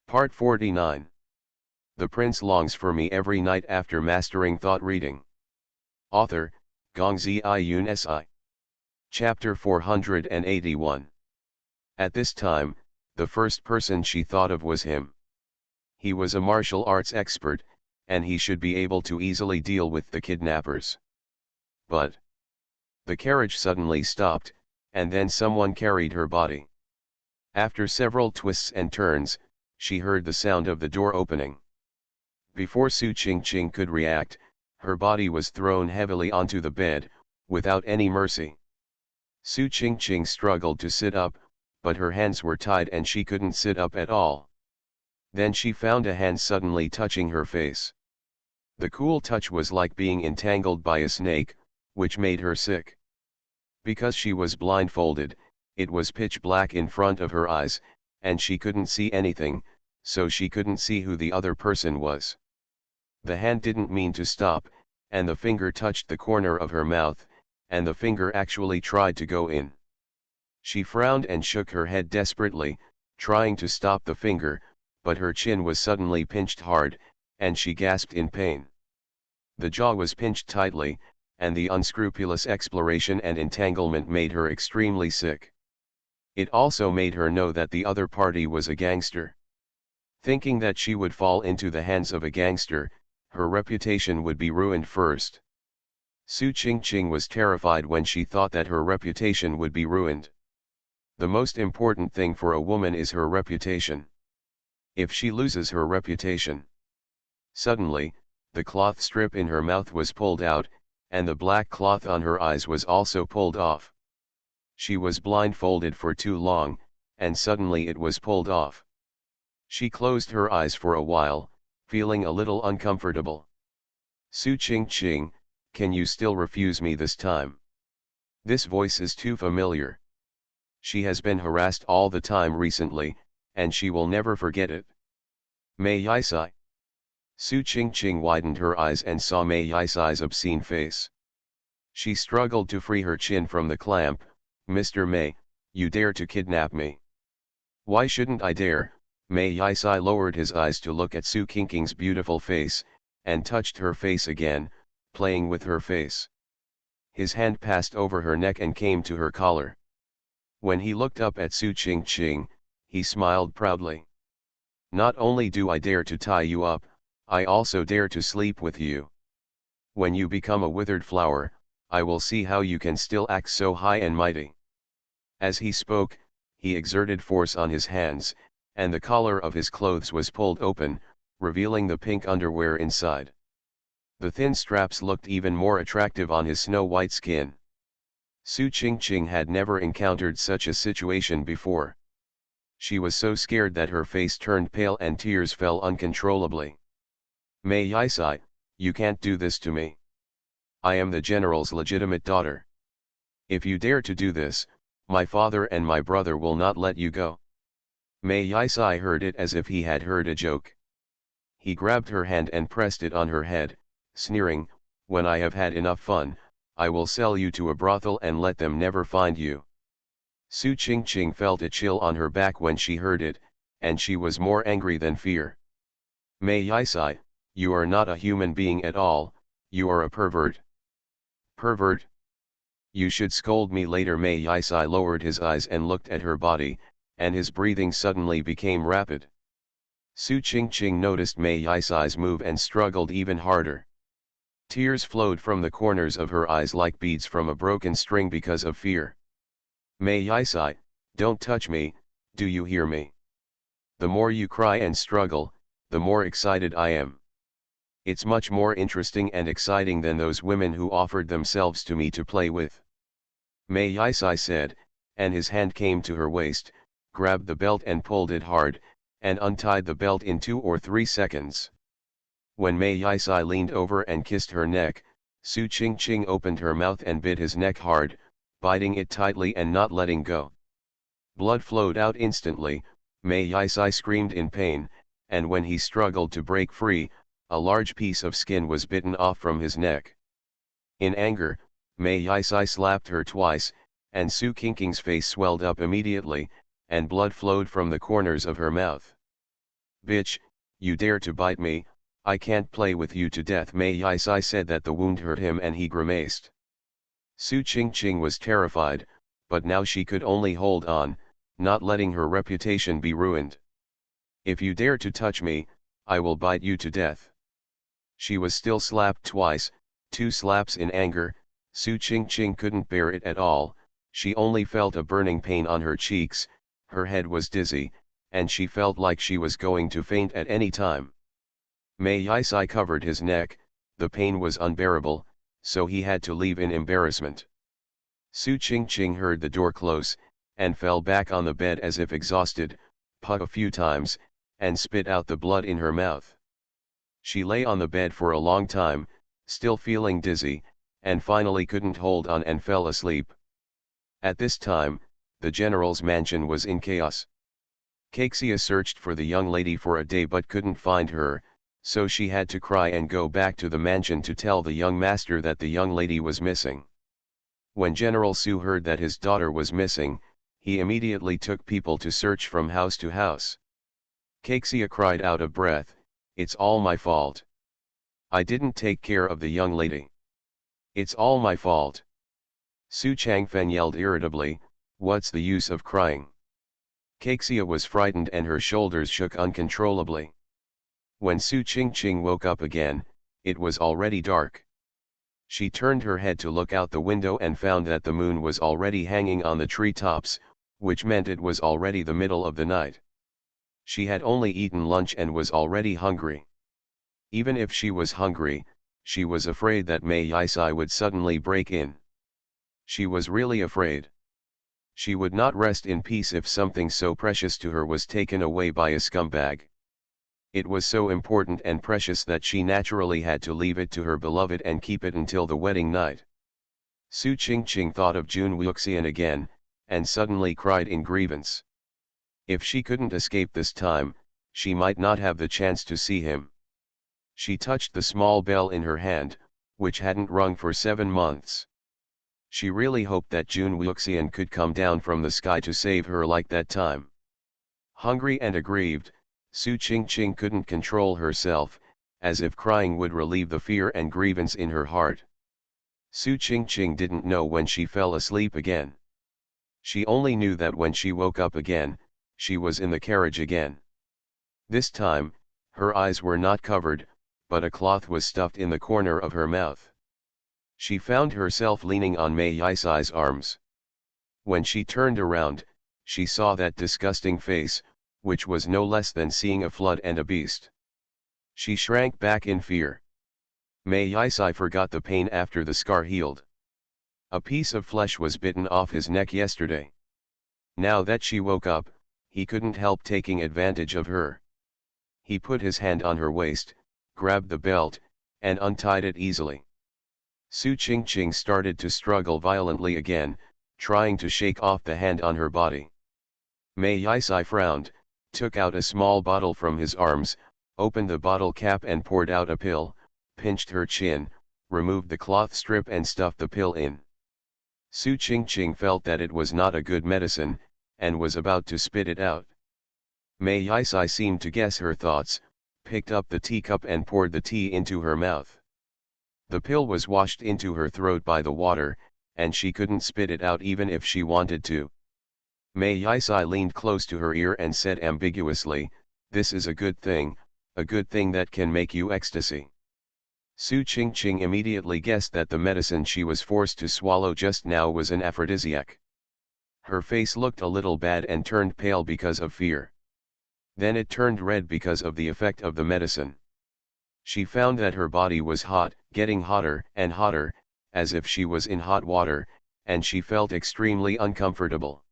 Part 49. The Prince longs for me every night after mastering thought reading. Author, Gongzi Yun Si. Chapter 481. At this time, the first person she thought of was him. He was a martial arts expert, and he should be able to easily deal with the kidnappers. But the carriage suddenly stopped, and then someone carried her body. After several twists and turns, she heard the sound of the door opening. Before Su Qingqing could react, her body was thrown heavily onto the bed, without any mercy. Su Qingqing struggled to sit up, but her hands were tied and she couldn't sit up at all. Then she found a hand suddenly touching her face. The cool touch was like being entangled by a snake, which made her sick. Because she was blindfolded, it was pitch black in front of her eyes, and she couldn't see anything, so she couldn't see who the other person was. The hand didn't mean to stop, and the finger touched the corner of her mouth, and the finger actually tried to go in. She frowned and shook her head desperately, trying to stop the finger, but her chin was suddenly pinched hard, and she gasped in pain. The jaw was pinched tightly, and the unscrupulous exploration and entanglement made her extremely sick. It also made her know that the other party was a gangster. Thinking that she would fall into the hands of a gangster, her reputation would be ruined first. Su Qingqing was terrified when she thought that her reputation would be ruined. The most important thing for a woman is her reputation. If she loses her reputation. Suddenly, the cloth strip in her mouth was pulled out, and the black cloth on her eyes was also pulled off. She was blindfolded for too long, and suddenly it was pulled off. She closed her eyes for a while, feeling a little uncomfortable. Su Qingqing, can you still refuse me this time? This voice is too familiar. She has been harassed all the time recently, and she will never forget it. Mei Yisai. Su Qingqing widened her eyes and saw Mei Yisai's obscene face. She struggled to free her chin from the clamp. Mr. Mei, you dare to kidnap me. Why shouldn't I dare? Mei Yisai lowered his eyes to look at Su Qingqing's beautiful face, and touched her face again, playing with her face. His hand passed over her neck and came to her collar. When he looked up at Su Qingqing, he smiled proudly. Not only do I dare to tie you up, I also dare to sleep with you. When you become a withered flower, I will see how you can still act so high and mighty. As he spoke, he exerted force on his hands, and the collar of his clothes was pulled open, revealing the pink underwear inside. The thin straps looked even more attractive on his snow-white skin. Su Qingqing had never encountered such a situation before. She was so scared that her face turned pale and tears fell uncontrollably. Mei Yisai, you can't do this to me. I am the general's legitimate daughter. If you dare to do this, my father and my brother will not let you go. Mei Yisai heard it as if he had heard a joke. He grabbed her hand and pressed it on her head, sneering, when I have had enough fun, I will sell you to a brothel and let them never find you. Su Qingqing felt a chill on her back when she heard it, and she was more angry than fear. Mei Yisai, you are not a human being at all, you are a pervert. Pervert? You should scold me later. Mei Yisai lowered his eyes and looked at her body, and his breathing suddenly became rapid. Su Qingqing noticed Mei Yisai's move and struggled even harder. Tears flowed from the corners of her eyes like beads from a broken string because of fear. Mei Yisai, don't touch me, do you hear me? The more you cry and struggle, the more excited I am. It's much more interesting and exciting than those women who offered themselves to me to play with. Mei Yisai said, and his hand came to her waist, grabbed the belt and pulled it hard, and untied the belt in 2 or 3 seconds. When Mei Yisai leaned over and kissed her neck, Su Qingqing opened her mouth and bit his neck hard, biting it tightly and not letting go. Blood flowed out instantly. Mei Yisai screamed in pain, and when he struggled to break free, a large piece of skin was bitten off from his neck. In anger, Mei Yisai slapped her twice, and Su Qingqing's face swelled up immediately, and blood flowed from the corners of her mouth. "Bitch, you dare to bite me, I can't play with you to death." Mei Yisai said that the wound hurt him and he grimaced. Su Qingqing was terrified, but now she could only hold on, not letting her reputation be ruined. "If you dare to touch me, I will bite you to death." She was still slapped twice, 2 slaps in anger. Su Qingqing couldn't bear it at all, she only felt a burning pain on her cheeks, her head was dizzy, and she felt like she was going to faint at any time. Mei Yisai covered his neck, the pain was unbearable, so he had to leave in embarrassment. Su Qingqing heard the door close, and fell back on the bed as if exhausted, puffed a few times, and spit out the blood in her mouth. She lay on the bed for a long time, still feeling dizzy, and finally couldn't hold on and fell asleep. At this time, the general's mansion was in chaos. Caixia searched for the young lady for a day but couldn't find her, so she had to cry and go back to the mansion to tell the young master that the young lady was missing. When General Su heard that his daughter was missing, he immediately took people to search from house to house. Caixia cried out of breath, "It's all my fault. I didn't take care of the young lady. It's all my fault." Su Changfeng yelled irritably, "What's the use of crying?" Caixia was frightened and her shoulders shook uncontrollably. When Su Qingqing woke up again, it was already dark. She turned her head to look out the window and found that the moon was already hanging on the treetops, which meant it was already the middle of the night. She had only eaten lunch and was already hungry. Even if she was hungry, she was afraid that Mei Yisai would suddenly break in. She was really afraid. She would not rest in peace if something so precious to her was taken away by a scumbag. It was so important and precious that she naturally had to leave it to her beloved and keep it until the wedding night. Su Qingqing thought of Jun Wuxian again, and suddenly cried in grievance. If she couldn't escape this time, she might not have the chance to see him. She touched the small bell in her hand, which hadn't rung for 7 months. She really hoped that Jun Wuxian could come down from the sky to save her like that time. Hungry and aggrieved, Su Qingqing couldn't control herself, as if crying would relieve the fear and grievance in her heart. Su Qingqing didn't know when she fell asleep again. She only knew that when she woke up again, she was in the carriage again. This time, her eyes were not covered, but a cloth was stuffed in the corner of her mouth. She found herself leaning on Mei Yisai's arms. When she turned around, she saw that disgusting face, which was no less than seeing a flood and a beast. She shrank back in fear. Mei Yisai forgot the pain after the scar healed. A piece of flesh was bitten off his neck yesterday. Now that she woke up, he couldn't help taking advantage of her. He put his hand on her waist, grabbed the belt, and untied it easily. Su Qingqing started to struggle violently again, trying to shake off the hand on her body. Mei Yisai frowned, took out a small bottle from his arms, opened the bottle cap and poured out a pill, pinched her chin, removed the cloth strip and stuffed the pill in. Su Qingqing felt that it was not a good medicine, and was about to spit it out. Mei Yisai seemed to guess her thoughts, picked up the teacup and poured the tea into her mouth. The pill was washed into her throat by the water, and she couldn't spit it out even if she wanted to. Mei Yisai leaned close to her ear and said ambiguously, "This is a good thing that can make you ecstasy." Su Qingqing immediately guessed that the medicine she was forced to swallow just now was an aphrodisiac. Her face looked a little bad and turned pale because of fear. Then it turned red because of the effect of the medicine. She found that her body was hot, getting hotter and hotter, as if she was in hot water, and she felt extremely uncomfortable.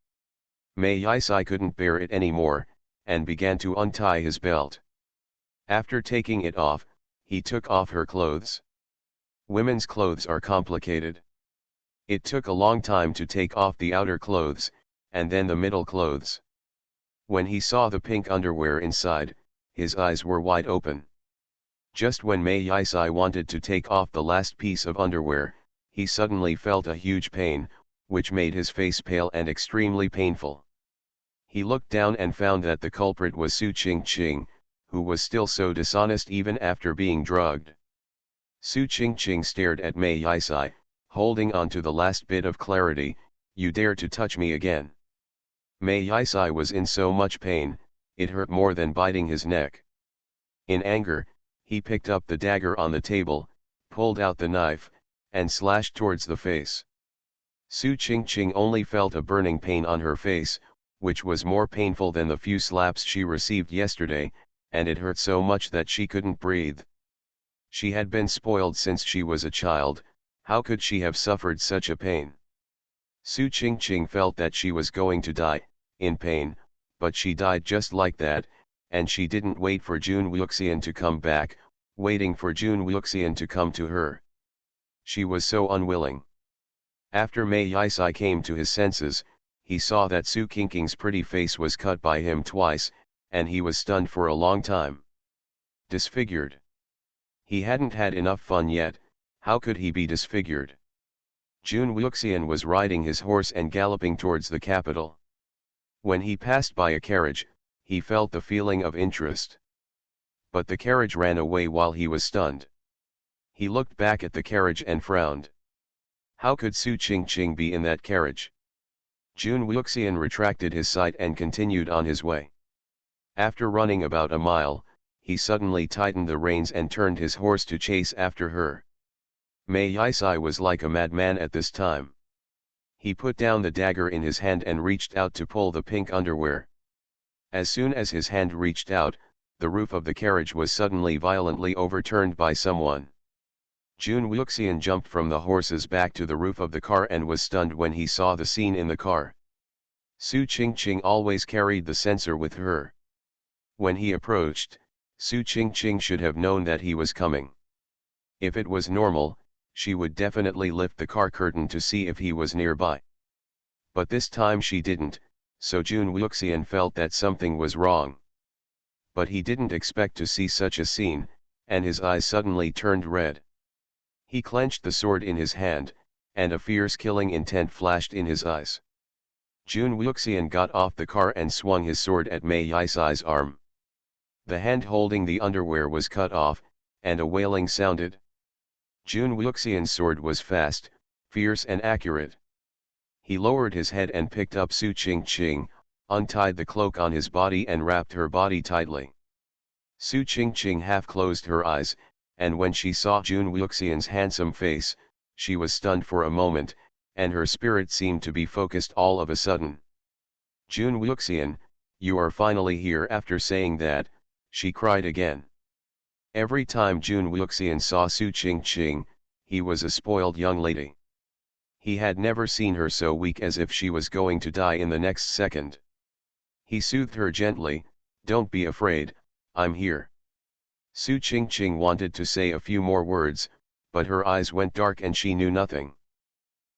Mei Yisai couldn't bear it anymore, and began to untie his belt. After taking it off, he took off her clothes. Women's clothes are complicated. It took a long time to take off the outer clothes, and then the middle clothes. When he saw the pink underwear inside, his eyes were wide open. Just when Mei Yisai wanted to take off the last piece of underwear, he suddenly felt a huge pain, which made his face pale and extremely painful. He looked down and found that the culprit was Su Qingqing, who was still so dishonest even after being drugged. Su Qingqing stared at Mei Yisai, holding on to the last bit of clarity. "You dare to touch me again." Mei Yisai was in so much pain, it hurt more than biting his neck. In anger, he picked up the dagger on the table, pulled out the knife, and slashed towards the face. Su Qingqing only felt a burning pain on her face, which was more painful than the few slaps she received yesterday, and it hurt so much that she couldn't breathe. She had been spoiled since she was a child. How could she have suffered such a pain? Su Qingqing felt that she was going to die, in pain, but she died just like that, and she didn't wait for Jun Wuxian to come back, waiting for Jun Wuxian to come to her. She was so unwilling. After Mei Yisai came to his senses, he saw that Su Qingqing's pretty face was cut by him twice, and he was stunned for a long time. Disfigured. He hadn't had enough fun yet. How could he be disfigured? Jun Wuxian was riding his horse and galloping towards the capital. When he passed by a carriage, he felt the feeling of interest. But the carriage ran away while he was stunned. He looked back at the carriage and frowned. How could Su Qingqing be in that carriage? Jun Wuxian retracted his sight and continued on his way. After running about a mile, he suddenly tightened the reins and turned his horse to chase after her. Mei Yisai was like a madman at this time. He put down the dagger in his hand and reached out to pull the pink underwear. As soon as his hand reached out, the roof of the carriage was suddenly violently overturned by someone. Jun Wuxian jumped from the horse's back to the roof of the car and was stunned when he saw the scene in the car. Su Qingqing always carried the sensor with her. When he approached, Su Qingqing should have known that he was coming. If it was normal, she would definitely lift the car curtain to see if he was nearby. But this time she didn't, so Jun Wuxian felt that something was wrong. But he didn't expect to see such a scene, and his eyes suddenly turned red. He clenched the sword in his hand, and a fierce killing intent flashed in his eyes. Jun Wuxian got off the car and swung his sword at Mei Yisai's arm. The hand holding the underwear was cut off, and a wailing sounded. Jun Wuxian's sword was fast, fierce and accurate. He lowered his head and picked up Su Qingqing, untied the cloak on his body and wrapped her body tightly. Su Qingqing half closed her eyes, and when she saw Jun Wuxian's handsome face, she was stunned for a moment, and her spirit seemed to be focused all of a sudden. "Jun Wuxian, you are finally here." After saying that, she cried again. Every time Jun Wuxian saw Su Qingqing, he was a spoiled young lady. He had never seen her so weak as if she was going to die in the next second. He soothed her gently, "Don't be afraid, I'm here." Su Qingqing wanted to say a few more words, but her eyes went dark and she knew nothing.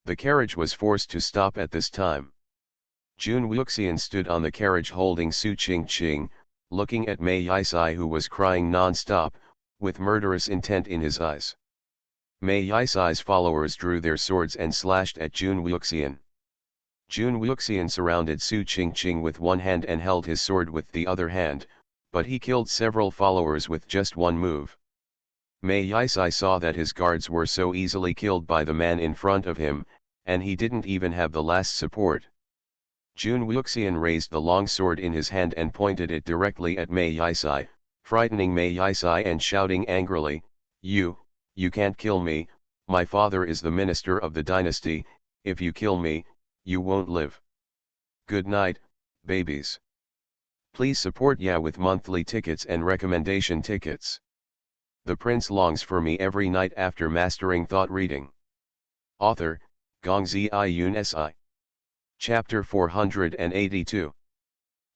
The carriage was forced to stop at this time. Jun Wuxian stood on the carriage holding Su Qingqing, looking at Mei Yisai who was crying non-stop, with murderous intent in his eyes. Mei Yisai's followers drew their swords and slashed at Jun Wuxian. Jun Wuxian surrounded Su Qingqing with one hand and held his sword with the other hand, but he killed several followers with just one move. Mei Yisai saw that his guards were so easily killed by the man in front of him, and he didn't even have the last support. Jun Wuxian raised the long sword in his hand and pointed it directly at Mei Yisai, frightening Mei Yisai and shouting angrily, You can't kill me, my father is the minister of the dynasty, if you kill me, you won't live. Good night, babies. Please support Ya with monthly tickets and recommendation tickets. The prince longs for me every night after mastering thought reading. Author, Gongzi Yun Si. Chapter 482.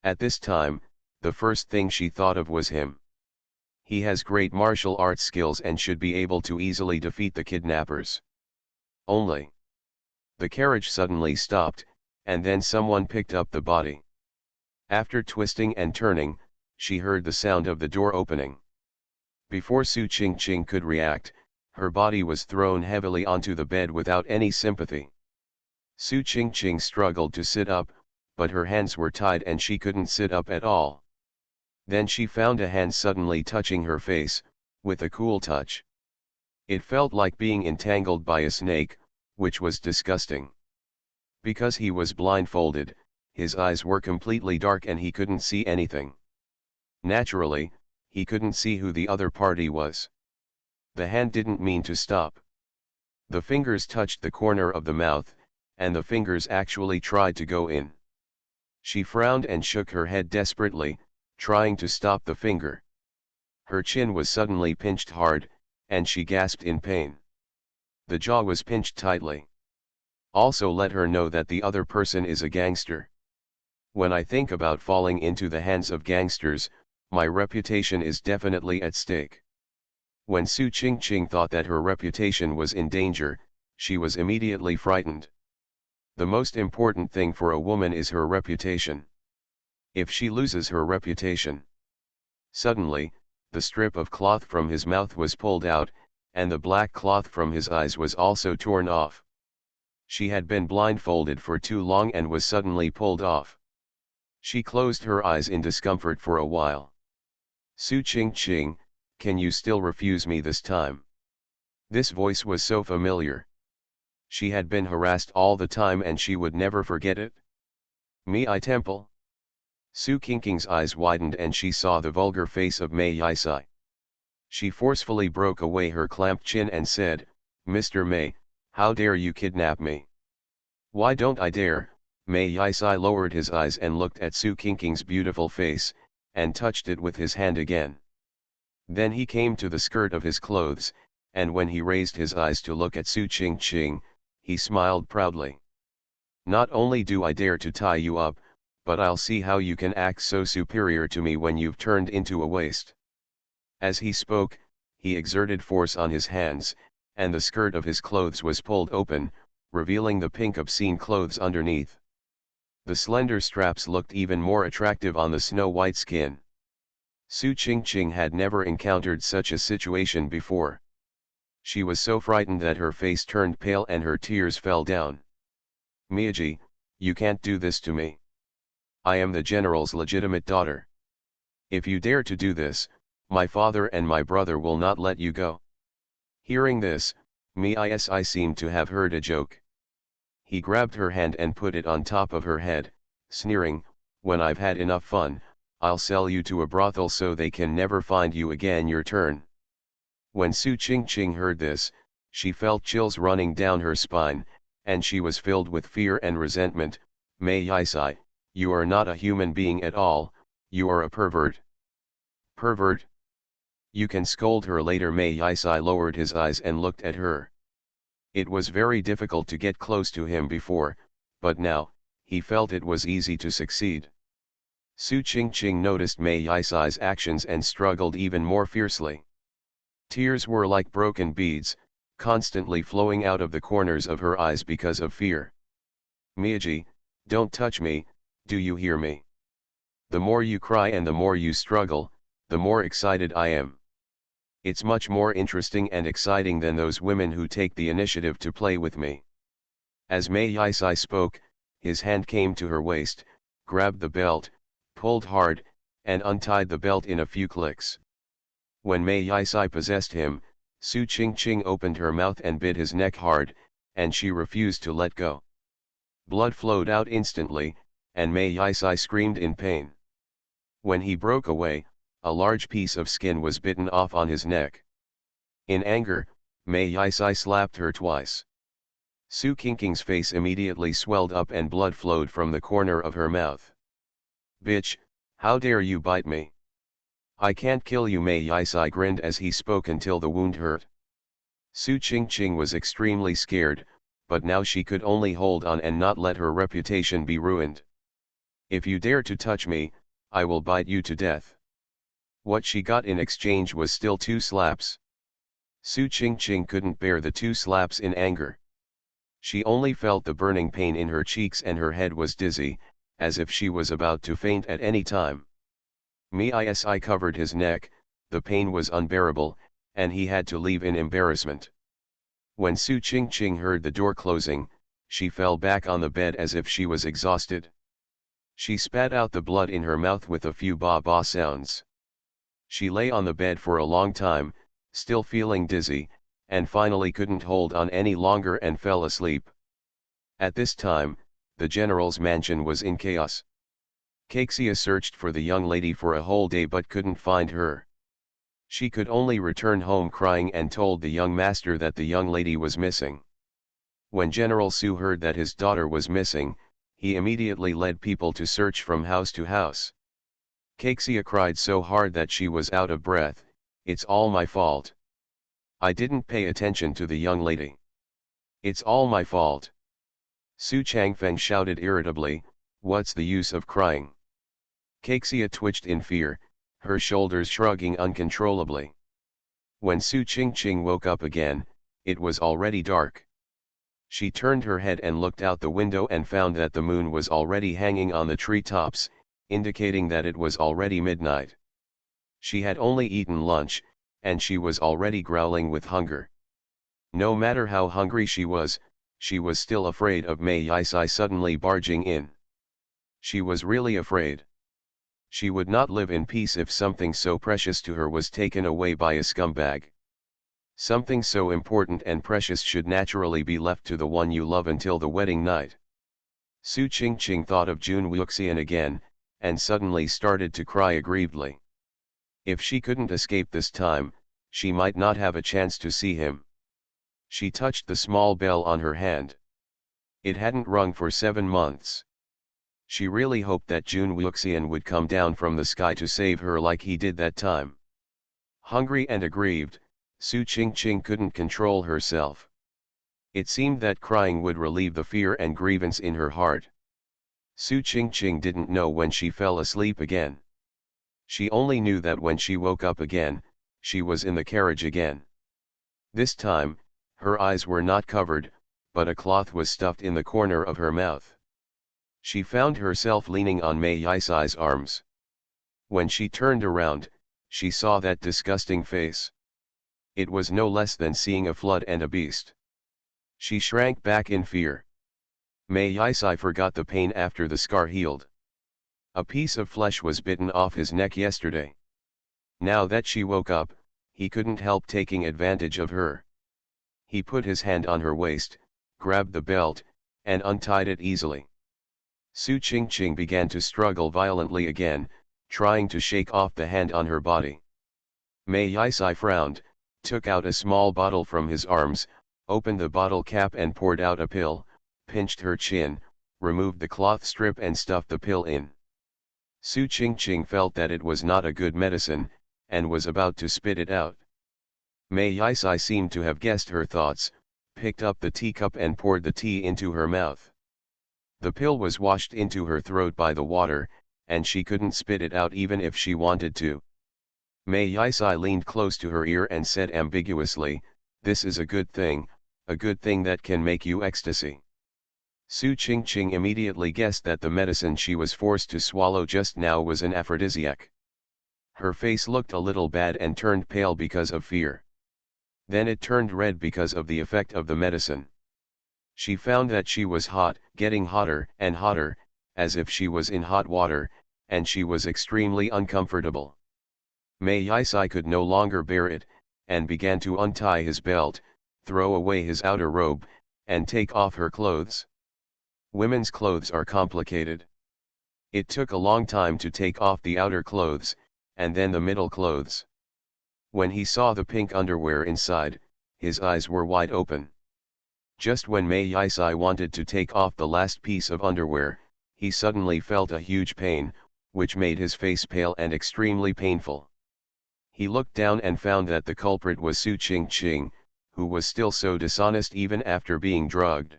At this time, the first thing she thought of was him. He has great martial arts skills and should be able to easily defeat the kidnappers. Only. The carriage suddenly stopped, and then someone picked up the body. After twisting and turning, she heard the sound of the door opening. Before Su Qingqing could react, her body was thrown heavily onto the bed without any sympathy. Su Qingqing struggled to sit up, but her hands were tied and she couldn't sit up at all. Then she found a hand suddenly touching her face, with a cool touch. It felt like being entangled by a snake, which was disgusting. Because he was blindfolded, his eyes were completely dark and he couldn't see anything. Naturally, he couldn't see who the other party was. The hand didn't mean to stop. The fingers touched the corner of the mouth, and the fingers actually tried to go in. She frowned and shook her head desperately, trying to stop the finger. Her chin was suddenly pinched hard, and she gasped in pain. The jaw was pinched tightly. Also let her know that the other person is a gangster. When I think about falling into the hands of gangsters, my reputation is definitely at stake. When Su Qingqing thought that her reputation was in danger, she was immediately frightened. The most important thing for a woman is her reputation. If she loses her reputation. Suddenly, the strip of cloth from his mouth was pulled out, and the black cloth from his eyes was also torn off. She had been blindfolded for too long and was suddenly pulled off. She closed her eyes in discomfort for a while. Su Qingqing, can you still refuse me this time? This voice was so familiar. She had been harassed all the time and she would never forget it. Me I temple? Su Qingqing's eyes widened and she saw the vulgar face of Mei Yisai. She forcefully broke away her clamped chin and said, Mr. Mei, how dare you kidnap me? Why don't I dare? Mei Yisai lowered his eyes and looked at Su Qingqing's beautiful face, and touched it with his hand again. Then he came to the skirt of his clothes, and when he raised his eyes to look at Su Qingqing, he smiled proudly. Not only do I dare to tie you up, but I'll see how you can act so superior to me when you've turned into a waste. As he spoke, he exerted force on his hands, and the skirt of his clothes was pulled open, revealing the pink obscene clothes underneath. The slender straps looked even more attractive on the snow-white skin. Su Qingqing had never encountered such a situation before. She was so frightened that her face turned pale and her tears fell down. Miyaji, you can't do this to me. I am the general's legitimate daughter. If you dare to do this, my father and my brother will not let you go. Hearing this, Miyasi seemed to have heard a joke. He grabbed her hand and put it on top of her head, sneering, when I've had enough fun, I'll sell you to a brothel so they can never find you again. Your turn. When Su Qingqing heard this, she felt chills running down her spine, and she was filled with fear and resentment. Mei Yisai, you are not a human being at all, you are a pervert. Pervert? You can scold her later. Mei Yisai lowered his eyes and looked at her. It was very difficult to get close to him before, but now, he felt it was easy to succeed. Su Qingqing noticed Mei Yisai's actions and struggled even more fiercely. Tears were like broken beads, constantly flowing out of the corners of her eyes because of fear. Miyaji, don't touch me, do you hear me? The more you cry and the more you struggle, the more excited I am. It's much more interesting and exciting than those women who take the initiative to play with me. As Mei Yisai spoke, his hand came to her waist, grabbed the belt, pulled hard, and untied the belt in a few clicks. When Mei Yisai possessed him, Su Qingqing opened her mouth and bit his neck hard, and she refused to let go. Blood flowed out instantly, and Mei Yisai screamed in pain. When he broke away, a large piece of skin was bitten off on his neck. In anger, Mei Yisai slapped her twice. Su Qingqing's face immediately swelled up and blood flowed from the corner of her mouth. Bitch, how dare you bite me? I can't kill you. Mei Yisai grinned as he spoke until the wound hurt. Su Qingqing was extremely scared, but now she could only hold on and not let her reputation be ruined. If you dare to touch me, I will bite you to death. What she got in exchange was still 2 slaps. Su Qingqing couldn't bear the 2 slaps in anger. She only felt the burning pain in her cheeks and her head was dizzy, as if she was about to faint at any time. Miyasi covered his neck, the pain was unbearable, and he had to leave in embarrassment. When Su Qingqing heard the door closing, she fell back on the bed as if she was exhausted. She spat out the blood in her mouth with a few ba-ba sounds. She lay on the bed for a long time, still feeling dizzy, and finally couldn't hold on any longer and fell asleep. At this time, the general's mansion was in chaos. Caixia searched for the young lady for a whole day but couldn't find her. She could only return home crying and told the young master that the young lady was missing. When General Su heard that his daughter was missing, he immediately led people to search from house to house. Caixia cried so hard that she was out of breath. "It's all my fault. I didn't pay attention to the young lady. It's all my fault." Su Changfeng shouted irritably, "What's the use of crying?" Caixia twitched in fear, her shoulders shrugging uncontrollably. When Su Qingqing woke up again, it was already dark. She turned her head and looked out the window and found that the moon was already hanging on the treetops, indicating that it was already midnight. She had only eaten lunch, and she was already growling with hunger. No matter how hungry she was still afraid of Mei Yisai suddenly barging in. She was really afraid. She would not live in peace if something so precious to her was taken away by a scumbag. Something so important and precious should naturally be left to the one you love until the wedding night. Su Qingqing thought of Jun Wuxian again, and suddenly started to cry aggrievedly. If she couldn't escape this time, she might not have a chance to see him. She touched the small bell on her hand. It hadn't rung for 7 months. She really hoped that Jun Wuxian would come down from the sky to save her like he did that time. Hungry and aggrieved, Su Qingqing couldn't control herself. It seemed that crying would relieve the fear and grievance in her heart. Su Qingqing didn't know when she fell asleep again. She only knew that when she woke up again, she was in the carriage again. This time, her eyes were not covered, but a cloth was stuffed in the corner of her mouth. She found herself leaning on Mei Yisai's arms. When she turned around, she saw that disgusting face. It was no less than seeing a flood and a beast. She shrank back in fear. Mei Yisai forgot the pain after the scar healed. A piece of flesh was bitten off his neck yesterday. Now that she woke up, he couldn't help taking advantage of her. He put his hand on her waist, grabbed the belt, and untied it easily. Su Qingqing began to struggle violently again, trying to shake off the hand on her body. Mei Yisai frowned, took out a small bottle from his arms, opened the bottle cap and poured out a pill, pinched her chin, removed the cloth strip and stuffed the pill in. Su Qingqing felt that it was not a good medicine, and was about to spit it out. Mei Yisai seemed to have guessed her thoughts, picked up the teacup and poured the tea into her mouth. The pill was washed into her throat by the water, and she couldn't spit it out even if she wanted to. Mei Yisai leaned close to her ear and said ambiguously, "This is a good thing that can make you ecstasy." Su Qingqing immediately guessed that the medicine she was forced to swallow just now was an aphrodisiac. Her face looked a little bad and turned pale because of fear. Then it turned red because of the effect of the medicine. She found that she was hot, getting hotter and hotter, as if she was in hot water, and she was extremely uncomfortable. Mei Yisai could no longer bear it, and began to untie his belt, throw away his outer robe, and take off her clothes. Women's clothes are complicated. It took a long time to take off the outer clothes, and then the middle clothes. When he saw the pink underwear inside, his eyes were wide open. Just when Mei Yisai wanted to take off the last piece of underwear, he suddenly felt a huge pain, which made his face pale and extremely painful. He looked down and found that the culprit was Su Qingqing, who was still so dishonest even after being drugged.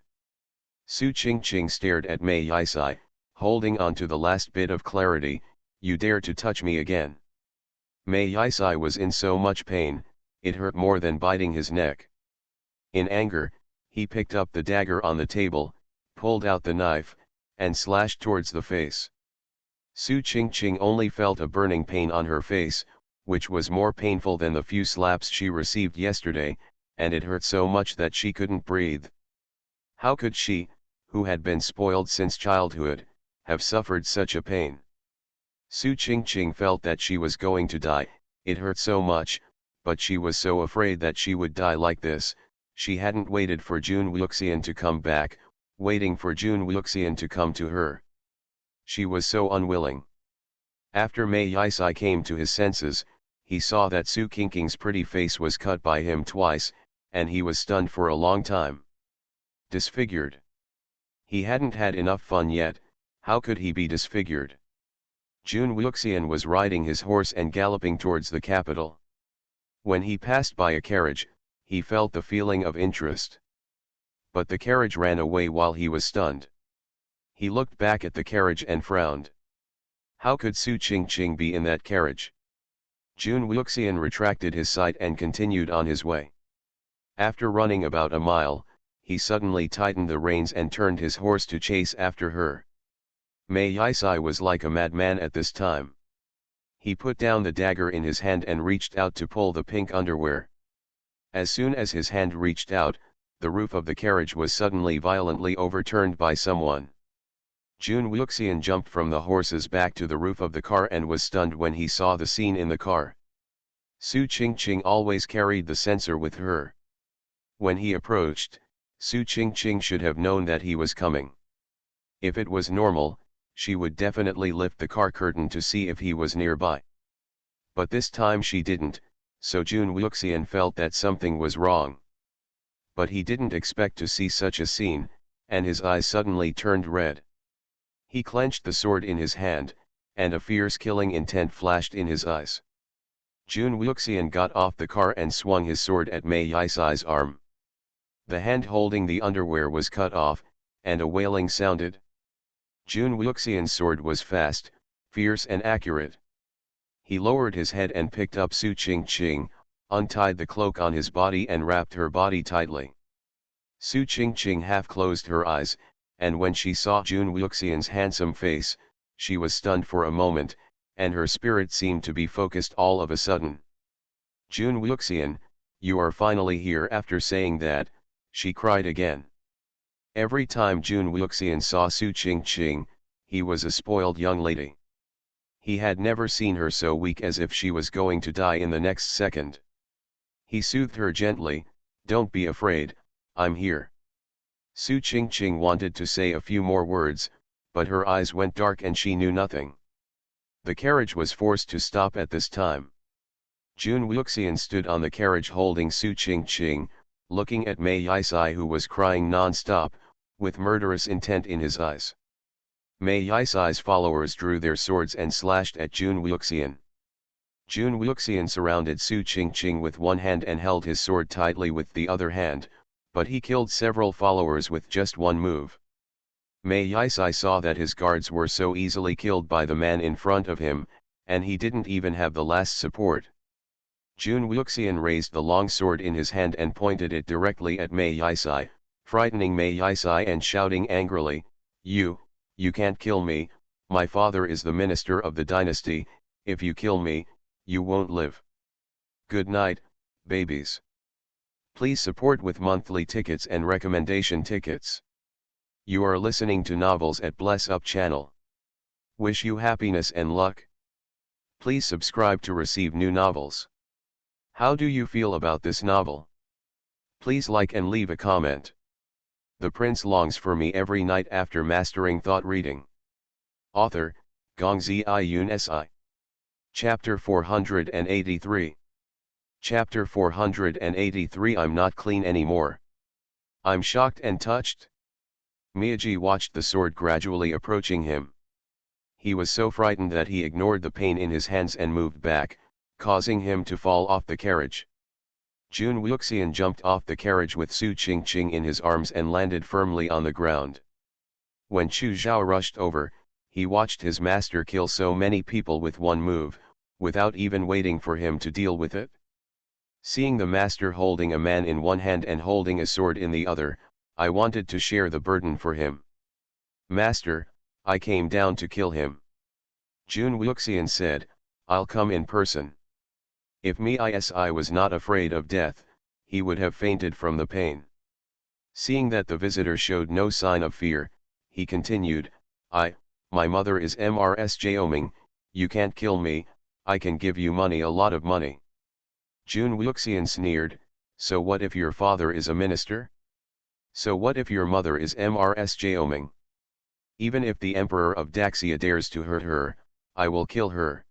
Su Qingqing stared at Mei Yisai, holding on to the last bit of clarity. "You dare to touch me again." Mei Yisai was in so much pain, it hurt more than biting his neck. In anger, he picked up the dagger on the table, pulled out the knife, and slashed towards the face. Su Qingqing only felt a burning pain on her face, which was more painful than the few slaps she received yesterday, and it hurt so much that she couldn't breathe. How could she, who had been spoiled since childhood, have suffered such a pain. Su Qingqing felt that she was going to die, it hurt so much, but she was so afraid that she would die like this. She hadn't waited for Jun Wuxian to come back, waiting for Jun Wuxian to come to her. She was so unwilling. After Mei Yisai came to his senses, he saw that Su Qingqing's pretty face was cut by him twice, and he was stunned for a long time. Disfigured. He hadn't had enough fun yet, how could he be disfigured? Jun Wuxian was riding his horse and galloping towards the capital. When he passed by a carriage, he felt the feeling of interest. But the carriage ran away while he was stunned. He looked back at the carriage and frowned. How could Su Qingqing be in that carriage? Jun Wuxian retracted his sight and continued on his way. After running about a mile, he suddenly tightened the reins and turned his horse to chase after her. Mei Yisai was like a madman at this time. He put down the dagger in his hand and reached out to pull the pink underwear. As soon as his hand reached out, the roof of the carriage was suddenly violently overturned by someone. Jun Wuxian jumped from the horse's back to the roof of the car and was stunned when he saw the scene in the car. Su Qingqing always carried the sensor with her. When he approached, Su Qingqing should have known that he was coming. If it was normal, she would definitely lift the car curtain to see if he was nearby. But this time she didn't, so Jun Wuxian felt that something was wrong. But he didn't expect to see such a scene, and his eyes suddenly turned red. He clenched the sword in his hand, and a fierce killing intent flashed in his eyes. Jun Wuxian got off the car and swung his sword at Mei Yisai's arm. The hand holding the underwear was cut off, and a wailing sounded. Jun Wuxian's sword was fast, fierce and accurate. He lowered his head and picked up Su Qingqing, untied the cloak on his body and wrapped her body tightly. Su Qingqing half closed her eyes, and when she saw Jun Wuxian's handsome face, she was stunned for a moment, and her spirit seemed to be focused all of a sudden. Jun Wuxian, you are finally here. After saying that, she cried again. Every time Jun Wuxian saw Su Qingqing, he was a spoiled young lady. He had never seen her so weak as if she was going to die in the next second. He soothed her gently, "Don't be afraid, I'm here." Su Qingqing wanted to say a few more words, but her eyes went dark and she knew nothing. The carriage was forced to stop at this time. Jun Wuxian stood on the carriage holding Su Qingqing, looking at Mei Yisai who was crying non-stop, with murderous intent in his eyes. Mei Yisai's followers drew their swords and slashed at Jun Wuxian. Jun Wuxian surrounded Su Qingqing with one hand and held his sword tightly with the other hand, but he killed several followers with just one move. Mei Yisai saw that his guards were so easily killed by the man in front of him, and he didn't even have the last support. Jun Wuxian raised the long sword in his hand and pointed it directly at Mei Yisai, frightening Mei Yisai and shouting angrily, You can't kill me, my father is the minister of the dynasty, if you kill me, you won't live. Good night, babies. Please support with monthly tickets and recommendation tickets. You are listening to novels at Bless Up channel. Wish you happiness and luck. Please subscribe to receive new novels. How do you feel about this novel? Please like and leave a comment. The prince longs for me every night after mastering thought reading. Author, Gongzi Yun Si. Chapter 483. Chapter 483. I'm not clean anymore. I'm shocked and touched. Miyagi watched the sword gradually approaching him. He was so frightened that he ignored the pain in his hands and moved back, causing him to fall off the carriage. Jun Wuxian jumped off the carriage with Su Qingqing in his arms and landed firmly on the ground. When Chu Zhao rushed over, he watched his master kill so many people with one move, without even waiting for him to deal with it. Seeing the master holding a man in one hand and holding a sword in the other, I wanted to share the burden for him. Master, I came down to kill him. Jun Wuxian said, I'll come in person. If Miyasi was not afraid of death, he would have fainted from the pain. Seeing that the visitor showed no sign of fear, he continued, My mother is Mrsjoming, you can't kill me, I can give you money, a lot of money. Jun Wuxian sneered, so what if your father is a minister? So what if your mother is Mrsjoming? Even if the Emperor of Daxia dares to hurt her, I will kill her.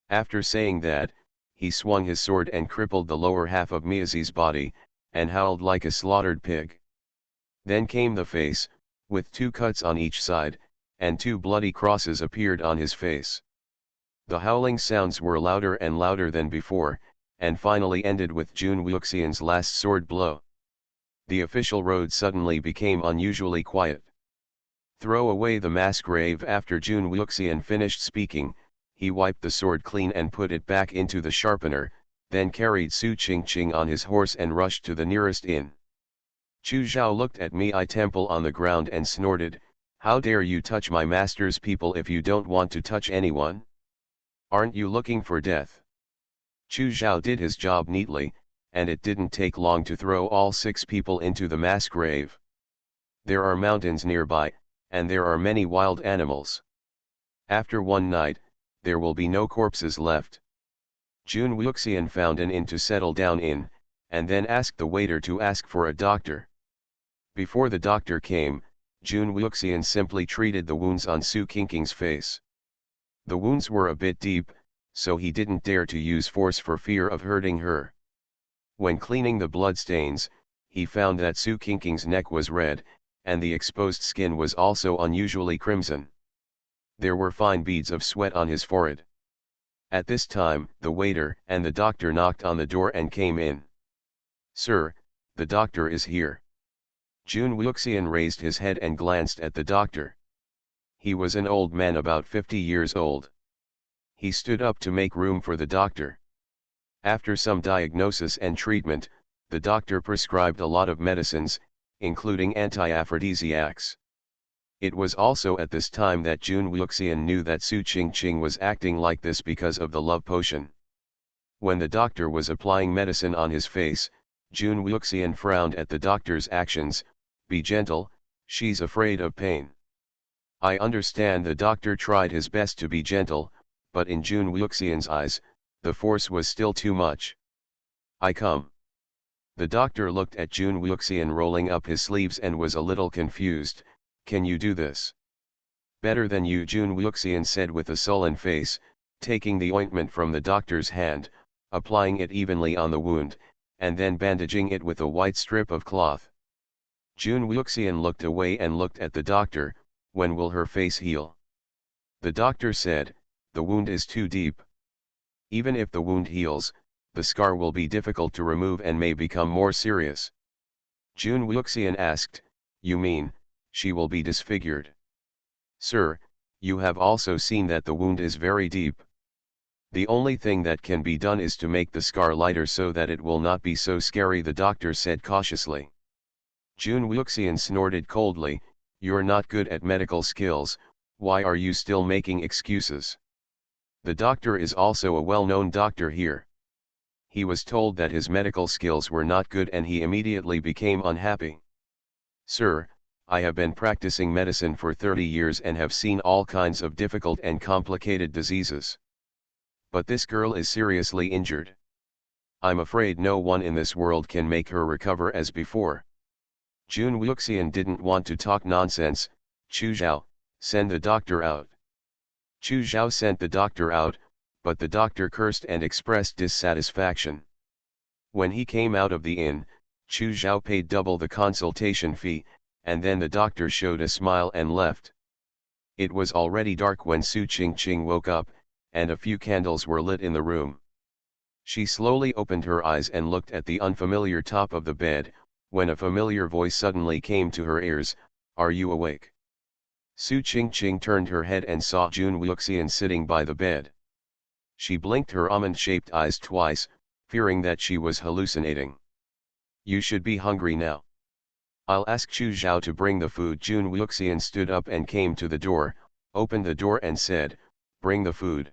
After saying that, he swung his sword and crippled the lower half of Miazi's body, and howled like a slaughtered pig. Then came the face, with 2 cuts on each side, and 2 bloody crosses appeared on his face. The howling sounds were louder and louder than before, and finally ended with Jun Wuxian's last sword blow. The official road suddenly became unusually quiet. Throw away the mass grave. After Jun Wuxian finished speaking, he wiped the sword clean and put it back into the sharpener, then carried Su Qingqing on his horse and rushed to the nearest inn. Chu Zhao looked at Mi Temple on the ground and snorted, "How dare you touch my master's people if you don't want to touch anyone? Aren't you looking for death?" Chu Zhao did his job neatly, and it didn't take long to throw all 6 people into the mass grave. There are mountains nearby, and there are many wild animals. After one night, there will be no corpses left. Jun Wuxian found an inn to settle down in, and then asked the waiter to ask for a doctor. Before the doctor came, Jun Wuxian simply treated the wounds on Su Qingqing's face. The wounds were a bit deep, so he didn't dare to use force for fear of hurting her. When cleaning the bloodstains, he found that Su Qingqing's neck was red, and the exposed skin was also unusually crimson. There were fine beads of sweat on his forehead. At this time, the waiter and the doctor knocked on the door and came in. "Sir, the doctor is here." Jun Wuxian raised his head and glanced at the doctor. He was an old man about 50 years old. He stood up to make room for the doctor. After some diagnosis and treatment, the doctor prescribed a lot of medicines, including anti-aphrodisiacs. It was also at this time that Jun Wuxian knew that Su Qingqing was acting like this because of the love potion. When the doctor was applying medicine on his face, Jun Wuxian frowned at the doctor's actions. "Be gentle, she's afraid of pain." I understand the doctor tried his best to be gentle, but in Jun Wuxian's eyes, the force was still too much. "I come." The doctor looked at Jun Wuxian rolling up his sleeves and was a little confused. "Can you do this?" "Better than you," Jun Wuxian said with a sullen face, taking the ointment from the doctor's hand, applying it evenly on the wound, and then bandaging it with a white strip of cloth. Jun Wuxian looked away and looked at the doctor. "When will her face heal?" The doctor said, "The wound is too deep. Even if the wound heals, the scar will be difficult to remove and may become more serious." Jun Wuxian asked, "You mean, she will be disfigured?" "Sir, you have also seen that the wound is very deep. The only thing that can be done is to make the scar lighter so that it will not be so scary," the doctor said cautiously. Jun Wuxian snorted coldly, "You're not good at medical skills, why are you still making excuses? The doctor is also a well-known doctor here." He was told that his medical skills were not good and he immediately became unhappy. "Sir, I have been practicing medicine for 30 years and have seen all kinds of difficult and complicated diseases. But this girl is seriously injured. I'm afraid no one in this world can make her recover as before." Jun Wuxian didn't want to talk nonsense. "Chu Zhao, send the doctor out." Chu Zhao sent the doctor out, but the doctor cursed and expressed dissatisfaction. When he came out of the inn, Chu Zhao paid double the consultation fee, and then the doctor showed a smile and left. It was already dark when Su Qingqing woke up, and a few candles were lit in the room. She slowly opened her eyes and looked at the unfamiliar top of the bed, when a familiar voice suddenly came to her ears, "Are you awake?" Su Qingqing turned her head and saw Jun Wuxian sitting by the bed. She blinked her almond-shaped eyes twice, fearing that she was hallucinating. "You should be hungry now. I'll ask Chu Zhao to bring the food." Jun Wuxian stood up and came to the door, opened the door and said, "Bring the food."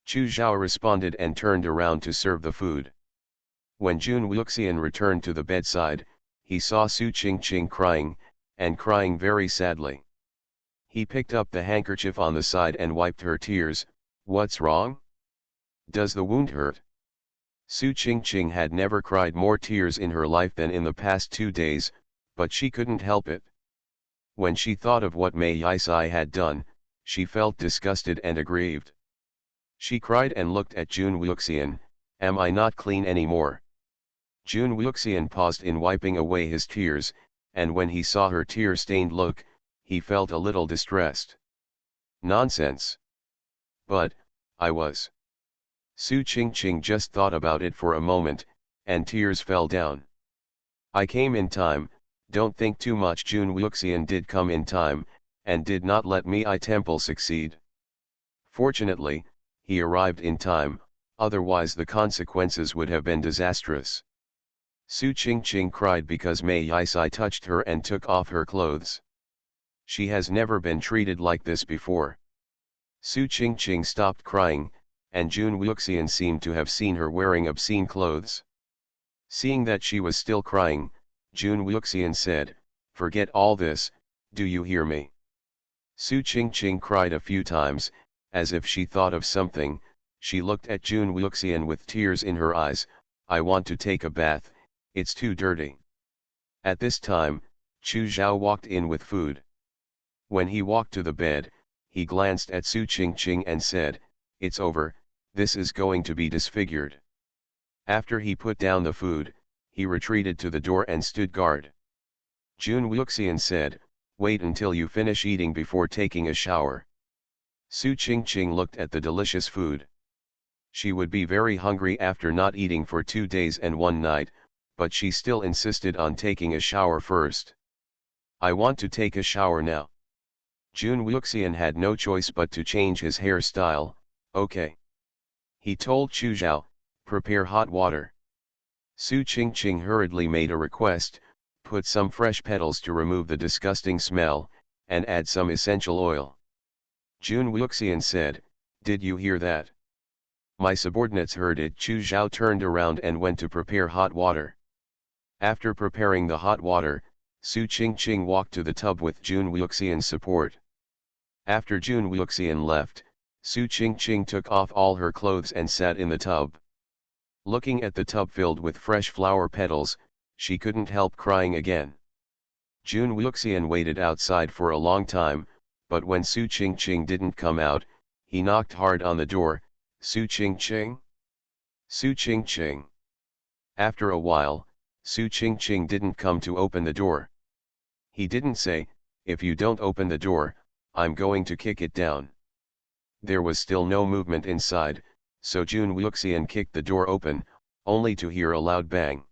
Chu Zhao responded and turned around to serve the food. When Jun Wuxian returned to the bedside, he saw Su Qingqing crying, and crying very sadly. He picked up the handkerchief on the side and wiped her tears. What's wrong? Does the wound hurt? Su Qingqing had never cried more tears in her life than in the past 2 days, but she couldn't help it. When she thought of what Mei Yisai had done, she felt disgusted and aggrieved. She cried and looked at Jun Wuxian. Am I not clean anymore? Jun Wuxian paused in wiping away his tears, and when he saw her tear-stained look, he felt a little distressed. Nonsense. But, I was. Su Qingqing just thought about it for a moment, and tears fell down. I came in time, don't think too much. Jun Wuxian did come in time, and did not let Mei Temple succeed. Fortunately, he arrived in time, otherwise the consequences would have been disastrous. Su Qingqing cried because Mei Yisai touched her and took off her clothes. She has never been treated like this before. Su Qingqing stopped crying, and Jun Wuxian seemed to have seen her wearing obscene clothes. Seeing that she was still crying, Jun Wuxian said, "Forget all this, do you hear me?" Su Qingqing cried a few times, as if she thought of something. She looked at Jun Wuxian with tears in her eyes. "I want to take a bath, it's too dirty." At this time, Chu Zhao walked in with food. When he walked to the bed, he glanced at Su Qingqing and said, "It's over, this is going to be disfigured." After he put down the food, he retreated to the door and stood guard. Jun Wuxian said, "Wait until you finish eating before taking a shower." Su Qingqing looked at the delicious food. She would be very hungry after not eating for 2 days and 1 night, but she still insisted on taking a shower first. "I want to take a shower now." Jun Wuxian had no choice but to change his hairstyle. "Okay." He told Chu Zhao, "Prepare hot water." Su Qingqing hurriedly made a request, put some fresh petals to remove the disgusting smell, and add some essential oil. Jun Wuxian said, "Did you hear that?" "My subordinates heard it." Chu Zhao turned around and went to prepare hot water. After preparing the hot water, Su Qingqing walked to the tub with Jun Wuxian's support. After Jun Wuxian left, Su Qingqing took off all her clothes and sat in the tub. Looking at the tub filled with fresh flower petals, she couldn't help crying again. Jun Wuxian waited outside for a long time, but when Su Qingqing didn't come out, he knocked hard on the door. "Su Qingqing? Su Qingqing?" After a while, Su Qingqing didn't come to open the door. He didn't say, "If you don't open the door, I'm going to kick it down." There was still no movement inside, so Jun Wuxian kicked the door open, only to hear a loud bang.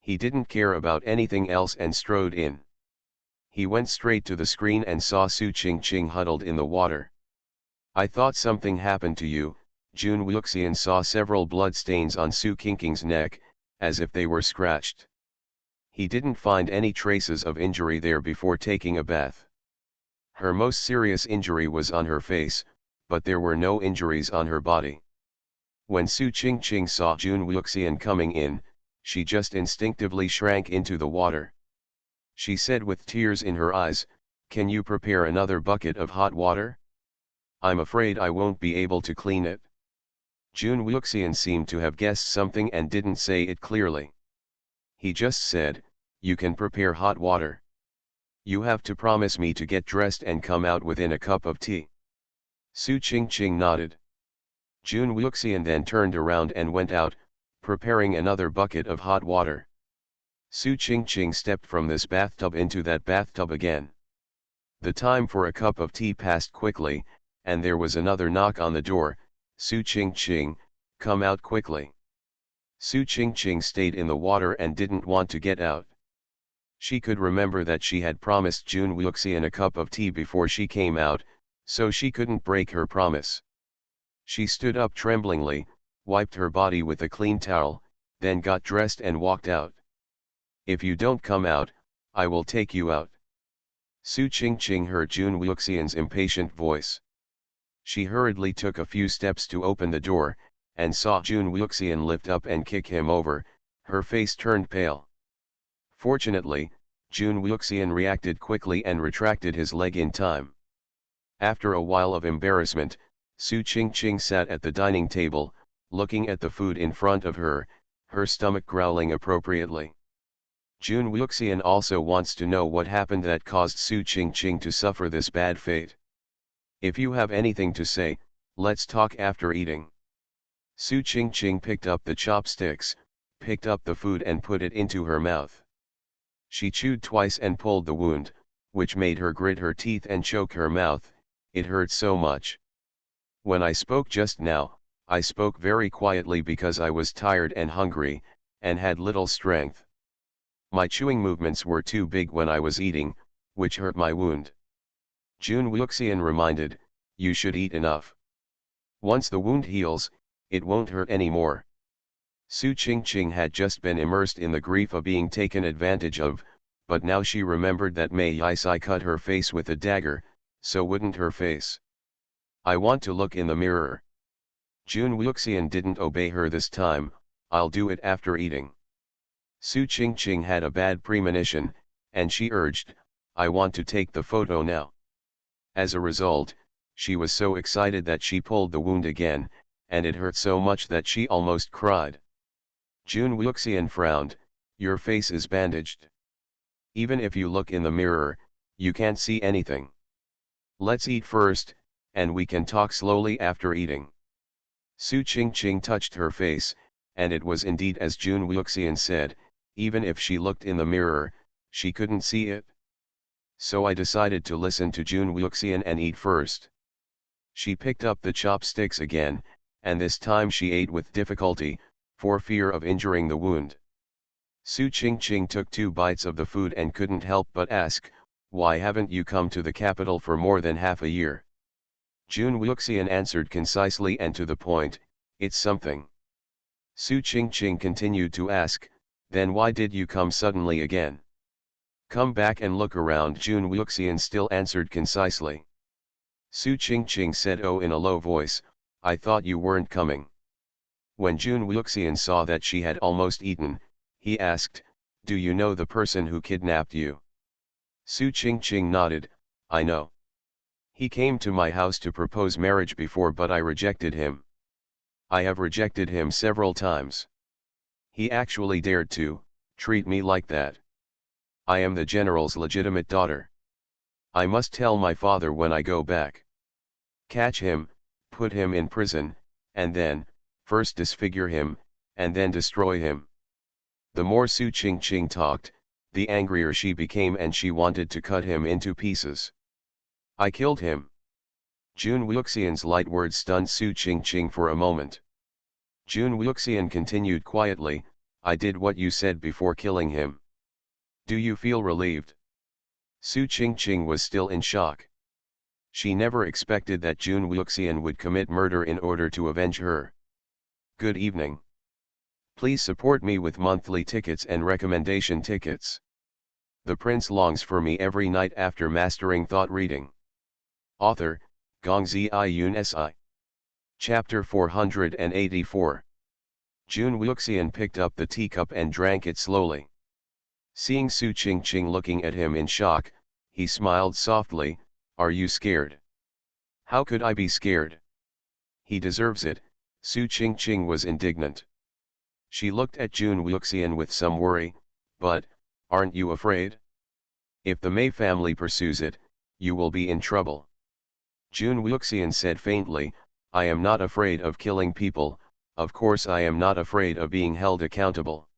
He didn't care about anything else and strode in. He went straight to the screen and saw Su Qingqing huddled in the water. "I thought something happened to you." Jun Wuxian saw several blood stains on Su Qingqing's neck, as if they were scratched. He didn't find any traces of injury there before taking a bath. Her most serious injury was on her face, but there were no injuries on her body. When Su Qingqing saw Jun Wuxian coming in, she just instinctively shrank into the water. She said with tears in her eyes, "Can you prepare another bucket of hot water? I'm afraid I won't be able to clean it." Jun Wuxian seemed to have guessed something and didn't say it clearly. He just said, "You can prepare hot water. You have to promise me to get dressed and come out within a cup of tea." Su Qingqing nodded. Jun Wuxian then turned around and went out, preparing another bucket of hot water. Su Qingqing stepped from this bathtub into that bathtub again. The time for a cup of tea passed quickly, and there was another knock on the door. "Su Qingqing, come out quickly." Su Qingqing stayed in the water and didn't want to get out. She could remember that she had promised Jun Wuxian a cup of tea before she came out, so she couldn't break her promise. She stood up tremblingly, wiped her body with a clean towel, then got dressed and walked out. "If you don't come out, I will take you out." Su Qingqing heard Jun Wuxian's impatient voice. She hurriedly took a few steps to open the door, and saw Jun Wuxian lift up and kick him over. Her face turned pale. Fortunately, Jun Wuxian reacted quickly and retracted his leg in time. After a while of embarrassment, Su Qingqing sat at the dining table, looking at the food in front of her, her stomach growling appropriately. Jun Wuxian also wants to know what happened that caused Su Qingqing to suffer this bad fate. If you have anything to say, let's talk after eating. Su Qingqing picked up the chopsticks, picked up the food and put it into her mouth. She chewed twice and pulled the wound, which made her grit her teeth and choke her mouth. It hurt so much. When I spoke just now, I spoke very quietly because I was tired and hungry, and had little strength. My chewing movements were too big when I was eating, which hurt my wound. Jun Wuxian reminded, you should eat enough. Once the wound heals, it won't hurt anymore. Su Qingqing had just been immersed in the grief of being taken advantage of, but now she remembered that Mei Yisai cut her face with a dagger, so wouldn't her face. I want to look in the mirror. Jun Wuxian didn't obey her this time. I'll do it after eating. Su Qingqing had a bad premonition, and she urged, I want to take the photo now. As a result, she was so excited that she pulled the wound again, and it hurt so much that she almost cried. Jun Wuxian frowned, your face is bandaged. Even if you look in the mirror, you can't see anything. Let's eat first, and we can talk slowly after eating. Su Qingqing touched her face, and it was indeed as Jun Wuxian said, even if she looked in the mirror, she couldn't see it. So I decided to listen to Jun Wuxian and eat first. She picked up the chopsticks again, and this time she ate with difficulty, for fear of injuring the wound. Su Qingqing took 2 bites of the food and couldn't help but ask, why haven't you come to the capital for more than half a year? Jun Wuxian answered concisely and to the point, it's something. Su Qingqing continued to ask, then why did you come suddenly again? Come back and look around. Jun Wuxian still answered concisely. Su Qingqing said oh in a low voice, I thought you weren't coming. When Jun Wuxian saw that she had almost eaten, he asked, do you know the person who kidnapped you? Su Qingqing nodded, I know. He came to my house to propose marriage before but I rejected him. I have rejected him several times. He actually dared to treat me like that. I am the general's legitimate daughter. I must tell my father when I go back. Catch him, put him in prison, and then, first disfigure him, and then destroy him. The more Su Qingqing talked, the angrier she became and she wanted to cut him into pieces. I killed him. Jun Wuxian's light words stunned Su Qingqing for a moment. Jun Wuxian continued quietly, I did what you said before killing him. Do you feel relieved? Su Qingqing was still in shock. She never expected that Jun Wuxian would commit murder in order to avenge her. Good evening. Please support me with monthly tickets and recommendation tickets. The prince longs for me every night after mastering thought reading. Author, Gongzi Yun Si. Chapter 484. Jun Wuxian picked up the teacup and drank it slowly. Seeing Su Qingqing looking at him in shock, he smiled softly, are you scared? How could I be scared? He deserves it. Su Qingqing was indignant. She looked at Jun Wuxian with some worry, but, aren't you afraid? If the Mei family pursues it, you will be in trouble. Jun Wuxian said faintly, I am not afraid of killing people, of course I am not afraid of being held accountable.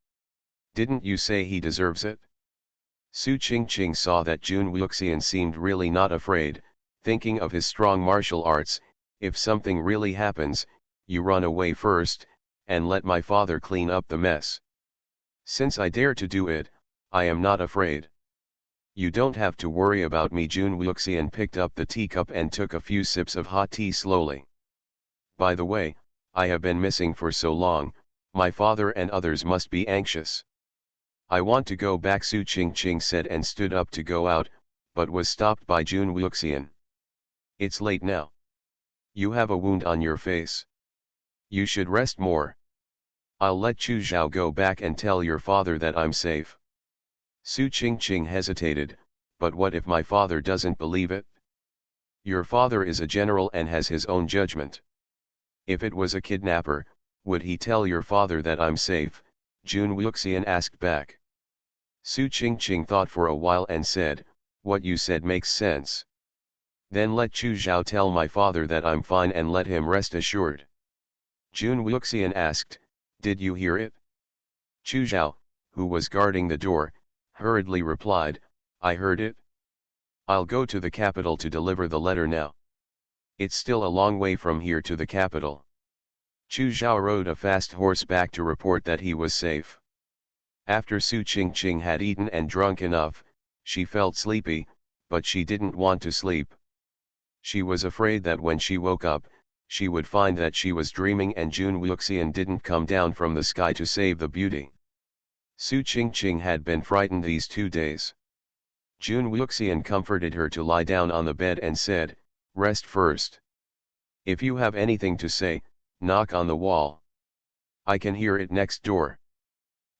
Didn't you say he deserves it? Su Qingqing saw that Jun Wuxian seemed really not afraid, thinking of his strong martial arts, if something really happens, you run away first, and let my father clean up the mess. Since I dare to do it, I am not afraid. You don't have to worry about me. Jun Wuxian picked up the teacup and took a few sips of hot tea slowly. By the way, I have been missing for so long, my father and others must be anxious. I want to go back, Su Qingqing said and stood up to go out, but was stopped by Jun Wuxian. It's late now. You have a wound on your face. You should rest more. I'll let Chu Zhao go back and tell your father that I'm safe. Su Qingqing hesitated, but what if my father doesn't believe it? Your father is a general and has his own judgment. If it was a kidnapper, would he tell your father that I'm safe? Jun Wuxian asked back. Su Qingqing thought for a while and said, what you said makes sense. Then let Chu Zhao tell my father that I'm fine and let him rest assured. Jun Wuxian asked, did you hear it? Chu Zhao, who was guarding the door, hurriedly replied, I heard it. I'll go to the capital to deliver the letter now. It's still a long way from here to the capital. Chu Zhao rode a fast horse back to report that he was safe. After Su Qingqing had eaten and drunk enough, she felt sleepy, but she didn't want to sleep. She was afraid that when she woke up, she would find that she was dreaming and Jun Wuxian didn't come down from the sky to save the beauty. Su Qingqing had been frightened these 2 days. Jun Wuxian comforted her to lie down on the bed and said, rest first. If you have anything to say, knock on the wall. I can hear it next door.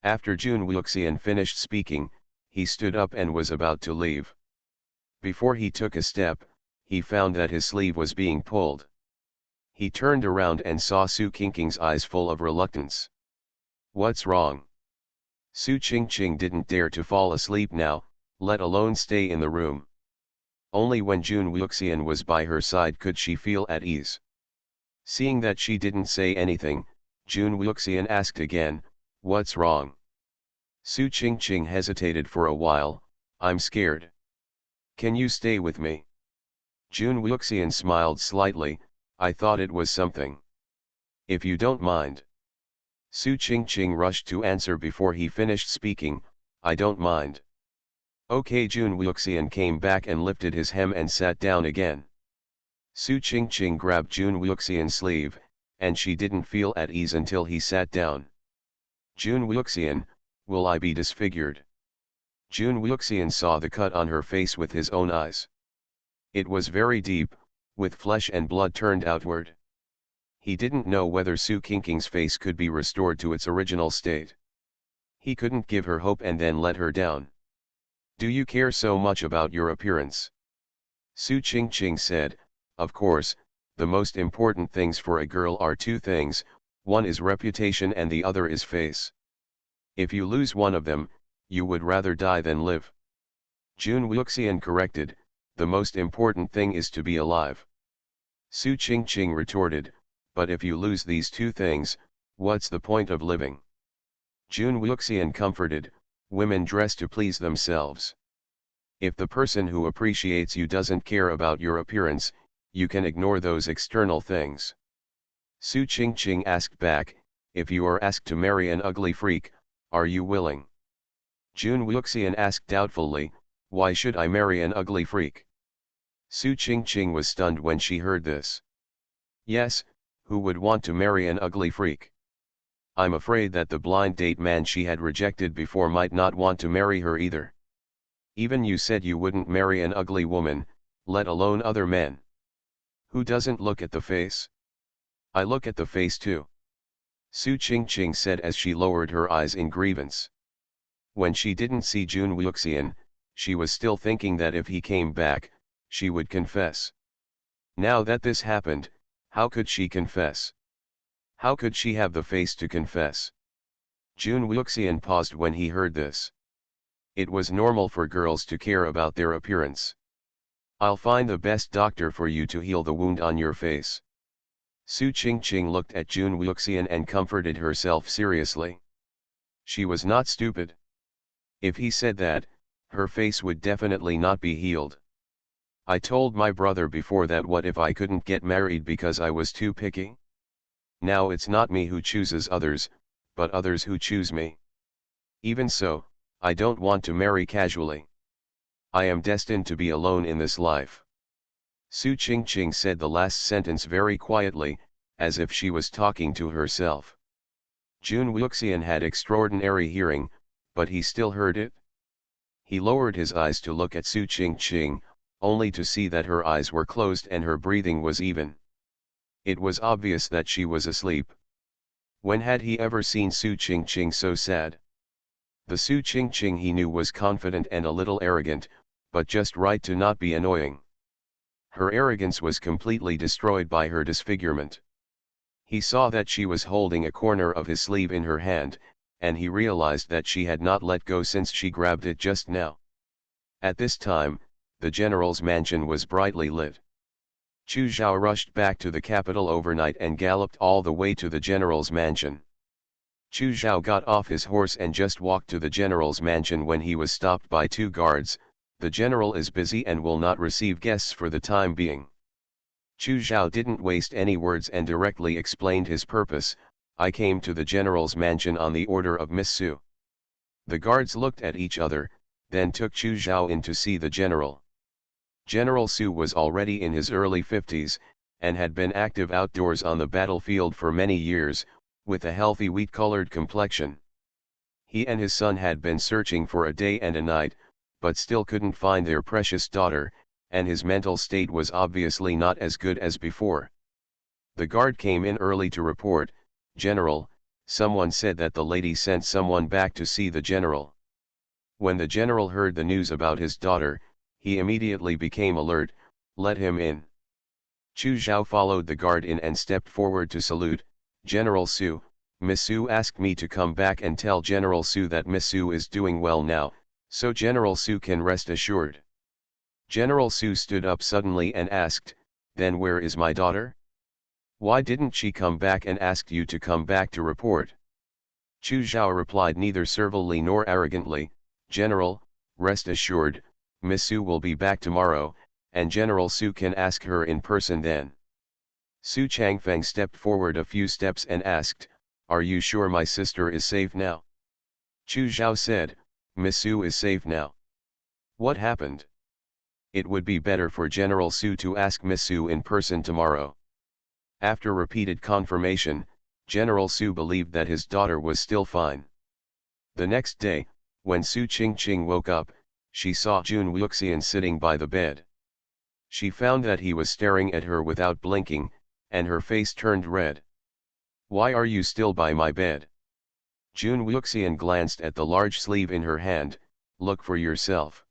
After Jun Wuxian finished speaking, he stood up and was about to leave. Before he took a step, he found that his sleeve was being pulled. He turned around and saw Su Qingqing's eyes full of reluctance. What's wrong? Su Qingqing didn't dare to fall asleep now, let alone stay in the room. Only when Jun Wuxian was by her side could she feel at ease. Seeing that she didn't say anything, Jun Wuxian asked again, what's wrong? Su Qingqing hesitated for a while, I'm scared. Can you stay with me? Jun Wuxian smiled slightly, I thought it was something. If you don't mind. Su Qingqing rushed to answer before he finished speaking, I don't mind. Okay. Jun Wuxian came back and lifted his hem and sat down again. Su Qingqing grabbed Jun Wuxian's sleeve, and she didn't feel at ease until he sat down. Jun Wuxian, will I be disfigured? Jun Wuxian saw the cut on her face with his own eyes. It was very deep, with flesh and blood turned outward. He didn't know whether Su Qingqing's face could be restored to its original state. He couldn't give her hope and then let her down. Do you care so much about your appearance? Su Qingqing said, of course, the most important things for a girl are 2 things, one is reputation and the other is face. If you lose one of them, you would rather die than live. Jun Wuxian corrected, the most important thing is to be alive. Su Qingqing retorted, but if you lose these 2 things, what's the point of living? Jun Wuxian comforted, women dress to please themselves. If the person who appreciates you doesn't care about your appearance, you can ignore those external things. Su Qingqing asked back, if you are asked to marry an ugly freak, are you willing? Jun Wuxian asked doubtfully, why should I marry an ugly freak? Su Qingqing was stunned when she heard this. Yes, who would want to marry an ugly freak? I'm afraid that the blind date man she had rejected before might not want to marry her either. Even you said you wouldn't marry an ugly woman, let alone other men. Who doesn't look at the face? I look at the face too. Su Qingqing said as she lowered her eyes in grievance. When she didn't see Jun Wuxian, she was still thinking that if he came back, she would confess. Now that this happened, how could she confess? How could she have the face to confess? Jun Wuxian paused when he heard this. It was normal for girls to care about their appearance. I'll find the best doctor for you to heal the wound on your face. Su Qingqing looked at Jun Wuxian and comforted herself seriously. She was not stupid. If he said that, her face would definitely not be healed. I told my brother before that what if I couldn't get married because I was too picky? Now it's not me who chooses others, but others who choose me. Even so, I don't want to marry casually. I am destined to be alone in this life. Su Qingqing said the last sentence very quietly, as if she was talking to herself. Jun Wuxian had extraordinary hearing, but he still heard it. He lowered his eyes to look at Su Qingqing, only to see that her eyes were closed and her breathing was even. It was obvious that she was asleep. When had he ever seen Su Qingqing so sad? The Su Qingqing he knew was confident and a little arrogant, but just right to not be annoying. Her arrogance was completely destroyed by her disfigurement. He saw that she was holding a corner of his sleeve in her hand, and he realized that she had not let go since she grabbed it just now. At this time, the general's mansion was brightly lit. Chu Zhao rushed back to the capital overnight and galloped all the way to the general's mansion. Chu Zhao got off his horse and just walked to the general's mansion when he was stopped by two guards. The general is busy and will not receive guests for the time being. Chu Zhao didn't waste any words and directly explained his purpose. I came to the general's mansion on the order of Miss Su. The guards looked at each other, then took Chu Zhao in to see the general. General Su was already in his early 50s, and had been active outdoors on the battlefield for many years, with a healthy wheat-colored complexion. He and his son had been searching for a day and a night, but still couldn't find their precious daughter, and his mental state was obviously not as good as before. The guard came in early to report, "General, someone said that the lady sent someone back to see the general." When the general heard the news about his daughter, he immediately became alert. "Let him in." Chu Zhao followed the guard in and stepped forward to salute. "General Su, Miss Su asked me to come back and tell General Su that Miss Su is doing well now, so General Su can rest assured." General Su stood up suddenly and asked, "Then where is my daughter? Why didn't she come back and ask you to come back to report?" Chu Zhao replied neither servilely nor arrogantly, "General, rest assured, Miss Su will be back tomorrow, and General Su can ask her in person then." Su Changfeng stepped forward a few steps and asked, "Are you sure my sister is safe now?" Chu Zhao said, "Miss Su is safe now." "What happened?" "It would be better for General Su to ask Miss Su in person tomorrow." After repeated confirmation, General Su believed that his daughter was still fine. The next day, when Su Qingqing woke up, she saw Jun Wuxian sitting by the bed. She found that he was staring at her without blinking, and her face turned red. "Why are you still by my bed?" Jun Wuxian glanced at the large sleeve in her hand. "Look for yourself."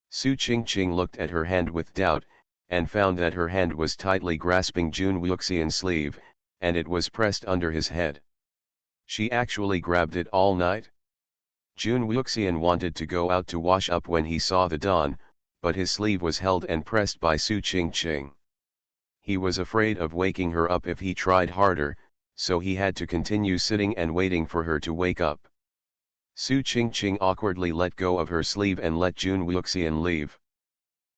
Su Qingqing looked at her hand with doubt, and found that her hand was tightly grasping Jun Wuxian's sleeve, and it was pressed under his head. She actually grabbed it all night? Jun Wuxian wanted to go out to wash up when he saw the dawn, but his sleeve was held and pressed by Su Qingqing. He was afraid of waking her up if he tried harder, so he had to continue sitting and waiting for her to wake up. Su Qingqing awkwardly let go of her sleeve and let Jun Wuxian leave.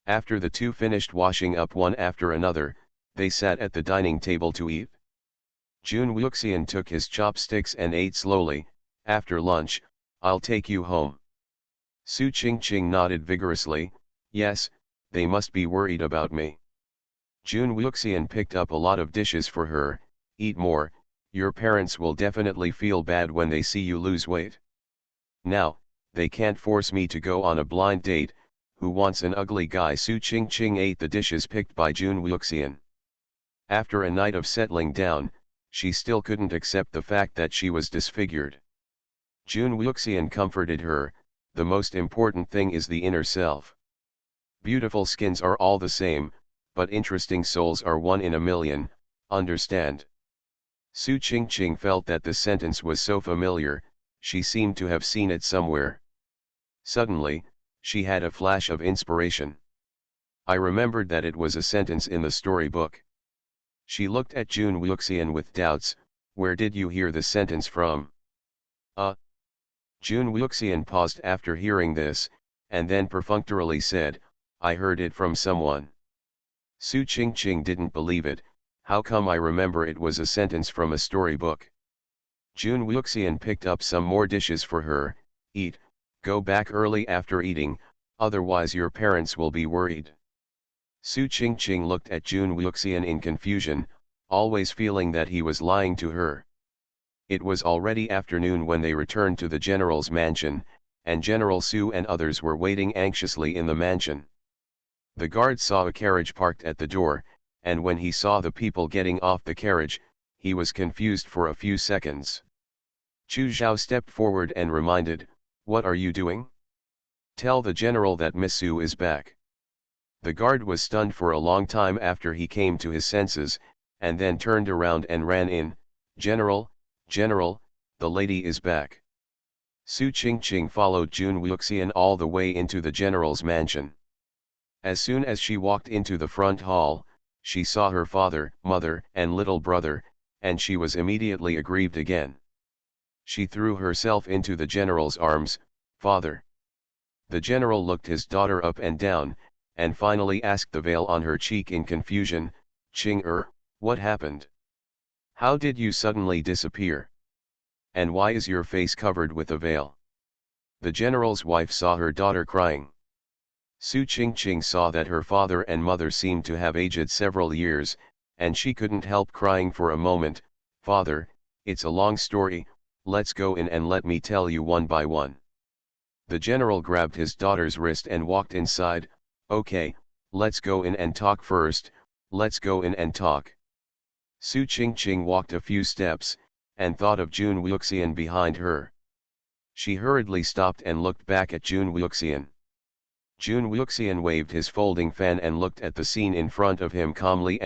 After the two finished washing up one after another, they sat at the dining table to eat. Jun Wuxian took his chopsticks and ate slowly. "After lunch, I'll take you home." Su Qingqing nodded vigorously. "Yes, they must be worried about me." Jun Wuxian picked up a lot of dishes for her. "Eat more, your parents will definitely feel bad when they see you lose weight." "Now, they can't force me to go on a blind date. Who wants an ugly guy?" Su Qingqing ate the dishes picked by Jun Wuxian. After a night of settling down, she still couldn't accept the fact that she was disfigured. Jun Wuxian comforted her, "The most important thing is the inner self. Beautiful skins are all the same, but interesting souls are one in a million, understand?" Su Qingqing felt that the sentence was so familiar, she seemed to have seen it somewhere. Suddenly, she had a flash of inspiration. "I remembered that it was a sentence in the storybook." She looked at Jun Wuxian with doubts. "Where did you hear the sentence from?" Jun Wuxian paused after hearing this, and then perfunctorily said, "I heard it from someone." Su Qingqing didn't believe it. "How come I remember it was a sentence from a storybook?" Jun Wuxian picked up some more dishes for her. "Eat, go back early after eating, otherwise your parents will be worried." Su Qingqing looked at Jun Wuxian in confusion, always feeling that he was lying to her. It was already afternoon when they returned to the general's mansion, and General Su and others were waiting anxiously in the mansion. The guard saw a carriage parked at the door, and when he saw the people getting off the carriage, he was confused for a few seconds. Chu Zhao stepped forward and reminded, "What are you doing? Tell the general that Miss Su is back." The guard was stunned for a long time after he came to his senses, and then turned around and ran in. "General, General, the lady is back." Su Qingqing followed Jun Wuxian all the way into the general's mansion. As soon as she walked into the front hall, she saw her father, mother, and little brother, and she was immediately aggrieved again. She threw herself into the general's arms. "Father." The general looked his daughter up and down, and finally asked the veil on her cheek in confusion, "Qing what happened? How did you suddenly disappear? And why is your face covered with a veil?" The general's wife saw her daughter crying. Su Qingqing saw that her father and mother seemed to have aged several years, and she couldn't help crying for a moment. "Father, it's a long story, let's go in and let me tell you one by one." The general grabbed his daughter's wrist and walked inside. "Okay, let's go in and talk first, let's go in and talk." Su Qingqing walked a few steps, and thought of Jun Wuxian behind her. She hurriedly stopped and looked back at Jun Wuxian. Jun Wuxian waved his folding fan and looked at the scene in front of him calmly.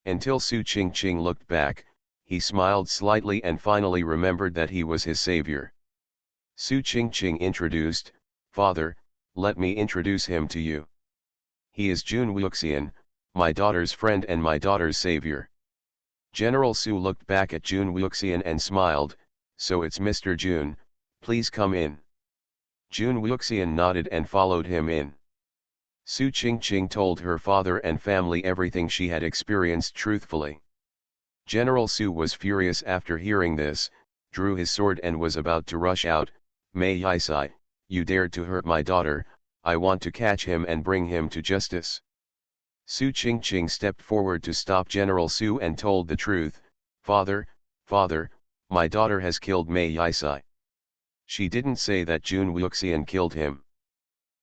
Until Su Qingqing looked back, he smiled slightly and finally remembered that he was his savior. Su Qingqing introduced, "Father, let me introduce him to you. He is Jun Wuxian, my daughter's friend and my daughter's savior." General Su looked back at Jun Wuxian and smiled, "So it's Mr. Jun, please come in." Jun Wuxian nodded and followed him in. Su Qingqing told her father and family everything she had experienced truthfully. General Su was furious after hearing this, drew his sword and was about to rush out. "Mei Yisai, you dared to hurt my daughter, I want to catch him and bring him to justice." Su Qingqing stepped forward to stop General Su and told the truth. Father, my daughter has killed Mei Yisai." She didn't say that Jun Wuxian killed him.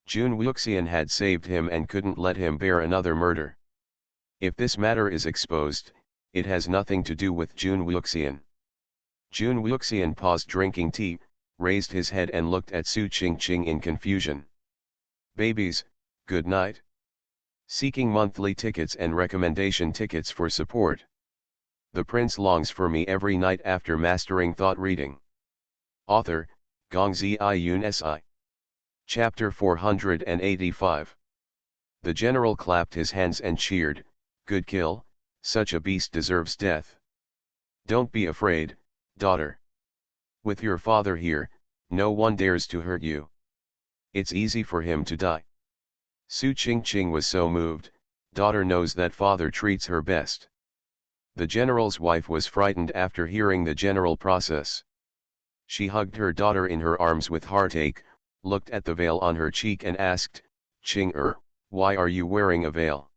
Jun Wuxian had saved him and couldn't let him bear another murder. If this matter is exposed, it has nothing to do with Jun Wuxian. Jun Wuxian paused drinking tea, raised his head and looked at Su Qingqing in confusion. "Babies, good night." Seeking monthly tickets and recommendation tickets for support. The prince longs for me every night after mastering thought reading. Author, Gongzi Yun Si. Chapter 485. The general clapped his hands and cheered, "Good kill, such a beast deserves death. Don't be afraid, daughter. With your father here, no one dares to hurt you. It's easy for him to die." Su Qingqing was so moved, daughter knows that father treats her best. The general's wife was frightened after hearing the general process. She hugged her daughter in her arms with heartache, looked at the veil on her cheek and asked, "Qing why are you wearing a veil?"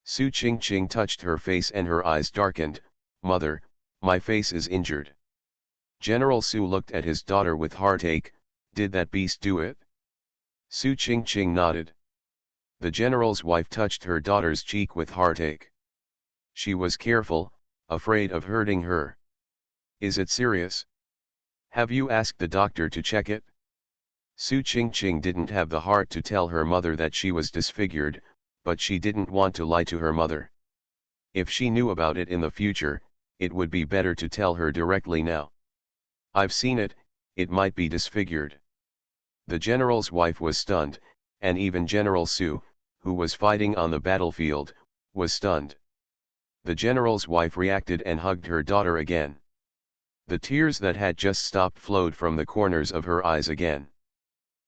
Su Qingqing touched her face and her eyes darkened. "Mother, my face is injured." General Su looked at his daughter with heartache. "Did that beast do it?" Su Qingqing nodded. The general's wife touched her daughter's cheek with heartache. She was careful, afraid of hurting her. "Is it serious? Have you asked the doctor to check it?" Su Qingqing didn't have the heart to tell her mother that she was disfigured, but she didn't want to lie to her mother. If she knew about it in the future, it would be better to tell her directly now. "I've seen it, it might be disfigured." The general's wife was stunned, and even General Su, who was fighting on the battlefield, was stunned. The general's wife reacted and hugged her daughter again. The tears that had just stopped flowed from the corners of her eyes again.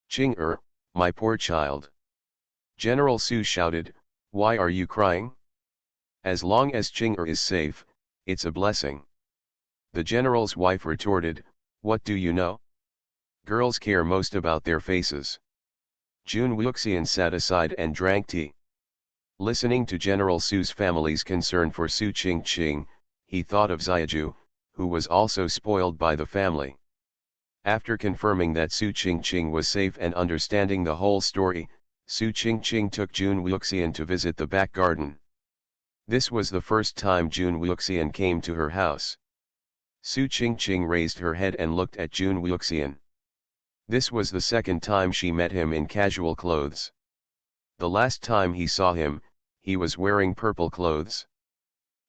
"Qing my poor child." General Su shouted, "Why are you crying? As long as Qing is safe, it's a blessing." The general's wife retorted, "What do you know? Girls care most about their faces." Jun Wuxian sat aside and drank tea. Listening to General Su's family's concern for Su Qingqing, he thought of Xiaju, who was also spoiled by the family. After confirming that Su Qingqing was safe and understanding the whole story, Su Qingqing took Jun Wuxian to visit the back garden. This was the first time Jun Wuxian came to her house. Su Qingqing raised her head and looked at Jun Wuxian. This was the second time she met him in casual clothes. The last time he saw him, he was wearing purple clothes.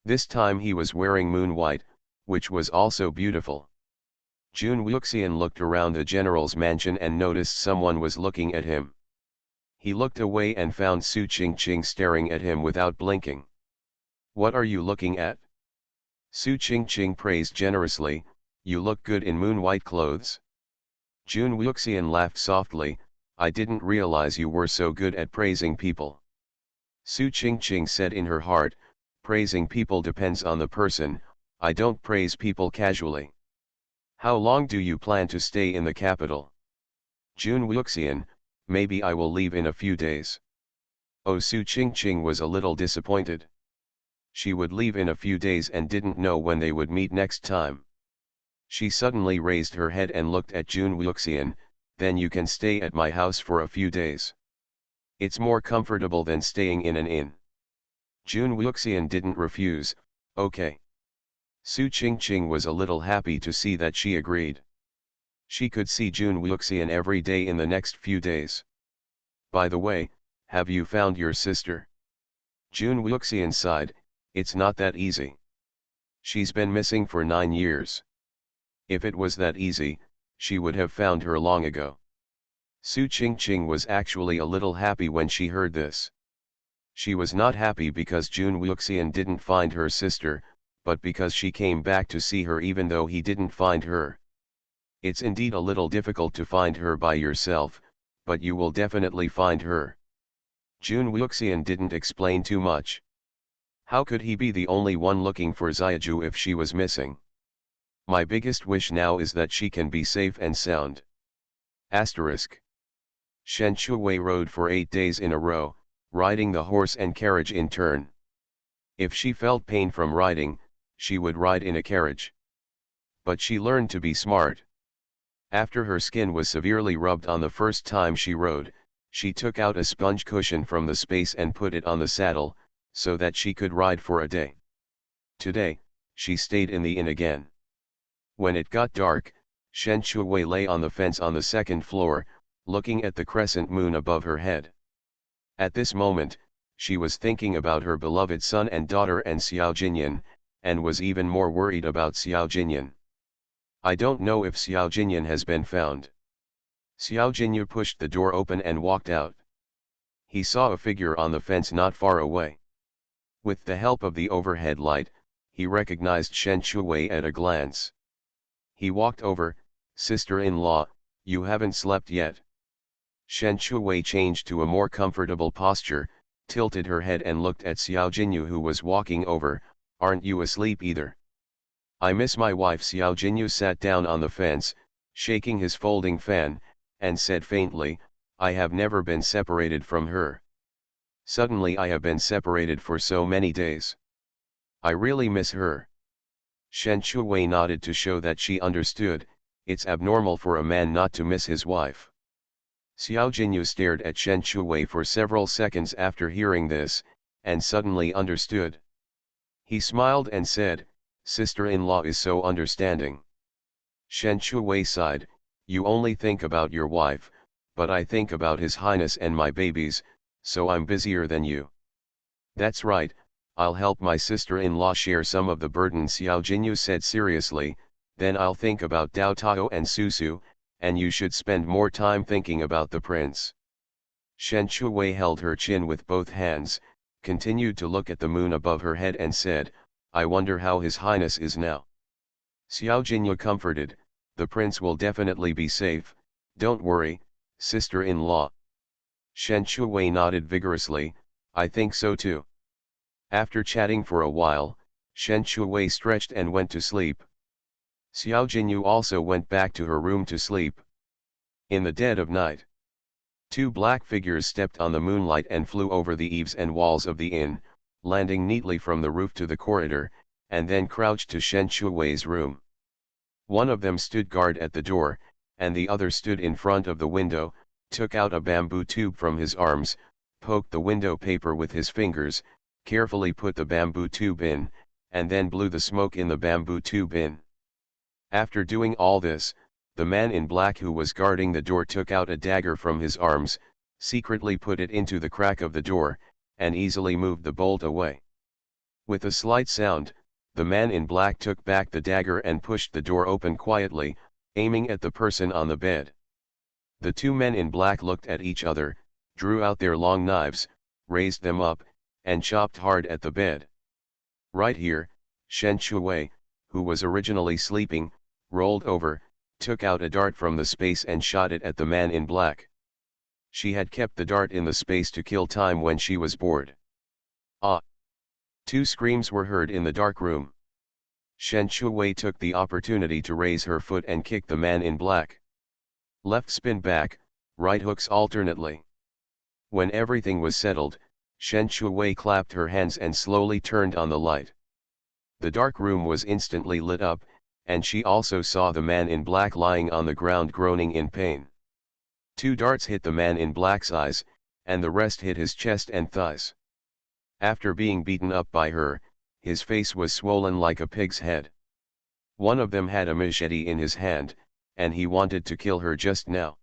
This time he was wearing moon white, which was also beautiful. Jun Wuxian looked around the general's mansion and noticed someone was looking at him. He looked away and found Su Qingqing staring at him without blinking. "What are you looking at?" Su Qingqing praised generously, "You look good in moon-white clothes." Jun Wuxian laughed softly, "I didn't realize you were so good at praising people." Su Qingqing said in her heart, "Praising people depends on the person, I don't praise people casually." "How long do you plan to stay in the capital?" Jun Wuxian, "Maybe I will leave in a few days." Oh, Su Qingqing was a little disappointed. She would leave in a few days and didn't know when they would meet next time. She suddenly raised her head and looked at Jun Wuxian, "Then you can stay at my house for a few days. It's more comfortable than staying in an inn." Jun Wuxian didn't refuse, "Okay." Su Qingqing was a little happy to see that she agreed. She could see Jun Wuxian every day in the next few days. "By the way, have you found your sister?" Jun Wuxian sighed, "It's not that easy. She's been missing for 9 years. If it was that easy, she would have found her long ago." Su Qingqing was actually a little happy when she heard this. She was not happy because Jun Wuxian didn't find her sister, but because she came back to see her even though he didn't find her. It's indeed a little difficult to find her by yourself, but you will definitely find her. Jun Wuxian didn't explain too much. How could he be the only one looking for Xiaju if she was missing? "My biggest wish now is that she can be safe and sound." Asterisk. Shen Shuwei rode for 8 days in a row, riding the horse and carriage in turn. If she felt pain from riding, she would ride in a carriage. But she learned to be smart. After her skin was severely rubbed on the first time she rode, she took out a sponge cushion from the space and put it on the saddle, so that she could ride for a day. Today, she stayed in the inn again. When it got dark, Shen Shuwei lay on the fence on the second floor, looking at the crescent moon above her head. At this moment, she was thinking about her beloved son and daughter and Xiao Jinyan, and was even more worried about Xiao Jinyan. "I don't know if Xiao Jinyan has been found." Xiao Jinyu pushed the door open and walked out. He saw a figure on the fence not far away. With the help of the overhead light, he recognized Shen Shuwei at a glance. He walked over. "Sister-in-law, you haven't slept yet." Shen Shuwei changed to a more comfortable posture, tilted her head and looked at Xiao Jinyu who was walking over. "Aren't you asleep either?" "I miss my wife." Xiao Jinyu sat down on the fence, shaking his folding fan, and said faintly, "I have never been separated from her. Suddenly I have been separated for so many days. I really miss her." Shen Shuwei nodded to show that she understood. It's abnormal for a man not to miss his wife. Xiao Jinyu stared at Shen Shuwei for several seconds after hearing this, and suddenly understood. He smiled and said, "Sister-in-law is so understanding." Shen Shuwei sighed, "You only think about your wife, but I think about His Highness and my babies, so I'm busier than you." "That's right, I'll help my sister-in-law share some of the burden," Xiao Jinyu said seriously, "then I'll think about Dao Tao and Susu, and you should spend more time thinking about the prince." Shen Shuwei held her chin with both hands, continued to look at the moon above her head and said, "I wonder how His Highness is now." Xiao Jinyu comforted, "The prince will definitely be safe, don't worry, sister-in-law." Shen Shuwei nodded vigorously, "I think so too." After chatting for a while, Shen Shuwei stretched and went to sleep. Xiao Jinyu also went back to her room to sleep. In the dead of night, 2 black figures stepped on the moonlight and flew over the eaves and walls of the inn, landing neatly from the roof to the corridor, and then crouched to Shen Shuwei's room. One of them stood guard at the door, and the other stood in front of the window, took out a bamboo tube from his arms, poked the window paper with his fingers, carefully put the bamboo tube in, and then blew the smoke in the bamboo tube in. After doing all this, the man in black who was guarding the door took out a dagger from his arms, secretly put it into the crack of the door, and easily moved the bolt away. With a slight sound, the man in black took back the dagger and pushed the door open quietly, aiming at the person on the bed. The two men in black looked at each other, drew out their long knives, raised them up, and chopped hard at the bed. Right here, Shen Shuwei, who was originally sleeping, rolled over, took out a dart from the space and shot it at the man in black. She had kept the dart in the space to kill time when she was bored. Ah! Two screams were heard in the dark room. Shen Shuwei took the opportunity to raise her foot and kick the man in black. Left spin back, right hooks alternately. When everything was settled, Shen Shuwei clapped her hands and slowly turned on the light. The dark room was instantly lit up, and she also saw the man in black lying on the ground groaning in pain. Two darts hit the man in black's eyes, and the rest hit his chest and thighs. After being beaten up by her, his face was swollen like a pig's head. One of them had a machete in his hand, and he wanted to kill her just now.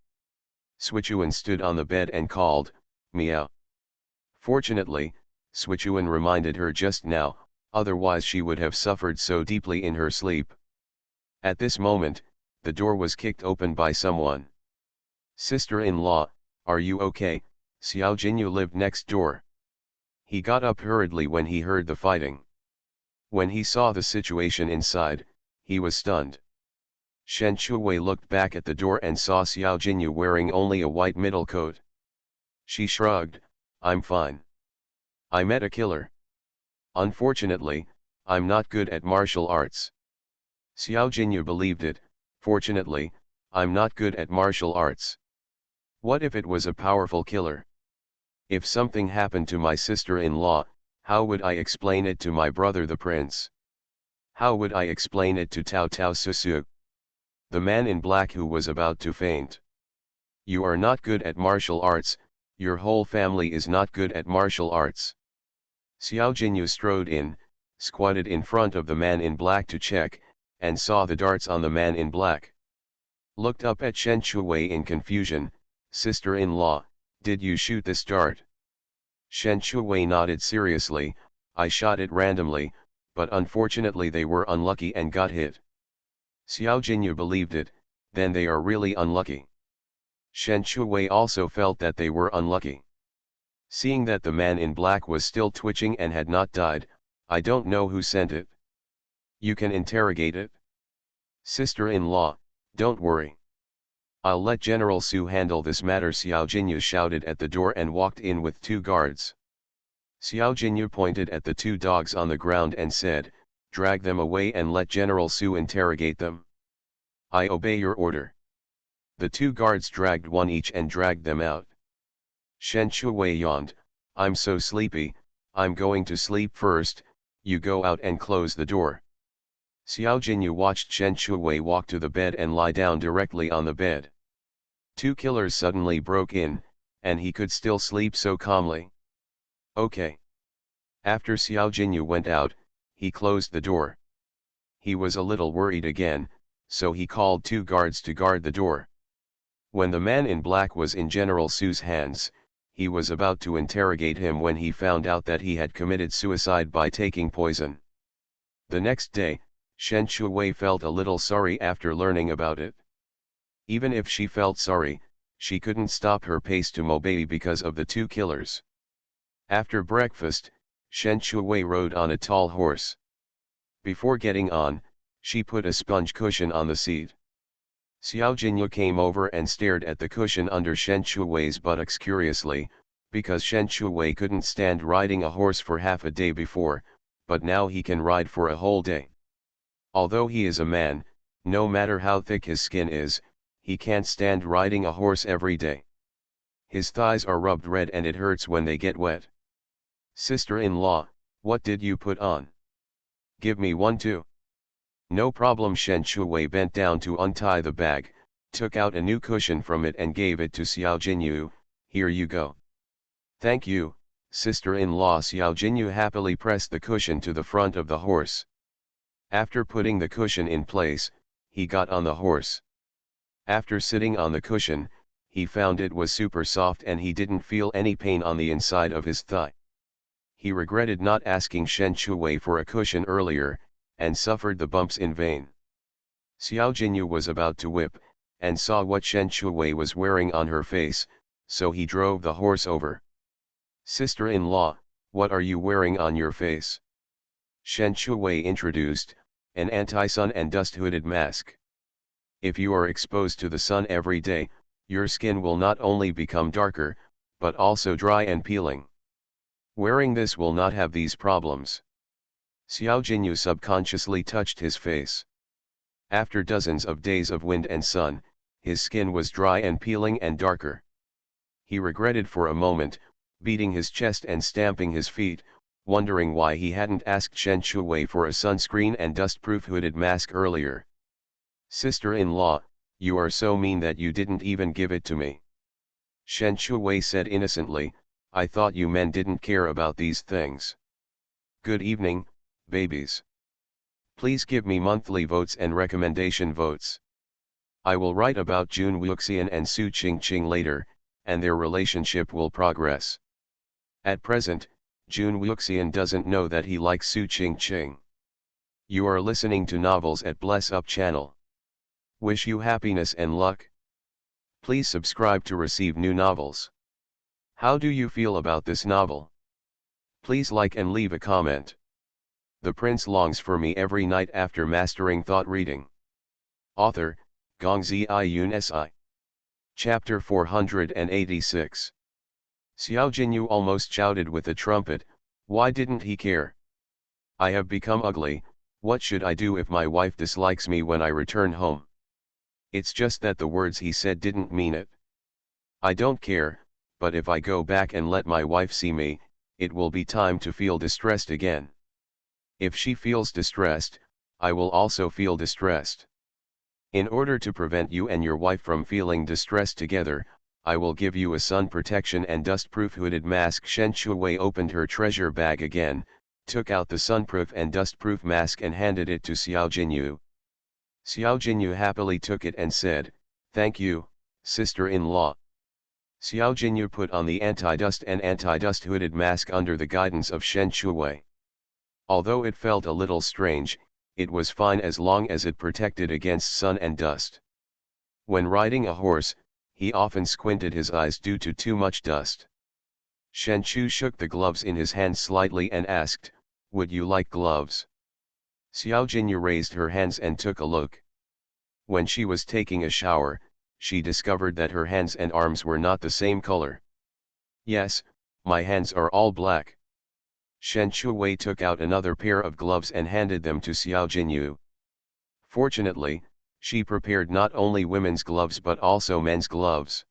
Sichuan stood on the bed and called, "Meow." Fortunately, Sichuan reminded her just now, otherwise she would have suffered so deeply in her sleep. At this moment, the door was kicked open by someone. "Sister-in-law, are you okay?" Xiao Jinyu lived next door. He got up hurriedly when he heard the fighting. When he saw the situation inside, he was stunned. Shen Shuwei looked back at the door and saw Xiao Jinyu wearing only a white middle coat. She shrugged, "I'm fine. I met a killer. Unfortunately, I'm not good at martial arts." Xiao Jinyu believed it, "Fortunately, I'm not good at martial arts. What if it was a powerful killer? If something happened to my sister-in-law, how would I explain it to my brother the prince? How would I explain it to Tao Tao Susu?" The man in black who was about to faint. "You are not good at martial arts, your whole family is not good at martial arts." Xiao Jinyu strode in, squatted in front of the man in black to check, and saw the darts on the man in black. Looked up at Shen Shuwei in confusion, "Sister-in-law, did you shoot this dart?" Shen Shuwei nodded seriously, "I shot it randomly, but unfortunately they were unlucky and got hit." Xiao Jinyu believed it, "Then they are really unlucky." Shen Shuwei also felt that they were unlucky. Seeing that the man in black was still twitching and had not died, "I don't know who sent it. You can interrogate it. Sister-in-law, don't worry. I'll let General Su handle this matter." Xiao Jinyu shouted at the door and walked in with two guards. Xiao Jinyu pointed at the two dogs on the ground and said, "Drag them away and let General Su interrogate them." "I obey your order." The two guards dragged one each and dragged them out. Shen Shuwei yawned, "I'm so sleepy, I'm going to sleep first, you go out and close the door." Xiao Jinyu watched Shen Shuwei walk to the bed and lie down directly on the bed. Two killers suddenly broke in, and he could still sleep so calmly. "Okay." After Xiao Jinyu went out, he closed the door. He was a little worried again, so he called two guards to guard the door. When the man in black was in General Su's hands, he was about to interrogate him when he found out that he had committed suicide by taking poison. The next day, Shen Shuwei felt a little sorry after learning about it. Even if she felt sorry, she couldn't stop her pace to Mobei because of the two killers. After breakfast, Shen Shuwei rode on a tall horse. Before getting on, she put a sponge cushion on the seat. Xiao Jinyu came over and stared at the cushion under Shen Shuwei's buttocks curiously, because Shen Shuwei couldn't stand riding a horse for half a day before, but now he can ride for a whole day. Although he is a man, no matter how thick his skin is, he can't stand riding a horse every day. His thighs are rubbed red and it hurts when they get wet. "Sister-in-law, what did you put on? Give me one too." "No problem." Shen Shuwei bent down to untie the bag, took out a new cushion from it and gave it to Xiao Jinyu, "Here you go." "Thank you, sister-in-law." Xiao Jinyu happily pressed the cushion to the front of the horse. After putting the cushion in place, he got on the horse. After sitting on the cushion, he found it was super soft and he didn't feel any pain on the inside of his thigh. He regretted not asking Shen Shuwei for a cushion earlier, and suffered the bumps in vain. Xiao Jinyu was about to whip, and saw what Shen Shuwei was wearing on her face, so he drove the horse over. "Sister-in-law, what are you wearing on your face?" Shen Shuwei introduced, "An anti-sun and dust hooded mask. If you are exposed to the sun every day, your skin will not only become darker, but also dry and peeling. Wearing this will not have these problems." Xiao Jinyu subconsciously touched his face. After dozens of days of wind and sun, his skin was dry and peeling and darker. He regretted for a moment, beating his chest and stamping his feet, wondering why he hadn't asked Shen Shuwei for a sunscreen and dust-proof hooded mask earlier. "Sister-in-law, you are so mean that you didn't even give it to me." Shen Shuwei said innocently, "I thought you men didn't care about these things." "Good evening, babies. Please give me monthly votes and recommendation votes. I will write about Jun Wuxian and Su Qingqing later, and their relationship will progress. At present, Jun Wuxian doesn't know that he likes Su Qingqing." You are listening to Novels at Bless Up channel. Wish you happiness and luck. Please subscribe to receive new novels. How do you feel about this novel? Please like and leave a comment. The prince longs for me every night after mastering thought reading. Author, Gongzi Yun Si. Chapter 486. Xiao Jinyu almost shouted with the trumpet, why didn't he care? "I have become ugly, what should I do if my wife dislikes me when I return home?" It's just that the words he said didn't mean it. "I don't care, but if I go back and let my wife see me, it will be time to feel distressed again. If she feels distressed, I will also feel distressed. In order to prevent you and your wife from feeling distressed together, I will give you a sun protection and dust-proof hooded mask." Shen Shuwei opened her treasure bag again, took out the sunproof and dust-proof mask and handed it to Xiao Jinyu. Xiao Jinyu happily took it and said, "Thank you, sister-in-law." Xiao Jinyu put on the anti-dust and anti-dust hooded mask under the guidance of Shen Shuwei. Although it felt a little strange, it was fine as long as it protected against sun and dust. When riding a horse, he often squinted his eyes due to too much dust. Shen Chu shook the gloves in his hand slightly and asked, "Would you like gloves?" Xiao Jinyu raised her hands and took a look. When she was taking a shower, she discovered that her hands and arms were not the same color. "Yes, my hands are all black." Shen Shuwei took out another pair of gloves and handed them to Xiao Jinyu. Fortunately, she prepared not only women's gloves but also men's gloves.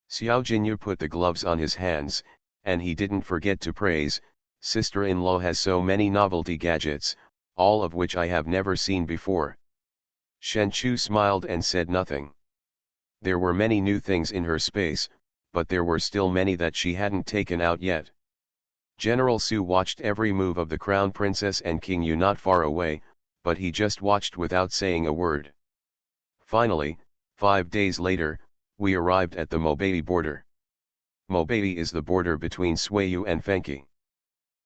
Xiao Jinyu put the gloves on his hands, and he didn't forget to praise, "Sister-in-law has so many novelty gadgets, all of which I have never seen before." Shen Chu smiled and said nothing. There were many new things in her space, but there were still many that she hadn't taken out yet. General Su watched every move of the Crown Princess and King Yu not far away, but he just watched without saying a word. Finally, 5 days later, we arrived at the Mobei border. Mobei is the border between Suiyu and Fenqi.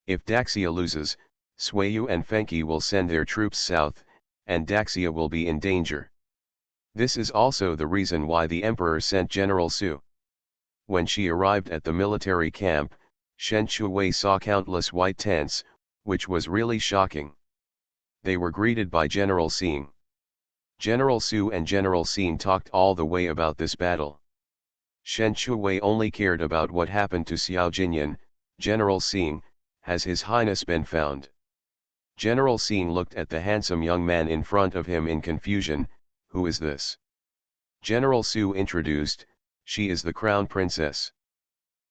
If Daxia loses, Suiyu and Fenqi will send their troops south, and Daxia will be in danger. This is also the reason why the Emperor sent General Su. When she arrived at the military camp, Shen Shuwei saw countless white tents, which was really shocking. They were greeted by General Xing. General Su and General Xing talked all the way about this battle. Shen Shuwei only cared about what happened to Xiao Jinyan. "General Xing, has His Highness been found?" General Xing looked at the handsome young man in front of him in confusion. "Who is this?" General Su introduced, "She is the Crown Princess."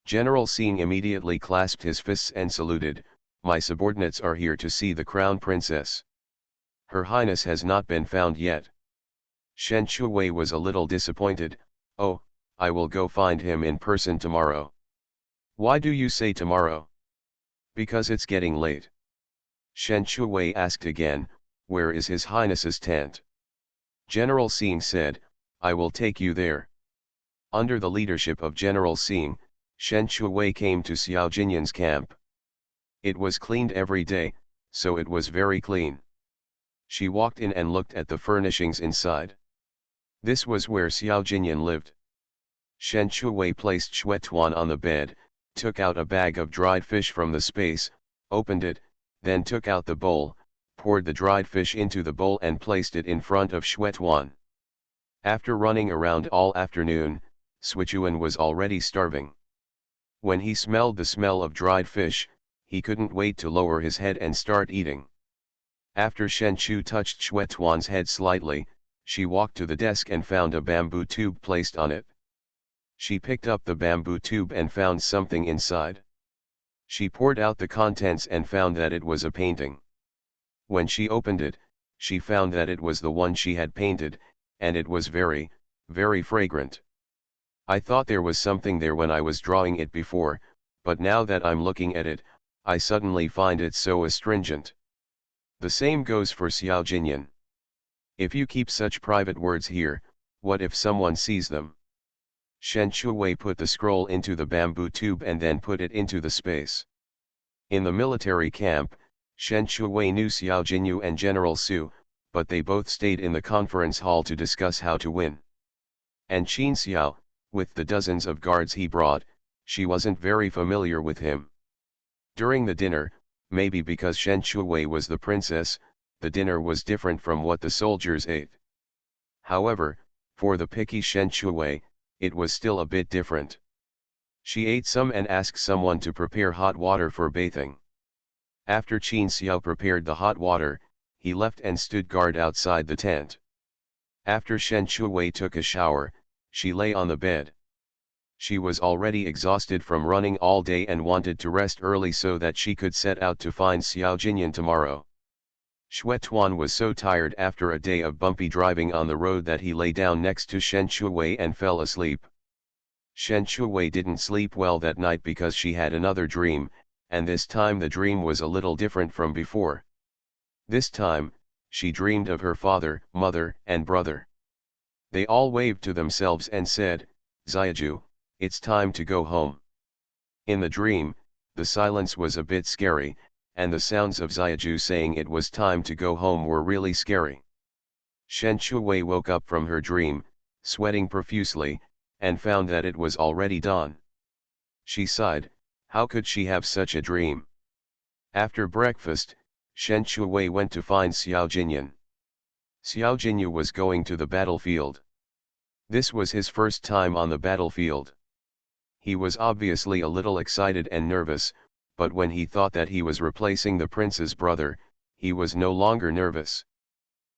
General Xing immediately clasped his fists and saluted, "My subordinates are here to see the Crown Princess. Her Highness has not been found yet." Shen Shuwei was a little disappointed. "Oh, I will go find him in person tomorrow." "Why do you say tomorrow?" "Because it's getting late." Shen Shuwei asked again, "Where is His Highness's tent?" General Xing said, "I will take you there." Under the leadership of General Xing, Shen Shuwei came to Xiao Jinyan's camp. It was cleaned every day, so it was very clean. She walked in and looked at the furnishings inside. This was where Xiao Jinyan lived. Shen Shuwei placed Xuetuan on the bed, took out a bag of dried fish from the space, opened it, then took out the bowl, poured the dried fish into the bowl and placed it in front of Xuetuan. After running around all afternoon, Xuetuan was already starving. When he smelled the smell of dried fish, he couldn't wait to lower his head and start eating. After Shen Chu touched Xuetuan's head slightly, she walked to the desk and found a bamboo tube placed on it. She picked up the bamboo tube and found something inside. She poured out the contents and found that it was a painting. When she opened it, she found that it was the one she had painted, and it was very, very fragrant. I thought there was something there when I was drawing it before, but now that I'm looking at it, I suddenly find it so astringent. The same goes for Xiao Jinyan. If you keep such private words here, what if someone sees them? Shen Shuwei put the scroll into the bamboo tube and then put it into the space. In the military camp, Shen Shuwei knew Xiao Jinyu and General Su, but they both stayed in the conference hall to discuss how to win. And Qin Xiao, with the dozens of guards he brought, she wasn't very familiar with him. During the dinner, maybe because Shen Shuwei was the princess, the dinner was different from what the soldiers ate. However, for the picky Shen Shuwei, it was still a bit different. She ate some and asked someone to prepare hot water for bathing. After Qin Xiao prepared the hot water, he left and stood guard outside the tent. After Shen Shuwei took a shower, she lay on the bed. She was already exhausted from running all day and wanted to rest early so that she could set out to find Xiao Jinyan tomorrow. Xuetuan was so tired after a day of bumpy driving on the road that he lay down next to Shen Shuwei and fell asleep. Shen Shuwei didn't sleep well that night because she had another dream, and this time the dream was a little different from before. This time, she dreamed of her father, mother, and brother. They all waved to themselves and said, "Xiaju, it's time to go home." In the dream, the silence was a bit scary, and the sounds of Xiaju saying it was time to go home were really scary. Shen Shuwei woke up from her dream, sweating profusely, and found that it was already dawn. She sighed, how could she have such a dream? After breakfast, Shen Shuwei went to find Xiao Jinyan. Xiao Jinyu was going to the battlefield. This was his first time on the battlefield. He was obviously a little excited and nervous, but when he thought that he was replacing the prince's brother, he was no longer nervous.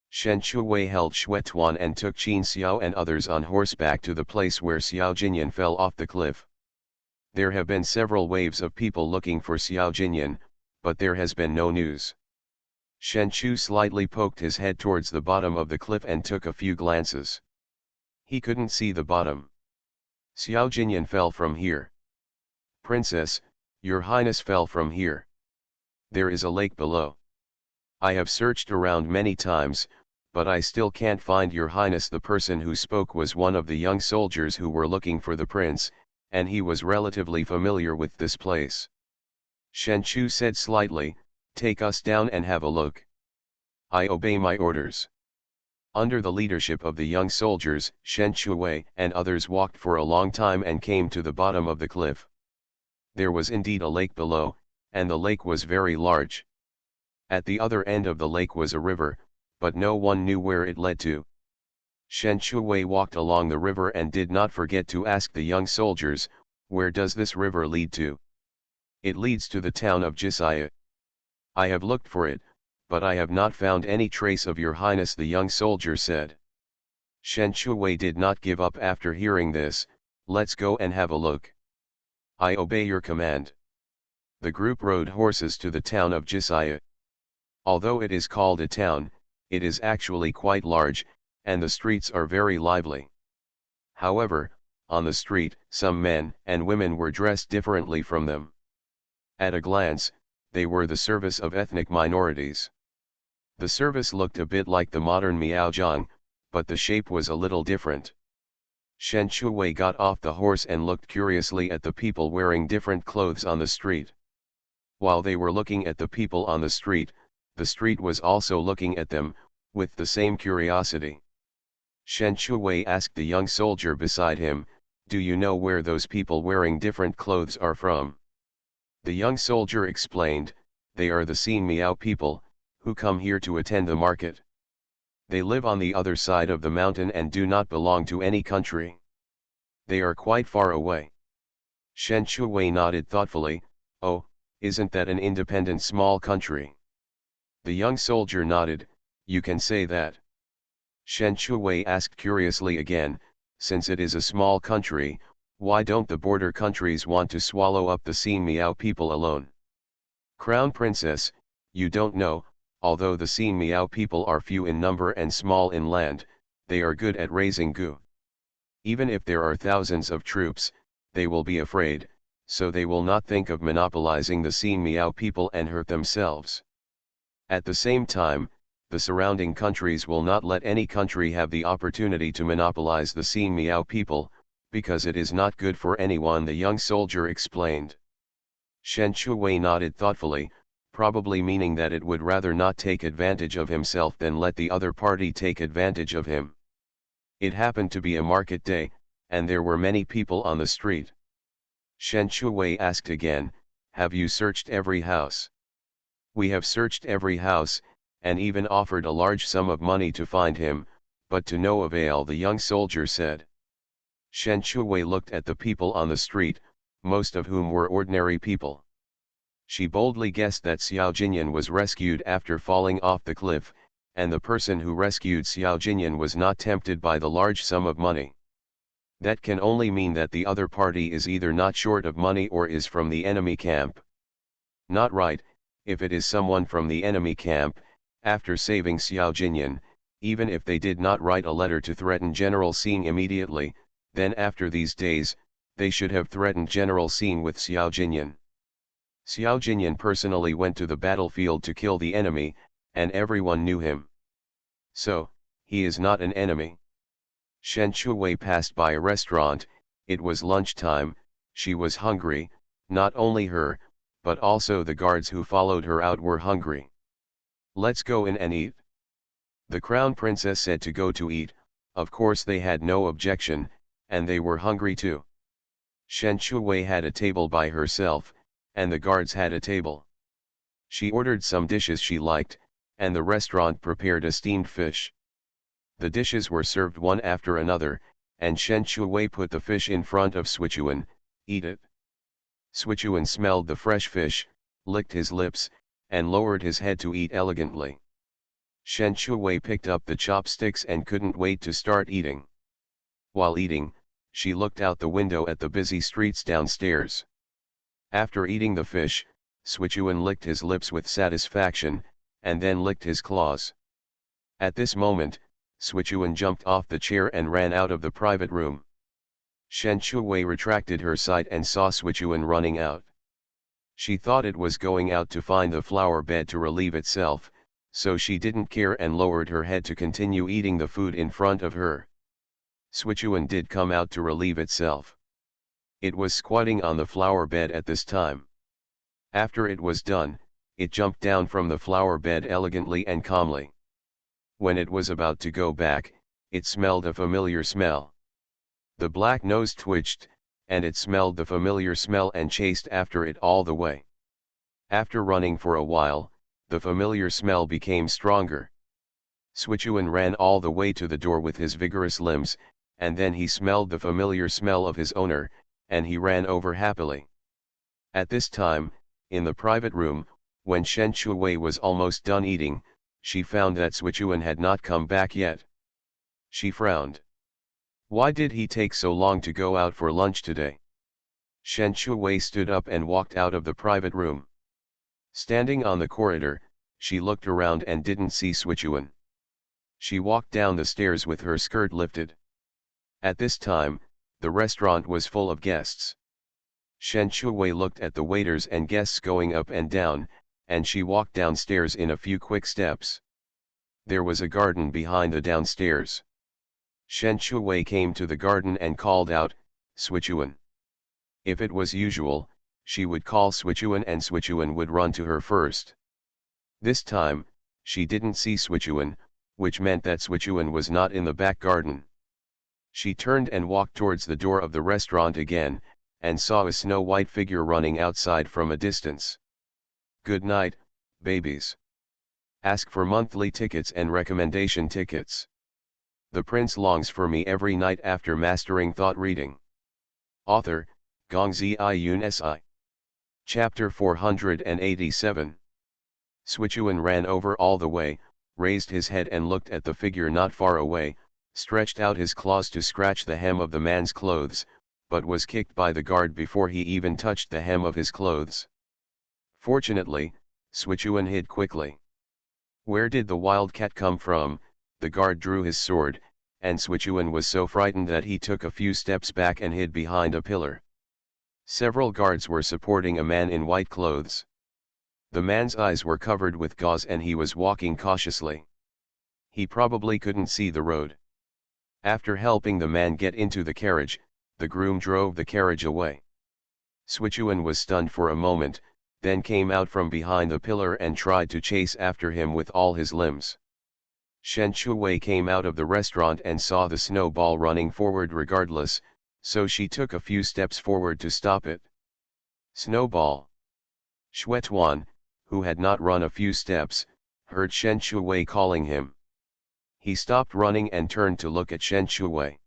Shen Shuwei held Xuetuan and took Qin Xiao and others on horseback to the place where Xiao Jinyan fell off the cliff. There have been several waves of people looking for Xiao Jinyan, but there has been no news. Shen Chu slightly poked his head towards the bottom of the cliff and took a few glances. He couldn't see the bottom. Xiao Jinyan fell from here. Princess, your highness fell from here. There is a lake below. I have searched around many times, but I still can't find your highness. The person who spoke was one of the young soldiers who were looking for the prince, and he was relatively familiar with this place. Shen Chu said slightly, take us down and have a look. I obey my orders. Under the leadership of the young soldiers, Shen Shuwei and others walked for a long time and came to the bottom of the cliff. There was indeed a lake below, and the lake was very large. At the other end of the lake was a river, but no one knew where it led to. Shen Shuwei walked along the river and did not forget to ask the young soldiers, where does this river lead to? It leads to the town of Jisaya. I have looked for it, but I have not found any trace of your highness, the young soldier said. Shen Shuwei did not give up after hearing this. Let's go and have a look. I obey your command. The group rode horses to the town of Jisaya. Although it is called a town, it is actually quite large, and the streets are very lively. However, on the street, some men and women were dressed differently from them. At a glance, they were the service of ethnic minorities. The service looked a bit like the modern Miaozhong, but the shape was a little different. Shen Shuwei got off the horse and looked curiously at the people wearing different clothes on the street. While they were looking at the people on the street was also looking at them, with the same curiosity. Shen Shuwei asked the young soldier beside him, "Do you know where those people wearing different clothes are from?" The young soldier explained, "They are the Xin Miao people, who come here to attend the market. They live on the other side of the mountain and do not belong to any country. They are quite far away." Shen Shuwei nodded thoughtfully, "Oh, isn't that an independent small country?" The young soldier nodded, "You can say that." Shen Shuwei asked curiously again, "Since it is a small country, why don't the border countries want to swallow up the Xin Miao people alone?" "Crown Princess, you don't know, although the Xin Miao people are few in number and small in land, they are good at raising gu. Even if there are thousands of troops, they will be afraid, so they will not think of monopolizing the Xin Miao people and hurt themselves. At the same time, the surrounding countries will not let any country have the opportunity to monopolize the Xin Miao people, because it is not good for anyone," the young soldier explained. Shen Shuwei nodded thoughtfully, probably meaning that it would rather not take advantage of himself than let the other party take advantage of him. It happened to be a market day, and there were many people on the street. Shen Shuwei asked again, "Have you searched every house?" "We have searched every house, and even offered a large sum of money to find him, but to no avail," the young soldier said. Shen Shuwei looked at the people on the street, most of whom were ordinary people. She boldly guessed that Xiao Jinyan was rescued after falling off the cliff, and the person who rescued Xiao Jinyan was not tempted by the large sum of money. That can only mean that the other party is either not short of money or is from the enemy camp. Not right, if it is someone from the enemy camp, after saving Xiao Jinyan, even if they did not write a letter to threaten General Xing immediately, then after these days, they should have threatened General Xing with Xiao Jinyan. Xiao Jinyan personally went to the battlefield to kill the enemy, and everyone knew him. So, he is not an enemy. Shen Shuwei passed by a restaurant. It was lunchtime. She was hungry, not only her, but also the guards who followed her out were hungry. "Let's go in and eat." The crown princess said to go to eat. Of course they had no objection, and they were hungry too. Shen Shuwei had a table by herself, and the guards had a table. She ordered some dishes she liked, and the restaurant prepared a steamed fish. The dishes were served one after another, and Shen Shuwei put the fish in front of Sichuan. "Eat it." Sichuan smelled the fresh fish, licked his lips, and lowered his head to eat elegantly. Shen Shuwei picked up the chopsticks and couldn't wait to start eating. While eating, she looked out the window at the busy streets downstairs. After eating the fish, Sichuan licked his lips with satisfaction, and then licked his claws. At this moment, Sichuan jumped off the chair and ran out of the private room. Shen Shuwei retracted her sight and saw Sichuan running out. She thought it was going out to find the flower bed to relieve itself, so she didn't care and lowered her head to continue eating the food in front of her. Sichuan did come out to relieve itself. It was squatting on the flower bed at this time. After it was done, it jumped down from the flower bed elegantly and calmly. When it was about to go back, it smelled a familiar smell. The black nose twitched, and it smelled the familiar smell and chased after it all the way. After running for a while, the familiar smell became stronger. Sichuan ran all the way to the door with his vigorous limbs, and then he smelled the familiar smell of his owner, and he ran over happily. At this time, in the private room, when Shen Shuwei was almost done eating, she found that Sichuan had not come back yet. She frowned. Why did he take so long to go out for lunch today? Shen Shuwei stood up and walked out of the private room. Standing on the corridor, she looked around and didn't see Sichuan. She walked down the stairs with her skirt lifted. At this time, the restaurant was full of guests. Shen Shuwei looked at the waiters and guests going up and down, and she walked downstairs in a few quick steps. There was a garden behind the downstairs. Shen Shuwei came to the garden and called out, Swichuan. If it was usual, she would call Swichuan and Swichuan would run to her first. This time, she didn't see Swichuan, which meant that Swichuan was not in the back garden. She turned and walked towards the door of the restaurant again, and saw a snow-white figure running outside from a distance. Good night, babies. Ask for monthly tickets and recommendation tickets. The prince longs for me every night after mastering thought reading. Author, Gongzi Yun Si. Chapter 487. Swichuan ran over all the way, raised his head and looked at the figure not far away, stretched out his claws to scratch the hem of the man's clothes, but was kicked by the guard before he even touched the hem of his clothes. Fortunately, Swichuan hid quickly. Where did the wildcat come from? The guard drew his sword, and Swichuan was so frightened that he took a few steps back and hid behind a pillar. Several guards were supporting a man in white clothes. The man's eyes were covered with gauze and he was walking cautiously. He probably couldn't see the road. After helping the man get into the carriage, the groom drove the carriage away. Swichuan was stunned for a moment, then came out from behind the pillar and tried to chase after him with all his limbs. Shen Shuwei came out of the restaurant and saw the snowball running forward regardless, so she took a few steps forward to stop it. Snowball! Xuetuan, who had not run a few steps, heard Shen Shuwei calling him. He stopped running and turned to look at Shen Shuwei.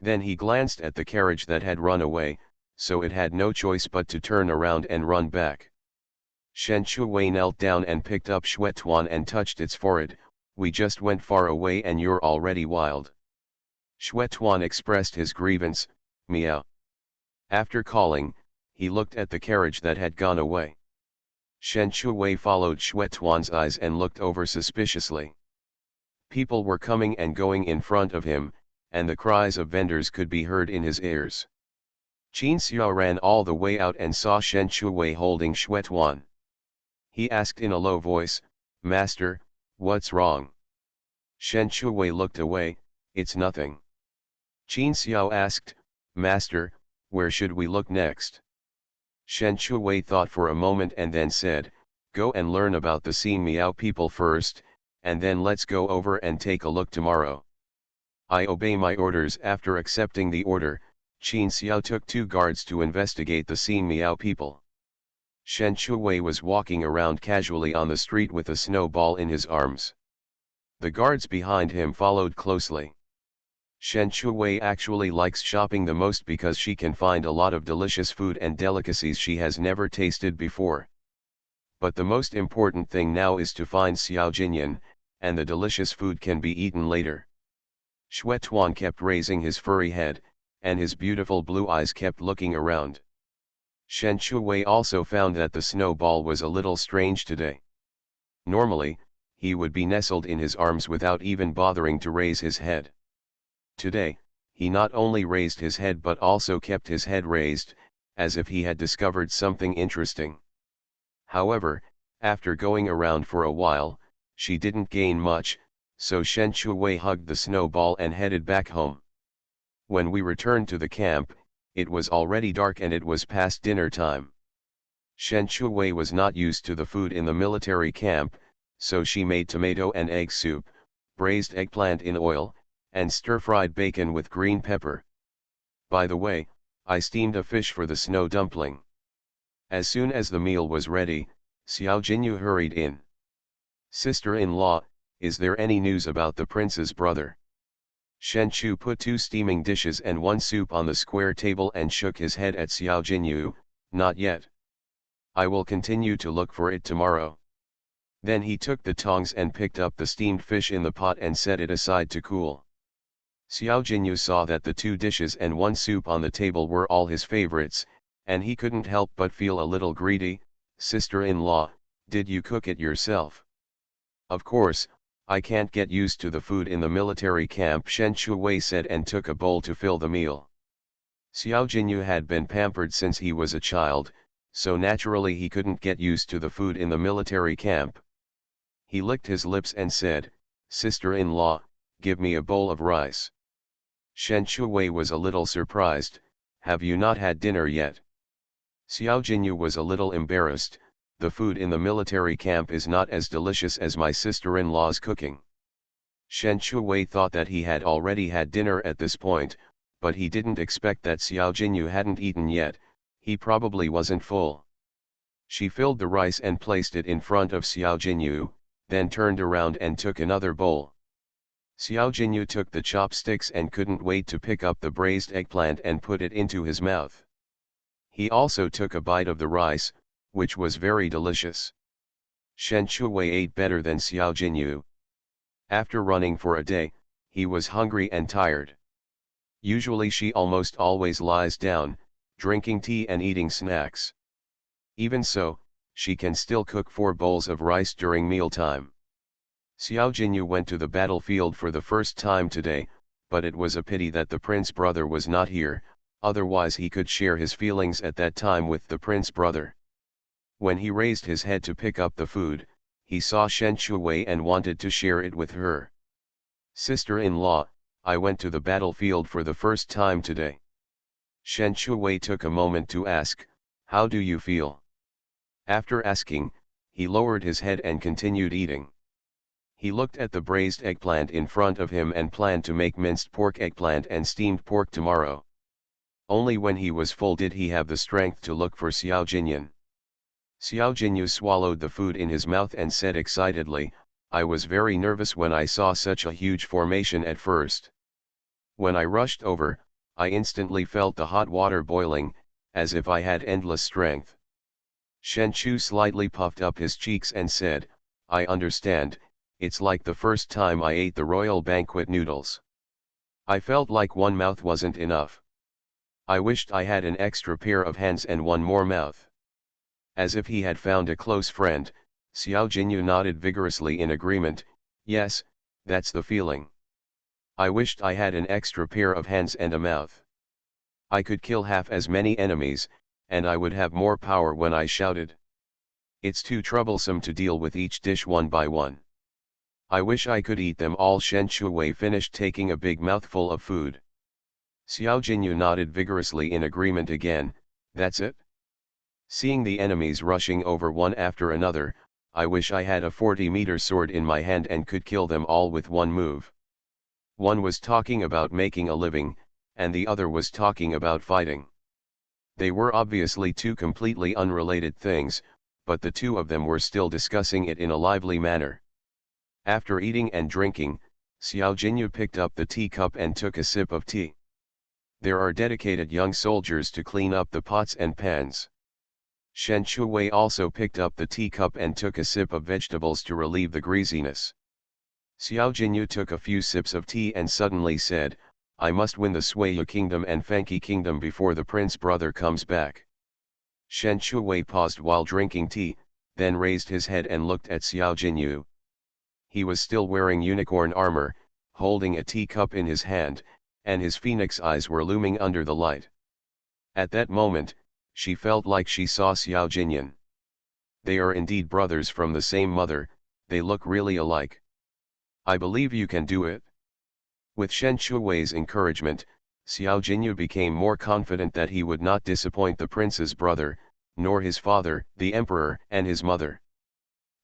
Then he glanced at the carriage that had run away, so it had no choice but to turn around and run back. Shen Shuwei knelt down and picked up Xuetuan and touched its forehead. We just went far away and you're already wild. Xuetuan expressed his grievance, meow. After calling, he looked at the carriage that had gone away. Shen Shuwei followed Xuetuan's eyes and looked over suspiciously. People were coming and going in front of him, and the cries of vendors could be heard in his ears. Qin Xiao ran all the way out and saw Shen Shuwei holding Xuetuan. He asked in a low voice, Master, what's wrong? Shen Shuwei looked away, it's nothing. Qin Xiao asked, Master, where should we look next? Shen Shuwei thought for a moment and then said, go and learn about the Xin Miao people first, and then let's go over and take a look tomorrow. I obey my orders. After accepting the order, Qin Xiao took 2 guards to investigate the Xin Miao people. Shen Shuwei was walking around casually on the street with a snowball in his arms. The guards behind him followed closely. Shen Shuwei actually likes shopping the most because she can find a lot of delicious food and delicacies she has never tasted before. But the most important thing now is to find Xiao Jinyan, and the delicious food can be eaten later. Xuetuan kept raising his furry head, and his beautiful blue eyes kept looking around. Shen Shuwei also found that the snowball was a little strange today. Normally, he would be nestled in his arms without even bothering to raise his head. Today, he not only raised his head but also kept his head raised, as if he had discovered something interesting. However, after going around for a while, she didn't gain much, so Shen Shuwei hugged the snowball and headed back home. When we returned to the camp, it was already dark and it was past dinner time. Shen Shuwei was not used to the food in the military camp, so she made tomato and egg soup, braised eggplant in oil, and stir-fried bacon with green pepper. By the way, I steamed a fish for the snow dumpling. As soon as the meal was ready, Xiao Jinyu hurried in. Sister-in-law, is there any news about the prince's brother? Shen Chu put 2 steaming dishes and 1 soup on the square table and shook his head at Xiao Jinyu, not yet. I will continue to look for it tomorrow. Then he took the tongs and picked up the steamed fish in the pot and set it aside to cool. Xiao Jinyu saw that the 2 dishes and 1 soup on the table were all his favorites, and he couldn't help but feel a little greedy. Sister-in-law, did you cook it yourself? Of course, I can't get used to the food in the military camp, Shen Shuwei said and took a bowl to fill the meal. Xiao Jinyu had been pampered since he was a child, so naturally he couldn't get used to the food in the military camp. He licked his lips and said, Sister-in-law, give me a bowl of rice. Shen Shuwei was a little surprised. Have you not had dinner yet? Xiao Jinyu was a little embarrassed. The food in the military camp is not as delicious as my sister-in-law's cooking. Shen Shuwei thought that he had already had dinner at this point, but he didn't expect that Xiao Jinyu hadn't eaten yet. He probably wasn't full. She filled the rice and placed it in front of Xiao Jinyu, then turned around and took another bowl. Xiao Jinyu took the chopsticks and couldn't wait to pick up the braised eggplant and put it into his mouth. He also took a bite of the rice, which was very delicious. Shen Shuwei ate better than Xiao Jinyu. After running for a day, he was hungry and tired. Usually she almost always lies down, drinking tea and eating snacks. Even so, she can still cook 4 bowls of rice during mealtime. Xiao Jinyu went to the battlefield for the first time today, but it was a pity that the prince brother was not here, otherwise he could share his feelings at that time with the prince brother. When he raised his head to pick up the food, he saw Shen Shuwei and wanted to share it with her. Sister-in-law, I went to the battlefield for the first time today. Shen Shuwei took a moment to ask, how do you feel? After asking, he lowered his head and continued eating. He looked at the braised eggplant in front of him and planned to make minced pork eggplant and steamed pork tomorrow. Only when he was full did he have the strength to look for Xiao Jinyu. Xiao Jinyu swallowed the food in his mouth and said excitedly, I was very nervous when I saw such a huge formation at first. When I rushed over, I instantly felt the hot water boiling, as if I had endless strength. Shen Chu slightly puffed up his cheeks and said, I understand, it's like the first time I ate the royal banquet noodles. I felt like one mouth wasn't enough. I wished I had an extra pair of hands and one more mouth. As if he had found a close friend, Xiao Jinyu nodded vigorously in agreement, yes, that's the feeling. I wished I had an extra pair of hands and a mouth. I could kill half as many enemies, and I would have more power when I shouted. It's too troublesome to deal with each dish one by one. I wish I could eat them all. Shen Shuwei finished taking a big mouthful of food. Xiao Jinyu nodded vigorously in agreement again, that's it? Seeing the enemies rushing over one after another, I wish I had a 40-meter sword in my hand and could kill them all with one move. One was talking about making a living, and the other was talking about fighting. They were obviously two completely unrelated things, but the two of them were still discussing it in a lively manner. After eating and drinking, Xiao Jinyu picked up the teacup and took a sip of tea. There are dedicated young soldiers to clean up the pots and pans. Shen Shuwei also picked up the teacup and took a sip of vegetables to relieve the greasiness. Xiao Jinyu took a few sips of tea and suddenly said, I must win the Suiyu Kingdom and Fanqi Kingdom before the prince brother comes back. Shen Shuwei paused while drinking tea, then raised his head and looked at Xiao Jinyu. He was still wearing unicorn armor, holding a teacup in his hand, and his phoenix eyes were looming under the light. At that moment, she felt like she saw Xiao Jinyu. They are indeed brothers from the same mother, they look really alike. I believe you can do it. With Shen Shuwei's encouragement, Xiao Jinyu became more confident that he would not disappoint the prince's brother, nor his father, the emperor, and his mother.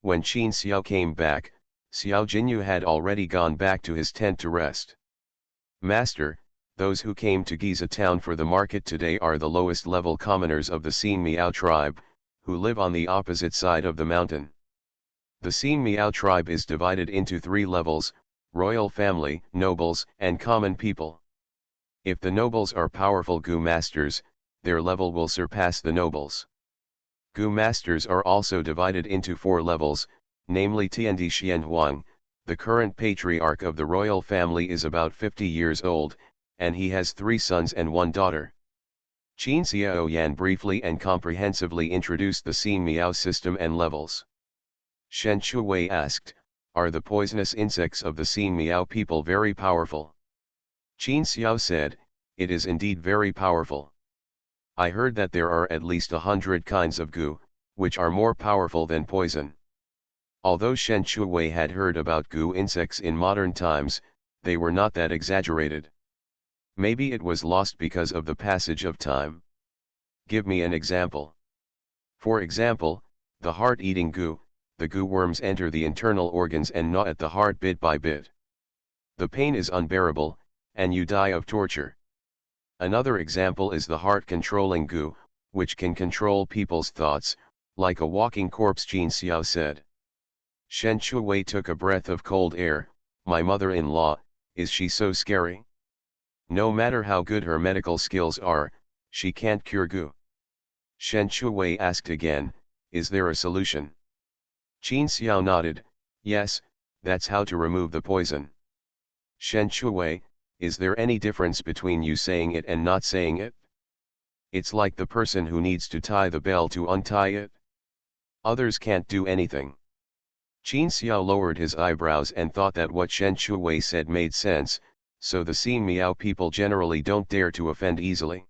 When Qin Xiao came back, Xiao Jinyu had already gone back to his tent to rest. Master, those who came to Giza town for the market today are the lowest level commoners of the Xin Miao tribe, who live on the opposite side of the mountain. The Xin Miao tribe is divided into 3 levels, royal family, nobles, and common people. If the nobles are powerful Gu masters, their level will surpass the nobles. Gu masters are also divided into 4 levels, namely Tiandi Xianhuang, the current patriarch of the royal family is about 50 years old, and he has 3 sons and 1 daughter. Qin Xiaoyan briefly and comprehensively introduced the Xin Miao system and levels. Shen Shuwei asked, are the poisonous insects of the Xin Miao people very powerful? Qin Xiao said, it is indeed very powerful. I heard that there are at least 100 kinds of gu, which are more powerful than poison. Although Shen Shuwei had heard about gu insects in modern times, they were not that exaggerated. Maybe it was lost because of the passage of time. Give me an example. For example, the heart-eating goo, the goo worms enter the internal organs and gnaw at the heart bit by bit. The pain is unbearable, and you die of torture. Another example is the heart-controlling goo, which can control people's thoughts, like a walking corpse, Jin Xiao said. Shen Shuwei took a breath of cold air. My mother-in-law, is she so scary? No matter how good her medical skills are, she can't cure goo. Shen Shuwei asked again, is there a solution? Jin Xiao nodded, yes, that's how to remove the poison. Shen Shuwei, is there any difference between you saying it and not saying it? It's like the person who needs to tie the bell to untie it. Others can't do anything. Jin Xiao lowered his eyebrows and thought that what Shen Shuwei said made sense, so the Xin Miao people generally don't dare to offend easily.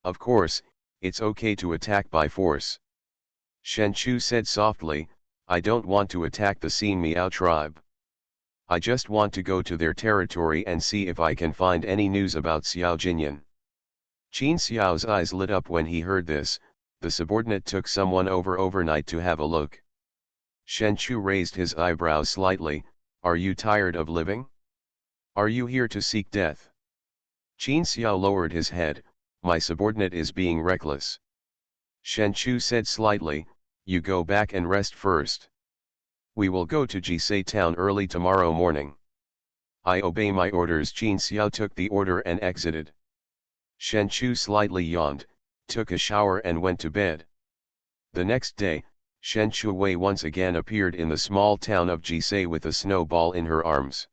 Of course, it's okay to attack by force. Shen Chu said softly, I don't want to attack the Xin Miao tribe. I just want to go to their territory and see if I can find any news about Xiao Jinyan. Jin Xiao's eyes lit up when he heard this. The subordinate took someone overnight to have a look. Shen Chu raised his eyebrows slightly, are you tired of living? Are you here to seek death? Jin Xiao lowered his head, my subordinate is being reckless. Shen Chu said slightly, you go back and rest first. We will go to Jisei town early tomorrow morning. I obey my orders. Jin Xiao took the order and exited. Shen Chu slightly yawned, took a shower and went to bed. The next day, Shen Shuwei once again appeared in the small town of Jisei with a snowball in her arms.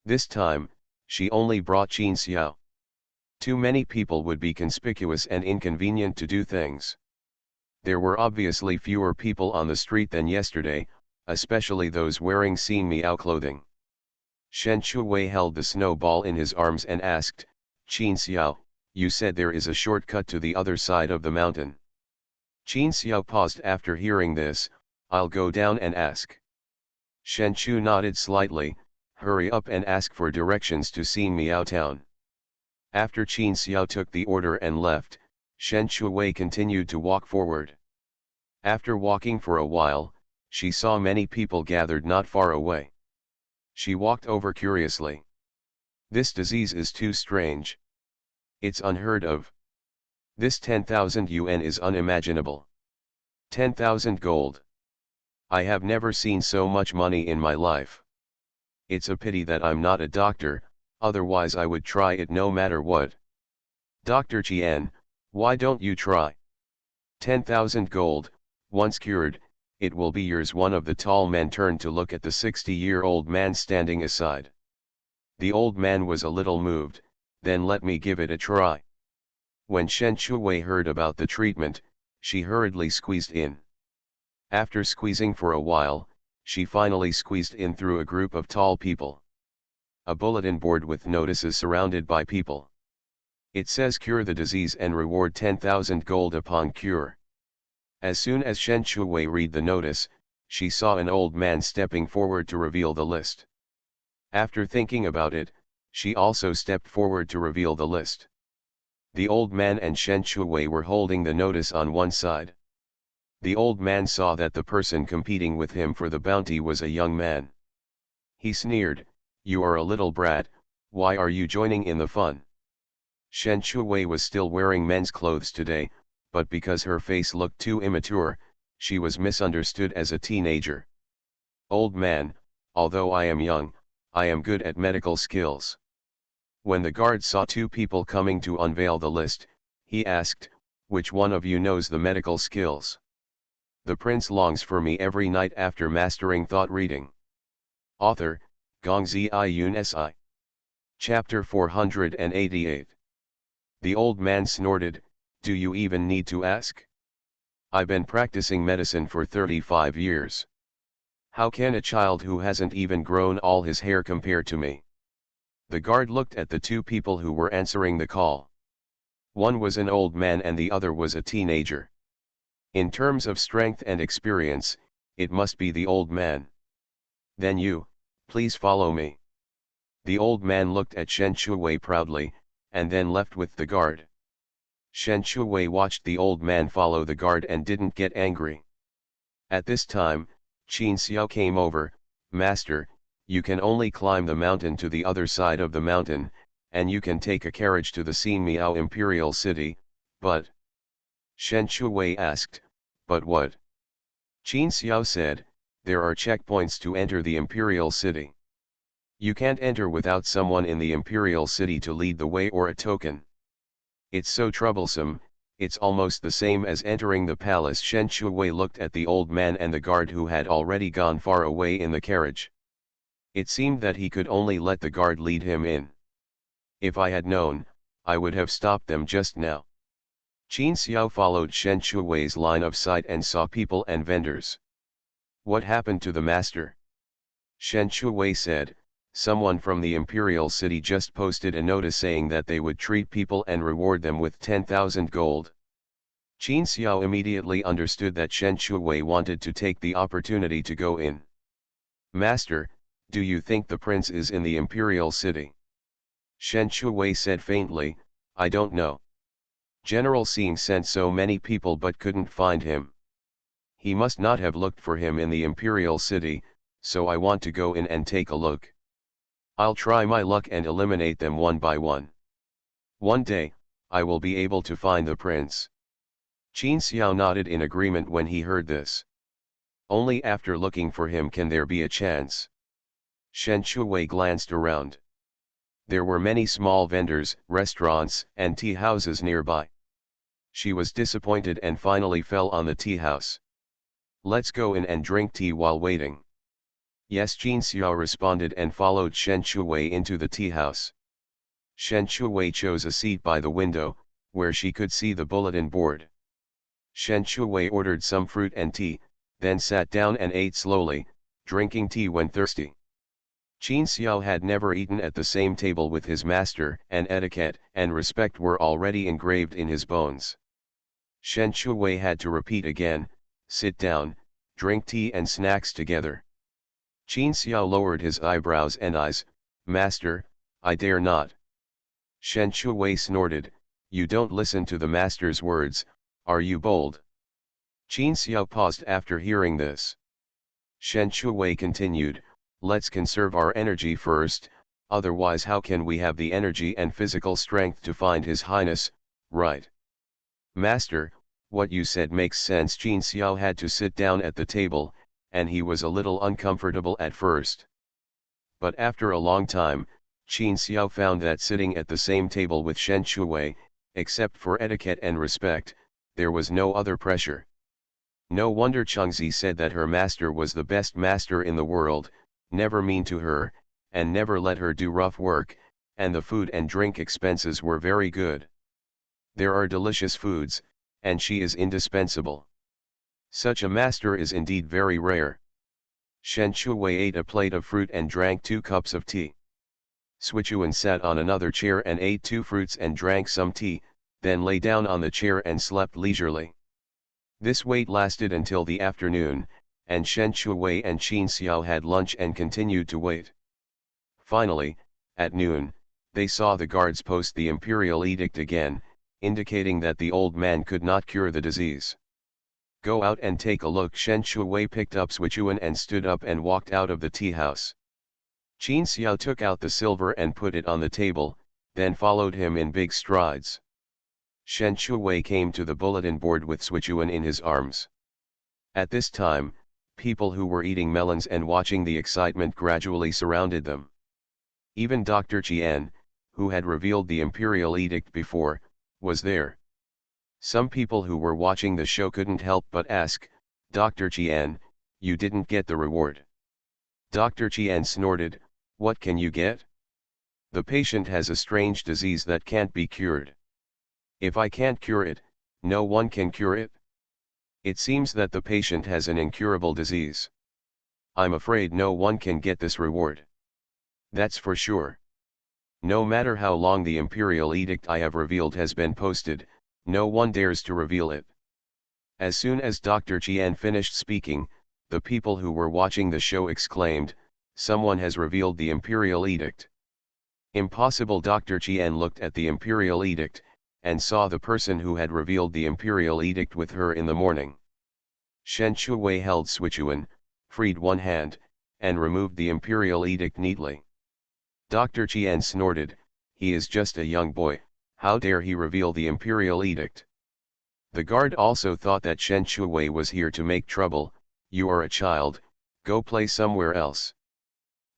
This time, she only brought Jin Xiao. Too many people would be conspicuous and inconvenient to do things. There were obviously fewer people on the street than yesterday, especially those wearing Xin Miao clothing. Shen Shuwei held the snowball in his arms and asked, Jin Xiao, you said there is a shortcut to the other side of the mountain. Jin Xiao paused after hearing this, I'll go down and ask. Shen Chu nodded slightly, hurry up and ask for directions to Xin Miao town. After Jin Xiao took the order and left, Shen Shuwei continued to walk forward. After walking for a while, she saw many people gathered not far away. She walked over curiously. This disease is too strange. It's unheard of. This 10,000 yuan is unimaginable. 10,000 gold. I have never seen so much money in my life. It's a pity that I'm not a doctor, otherwise I would try it no matter what. Dr. Qian, why don't you try? 10,000 gold, once cured, it will be yours. One of the tall men turned to look at the 60-year-old man standing aside. The old man was a little moved, then let me give it a try. When Shen Shuwei heard about the treatment, she hurriedly squeezed in. After squeezing for a while, she finally squeezed in through a group of tall people. A bulletin board with notices surrounded by people. It says cure the disease and reward 10,000 gold upon cure. As soon as Shen Shuwei read the notice, she saw an old man stepping forward to reveal the list. After thinking about it, she also stepped forward to reveal the list. The old man and Shen Shuwei were holding the notice on one side. The old man saw that the person competing with him for the bounty was a young man. He sneered, you are a little brat, why are you joining in the fun? Shen Shuwei was still wearing men's clothes today, but because her face looked too immature, she was misunderstood as a teenager. Old man, although I am young, I am good at medical skills. When the guard saw two people coming to unveil the list, he asked, which one of you knows the medical skills? The prince longs for me every night after mastering thought reading. Author, Gongzi Yun Si. Chapter 488. The old man snorted, do you even need to ask? I've been practicing medicine for 35 years. How can a child who hasn't even grown all his hair compare to me? The guard looked at the two people who were answering the call. One was an old man and the other was a teenager. In terms of strength and experience, it must be the old man. Then you, please follow me. The old man looked at Shen Shuwei proudly, and then left with the guard. Shen Shuwei watched the old man follow the guard and didn't get angry. At this time, Qin Xiao came over. Master, you can only climb the mountain to the other side of the mountain, and you can take a carriage to the Xinmiao Imperial City, but... Shen Shuwei asked, but what? Qin Xiao said, there are checkpoints to enter the Imperial City. You can't enter without someone in the Imperial City to lead the way or a token. It's so troublesome, it's almost the same as entering the palace. Shen Shuwei looked at the old man and the guard who had already gone far away in the carriage. It seemed that he could only let the guard lead him in. If I had known, I would have stopped them just now. Qin Xiao followed Shen Shuwei's line of sight and saw people and vendors. What happened to the master? Shen Shuwei said, someone from the Imperial City just posted a notice saying that they would treat people and reward them with 10,000 gold. Qin Xiao immediately understood that Shen Shuwei wanted to take the opportunity to go in. Master, do you think the prince is in the Imperial City? Shen Shuwei said faintly, I don't know. General Xing sent so many people but couldn't find him. He must not have looked for him in the Imperial City, so I want to go in and take a look. I'll try my luck and eliminate them one by one. One day, I will be able to find the prince. Qin Xiao nodded in agreement when he heard this. Only after looking for him can there be a chance. Shen Shuwei glanced around. There were many small vendors, restaurants, and tea houses nearby. She was disappointed and finally fell on the tea house. Let's go in and drink tea while waiting. Yes, Qin Xiao responded and followed Shen Shuwei into the tea house. Shen Shuwei chose a seat by the window, where she could see the bulletin board. Shen Shuwei ordered some fruit and tea, then sat down and ate slowly, drinking tea when thirsty. Qin Xiao had never eaten at the same table with his master, and etiquette and respect were already engraved in his bones. Shen Shuwei had to repeat again, sit down, drink tea and snacks together. Qin Xiao lowered his eyebrows and eyes, Master, I dare not. Shen Shuwei snorted, you don't listen to the master's words, are you bold? Qin Xiao paused after hearing this. Shen Shuwei continued, let's conserve our energy first, otherwise how can we have the energy and physical strength to find His Highness, right? Master, what you said makes sense. Qin Xiao had to sit down at the table, and he was a little uncomfortable at first. But after a long time, Qin Xiao found that sitting at the same table with Shen Shuwei, except for etiquette and respect, there was no other pressure. No wonder Chengzi said that her master was the best master in the world, never mean to her, and never let her do rough work, and the food and drink expenses were very good. There are delicious foods, and she is indispensable. Such a master is indeed very rare. Shen Shuwei ate a plate of fruit and drank 2 cups of tea. Sichuan sat on another chair and ate 2 fruits and drank some tea, then lay down on the chair and slept leisurely. This wait lasted until the afternoon, and Shen Shuwei and Qin Xiao had lunch and continued to wait. Finally, at noon, they saw the guards post the imperial edict again, indicating that the old man could not cure the disease. Go out and take a look. Shen Shuwei picked up Sichuan and stood up and walked out of the tea house. Qin Xiao took out the silver and put it on the table, then followed him in big strides. Shen Shuwei came to the bulletin board with Sichuan in his arms. At this time, people who were eating melons and watching the excitement gradually surrounded them. Even Dr. Qian, who had revealed the imperial edict before, was there. Some people who were watching the show couldn't help but ask, Dr. Qian, you didn't get the reward. Dr. Qian snorted, what can you get? The patient has a strange disease that can't be cured. If I can't cure it, no one can cure it. It seems that the patient has an incurable disease. I'm afraid no one can get this reward. That's for sure. No matter how long the imperial edict I have revealed has been posted, no one dares to reveal it. As soon as Dr. Qian finished speaking, the people who were watching the show exclaimed, someone has revealed the imperial edict. Impossible. Dr. Qian looked at the imperial edict, and saw the person who had revealed the imperial edict with her in the morning. Shen Shuwei held Sichuan, freed one hand, and removed the imperial edict neatly. Dr. Qian snorted, he is just a young boy, how dare he reveal the imperial edict. The guard also thought that Shen Shuwei was here to make trouble. You are a child, go play somewhere else.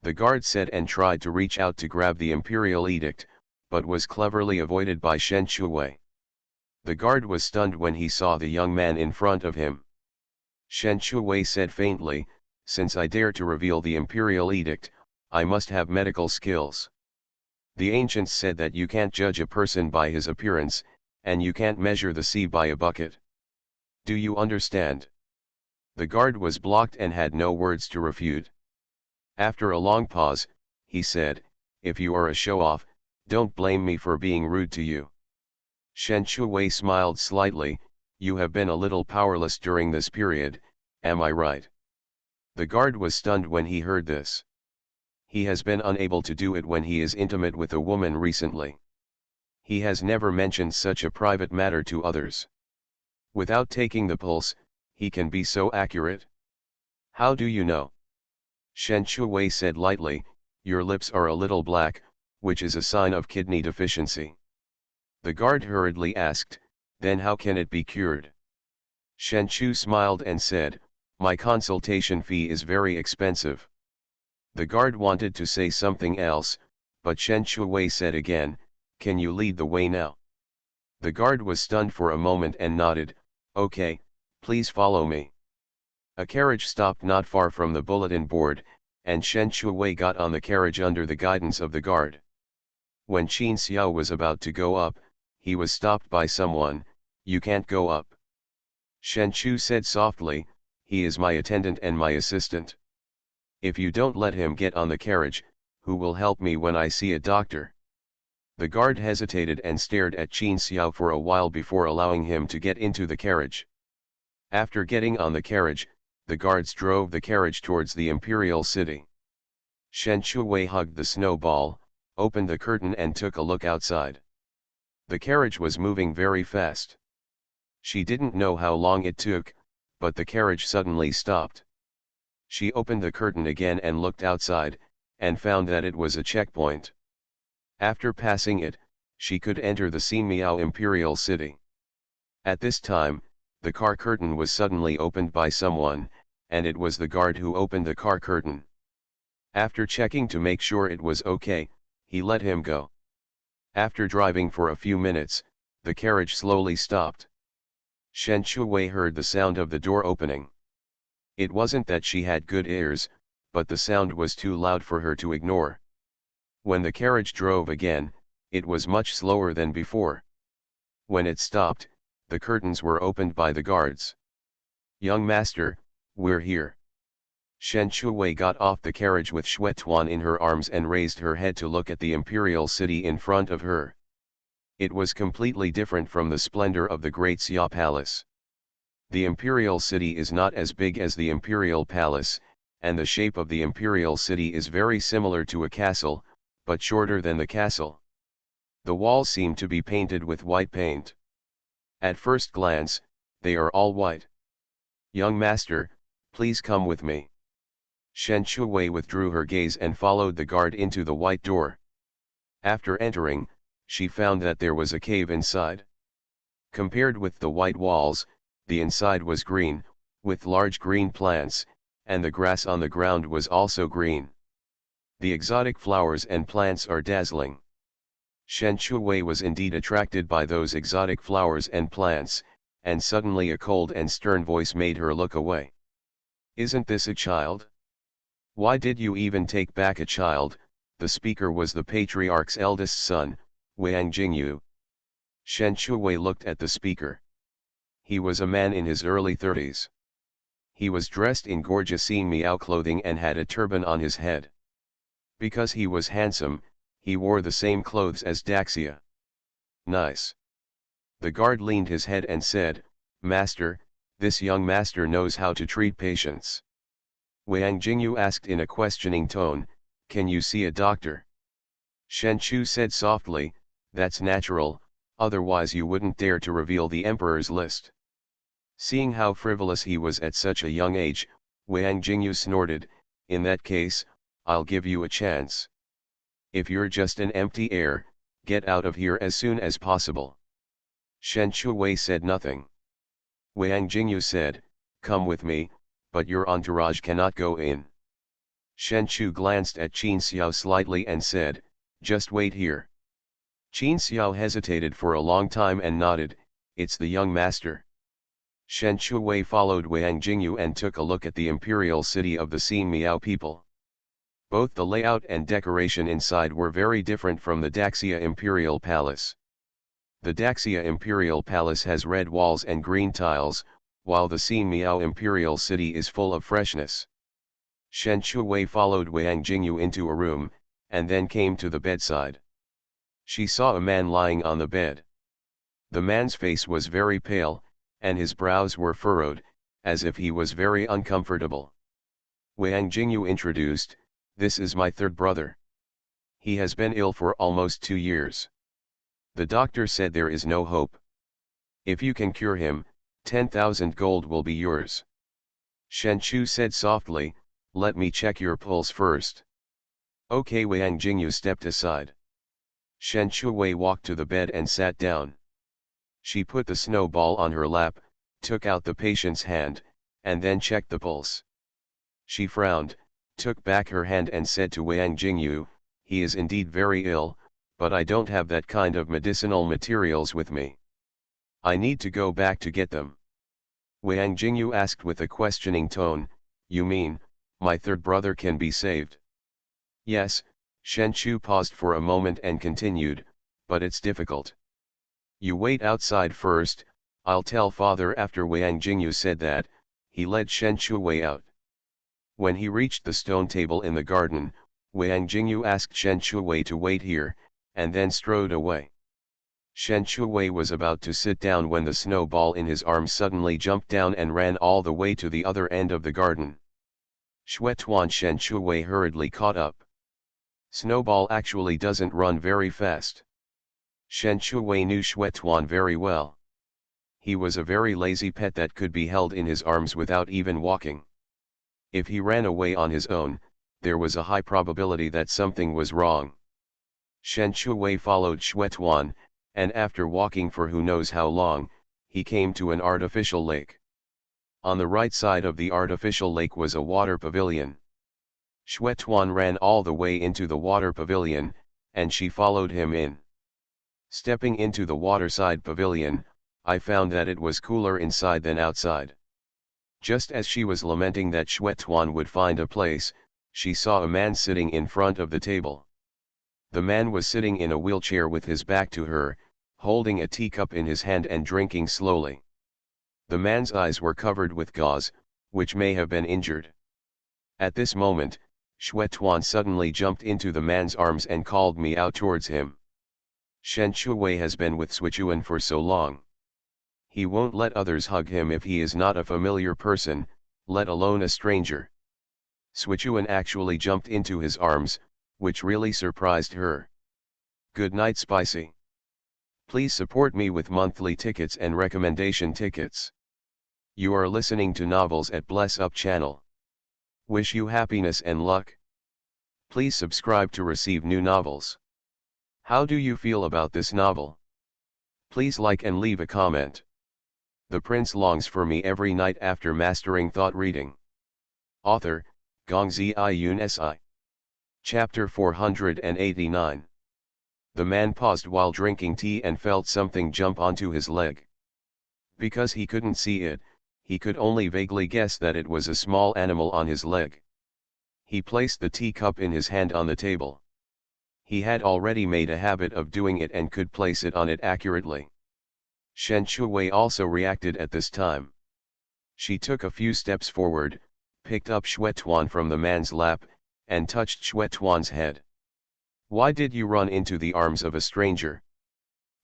The guard said and tried to reach out to grab the imperial edict, but was cleverly avoided by Shen Shuwei. The guard was stunned when he saw the young man in front of him. Shen Shuwei said faintly, since I dare to reveal the imperial edict, I must have medical skills. The ancients said that you can't judge a person by his appearance, and you can't measure the sea by a bucket. Do you understand? The guard was blocked and had no words to refute. After a long pause, he said, if you are a show-off, don't blame me for being rude to you. Shen Shuwei smiled slightly, you have been a little powerless during this period, am I right? The guard was stunned when he heard this. He has been unable to do it when he is intimate with a woman recently. He has never mentioned such a private matter to others. Without taking the pulse, he can be so accurate. How do you know? Shen Shuwei said lightly, your lips are a little black, which is a sign of kidney deficiency. The guard hurriedly asked, then how can it be cured? Shen Shu smiled and said, my consultation fee is very expensive. The guard wanted to say something else, but Shen Shuwei said again, can you lead the way now? The guard was stunned for a moment and nodded, okay, please follow me. A carriage stopped not far from the bulletin board, and Shen Shuwei got on the carriage under the guidance of the guard. When Qin Xiao was about to go up, he was stopped by someone, you can't go up. Shen Shu said softly, he is my attendant and my assistant. If you don't let him get on the carriage, who will help me when I see a doctor? The guard hesitated and stared at Qin Xiao for a while before allowing him to get into the carriage. After getting on the carriage, the guards drove the carriage towards the imperial city. Shen Shuwei hugged the snowball, opened the curtain and took a look outside. The carriage was moving very fast. She didn't know how long it took, but the carriage suddenly stopped. She opened the curtain again and looked outside, and found that it was a checkpoint. After passing it, she could enter the Ximiao Imperial City. At this time, the car curtain was suddenly opened by someone, and it was the guard who opened the car curtain. After checking to make sure it was okay, he let him go. After driving for a few minutes, the carriage slowly stopped. Shen Shuwei heard the sound of the door opening. It wasn't that she had good ears, but the sound was too loud for her to ignore. When the carriage drove again, it was much slower than before. When it stopped, the curtains were opened by the guards. Young master, we're here. Shen Shuwei got off the carriage with Xuetuan in her arms and raised her head to look at the imperial city in front of her. It was completely different from the splendor of the Great Xia Palace. The imperial city is not as big as the imperial palace, and the shape of the imperial city is very similar to a castle, but shorter than the castle. The walls seem to be painted with white paint. At first glance, they are all white. Young master, please come with me. Shen Shuwei withdrew her gaze and followed the guard into the white door. After entering, she found that there was a cave inside. Compared with the white walls, the inside was green, with large green plants, and the grass on the ground was also green. The exotic flowers and plants are dazzling. Shen Shuwei was indeed attracted by those exotic flowers and plants, and suddenly a cold and stern voice made her look away. Isn't this a child? Why did you even take back a child? The speaker was the patriarch's eldest son, Wang Jingyu. Shen Shuwei looked at the speaker. He was a man in his early 30s. He was dressed in gorgeous Ximiao clothing and had a turban on his head. Because he was handsome, he wore the same clothes as Daxia. Nice. The guard leaned his head and said, Master, this young master knows how to treat patients. Wang Jingyu asked in a questioning tone, can you see a doctor? Shen Chu said softly, that's natural, otherwise you wouldn't dare to reveal the emperor's list. Seeing how frivolous he was at such a young age, Wang Jingyu snorted, in that case, I'll give you a chance. If you're just an empty air, get out of here as soon as possible. Shen Chuwei said nothing. Wang Jingyu said, come with me, but your entourage cannot go in. Shen Chu glanced at Qin Xiao slightly and said, just wait here. Qin Xiao hesitated for a long time and nodded, it's the young master. Shen Chuwei followed Wang Jingyu and took a look at the imperial city of the Xin Miao people. Both the layout and decoration inside were very different from the Daxia Imperial Palace. The Daxia Imperial Palace has red walls and green tiles, while the Xin Miao Imperial City is full of freshness. Shen Chuwei followed Wang Jingyu into a room, and then came to the bedside. She saw a man lying on the bed. The man's face was very pale, and his brows were furrowed, as if he was very uncomfortable. Wang Jingyu introduced, this is my third brother. He has been ill for almost 2 years. The doctor said there is no hope. If you can cure him, 10,000 gold will be yours. Shen Chu said softly, let me check your pulse first. Okay. Wang Jingyu stepped aside. Shen Chuwei walked to the bed and sat down. She put the snowball on her lap, took out the patient's hand, and then checked the pulse. She frowned, took back her hand and said to Wang Jingyu, he is indeed very ill, but I don't have that kind of medicinal materials with me. I need to go back to get them. Wang Jingyu asked with a questioning tone, you mean, my third brother can be saved? Yes, Shen Chu paused for a moment and continued, but it's difficult. You wait outside first, I'll tell father after. Wang Jingyu said that, he led Shen Chuwei out. When he reached the stone table in the garden, Wang Jingyu asked Shen Chuwei to wait here, and then strode away. Shen Chuwei was about to sit down when the snowball in his arm suddenly jumped down and ran all the way to the other end of the garden. Xuetuan. Shen Chuwei hurriedly caught up. Snowball actually doesn't run very fast. Shen Chuwei knew Xuetuan very well. He was a very lazy pet that could be held in his arms without even walking. If he ran away on his own, there was a high probability that something was wrong. Shen Chuwei followed Xuetuan, and after walking for who knows how long, he came to an artificial lake. On the right side of the artificial lake was a water pavilion. Xuetuan ran all the way into the water pavilion, and she followed him in. Stepping into the waterside pavilion, I found that it was cooler inside than outside. Just as she was lamenting that Xuetuan would find a place, she saw a man sitting in front of the table. The man was sitting in a wheelchair with his back to her, holding a teacup in his hand and drinking slowly. The man's eyes were covered with gauze, which may have been injured. At this moment, Xuetuan suddenly jumped into the man's arms and called me out towards him. Shen Chuwei has been with Sichuan for so long. He won't let others hug him if he is not a familiar person, let alone a stranger. Sichuan actually jumped into his arms, which really surprised her. Good night, Spicy. Please support me with monthly tickets and recommendation tickets. You are listening to Novels at Bless Up channel. Wish you happiness and luck. Please subscribe to receive new novels. How do you feel about this novel? Please like and leave a comment. The prince longs for me every night after mastering thought reading. Author, Gongzi Yun Si. Chapter 489. The man paused while drinking tea and felt something jump onto his leg. Because he couldn't see it, he could only vaguely guess that it was a small animal on his leg. He placed the teacup in his hand on the table. He had already made a habit of doing it and could place it on it accurately. Shen Chuwei also reacted at this time. She took a few steps forward, picked up Xuetuan from the man's lap, and touched Xuetuan's head. Why did you run into the arms of a stranger?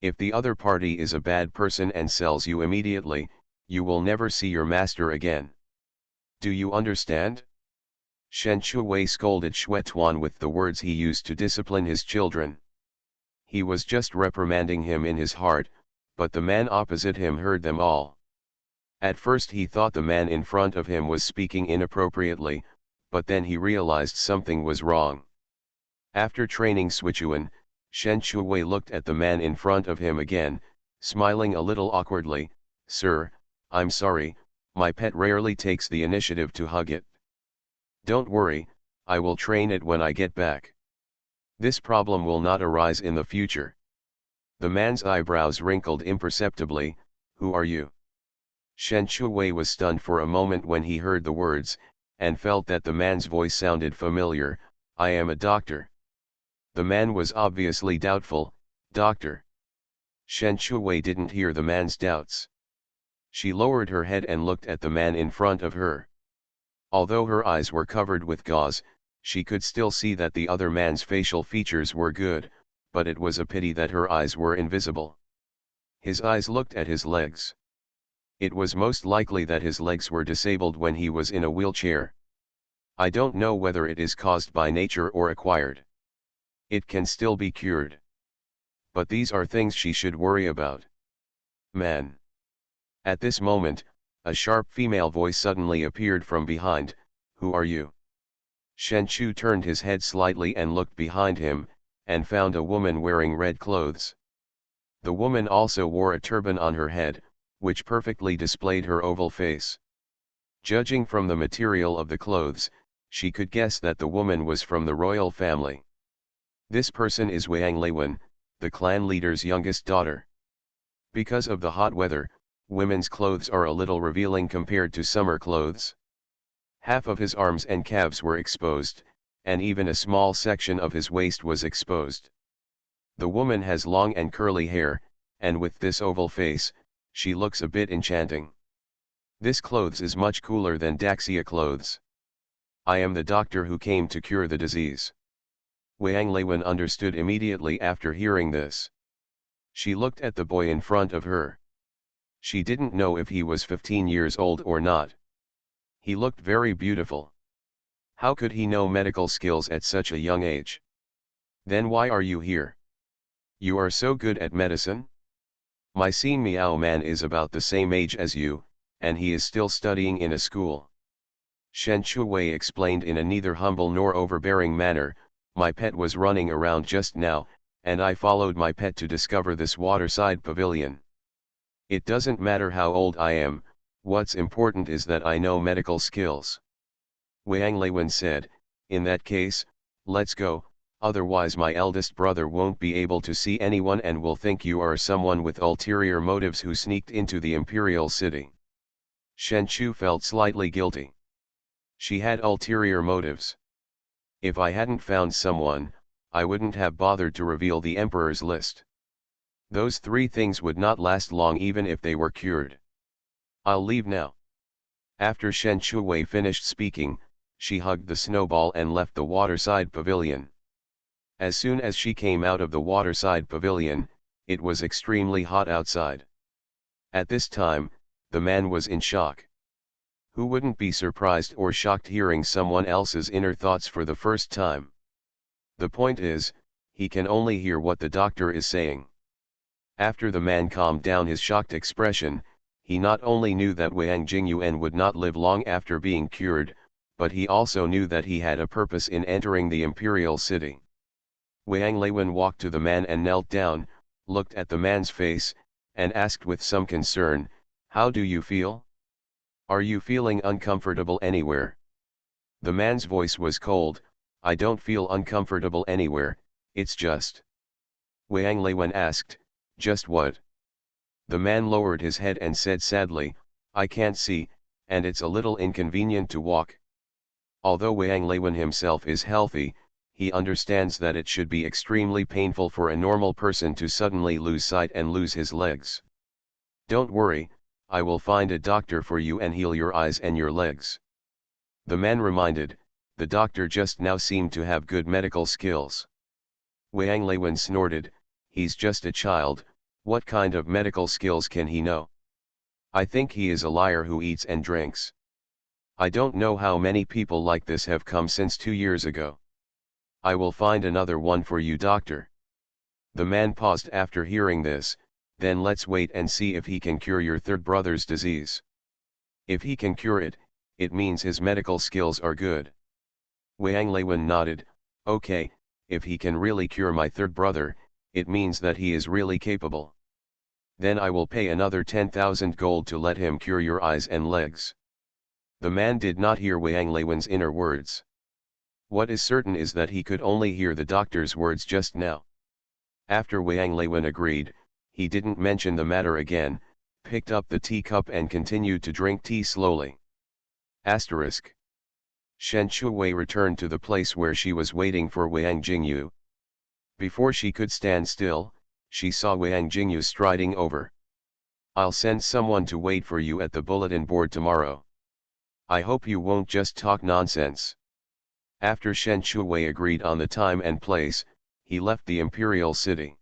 If the other party is a bad person and sells you immediately, you will never see your master again. Do you understand? Shen Shuwei scolded Xue Tuan with the words he used to discipline his children. He was just reprimanding him in his heart, but the man opposite him heard them all. At first he thought the man in front of him was speaking inappropriately, but then he realized something was wrong. After training Sichuan, Shen Shuwei looked at the man in front of him again, smiling a little awkwardly. "Sir, I'm sorry, my pet rarely takes the initiative to hug it. Don't worry, I will train it when I get back. This problem will not arise in the future." The man's eyebrows wrinkled imperceptibly. "Who are you?" Shen Shuwei was stunned for a moment when he heard the words, and felt that the man's voice sounded familiar. "I am a doctor." The man was obviously doubtful. "Doctor?" Shen Shuwei didn't hear the man's doubts. She lowered her head and looked at the man in front of her. Although her eyes were covered with gauze, she could still see that the other man's facial features were good, but it was a pity that her eyes were invisible. His eyes looked at his legs. It was most likely that his legs were disabled when he was in a wheelchair. "I don't know whether it is caused by nature or acquired. It can still be cured. But these are things she should worry about." "Man." At this moment, a sharp female voice suddenly appeared from behind. "Who are you?" Shen Chu turned his head slightly and looked behind him, and found a woman wearing red clothes. The woman also wore a turban on her head, which perfectly displayed her oval face. Judging from the material of the clothes, she could guess that the woman was from the royal family. This person is Wang Leiwen, the clan leader's youngest daughter. Because of the hot weather, women's clothes are a little revealing compared to summer clothes. Half of his arms and calves were exposed, and even a small section of his waist was exposed. The woman has long and curly hair, and with this oval face, she looks a bit enchanting. This clothes is much cooler than Daxia clothes. "I am the doctor who came to cure the disease." Wang Leiwen understood immediately after hearing this. She looked at the boy in front of her. She didn't know if he was 15 years old or not. He looked very beautiful. How could he know medical skills at such a young age? "Then why are you here? You are so good at medicine?" "My Xin Miao man is about the same age as you, and he is still studying in a school." Shen Shuwei explained in a neither humble nor overbearing manner. "My pet was running around just now, and I followed my pet to discover this waterside pavilion. It doesn't matter how old I am, what's important is that I know medical skills." Wang Leiwen said, "In that case, let's go, otherwise my eldest brother won't be able to see anyone and will think you are someone with ulterior motives who sneaked into the imperial city." Shen Chu felt slightly guilty. She had ulterior motives. If I hadn't found someone, I wouldn't have bothered to reveal the emperor's list. Those 3 things would not last long even if they were cured. I'll leave now. After Shen Shuwei finished speaking, she hugged the snowball and left the waterside pavilion. As soon as she came out of the waterside pavilion, it was extremely hot outside. At this time, the man was in shock. Who wouldn't be surprised or shocked hearing someone else's inner thoughts for the first time? The point is, he can only hear what the doctor is saying. After the man calmed down his shocked expression, he not only knew that Wang Jingyuan would not live long after being cured, but he also knew that he had a purpose in entering the imperial city. Wang Leiwen walked to the man and knelt down, looked at the man's face, and asked with some concern, "How do you feel? Are you feeling uncomfortable anywhere?" The man's voice was cold. "I don't feel uncomfortable anywhere, it's just..." Wang Leiwen asked, "Just what?" The man lowered his head and said sadly, "I can't see, and it's a little inconvenient to walk." Although Wang Leiwen himself is healthy, he understands that it should be extremely painful for a normal person to suddenly lose sight and lose his legs. "Don't worry, I will find a doctor for you and heal your eyes and your legs." The man reminded, the doctor just now seemed to have good medical skills. Wang Leiwen snorted, "He's just a child, what kind of medical skills can he know? I think he is a liar who eats and drinks." I don't know how many people like this have come since 2 years ago. I will find another one for you, doctor. The man paused after hearing this, then let's wait and see if he can cure your third brother's disease. If he can cure it, it means his medical skills are good. Wang Leiwen nodded, okay, if he can really cure my third brother, it means that he is really capable. Then I will pay another 10,000 gold to let him cure your eyes and legs. The man did not hear Wang Leiwen's inner words. What is certain is that he could only hear the doctor's words just now. After Wang Leiwen agreed, he didn't mention the matter again, picked up the teacup and continued to drink tea slowly. Asterisk. Shen Shuwei returned to the place where she was waiting for Wang Jingyu. Before she could stand still, she saw Wang Jingyu striding over. I'll send someone to wait for you at the bulletin board tomorrow. I hope you won't just talk nonsense. After Shen Shuwei agreed on the time and place, he left the imperial city.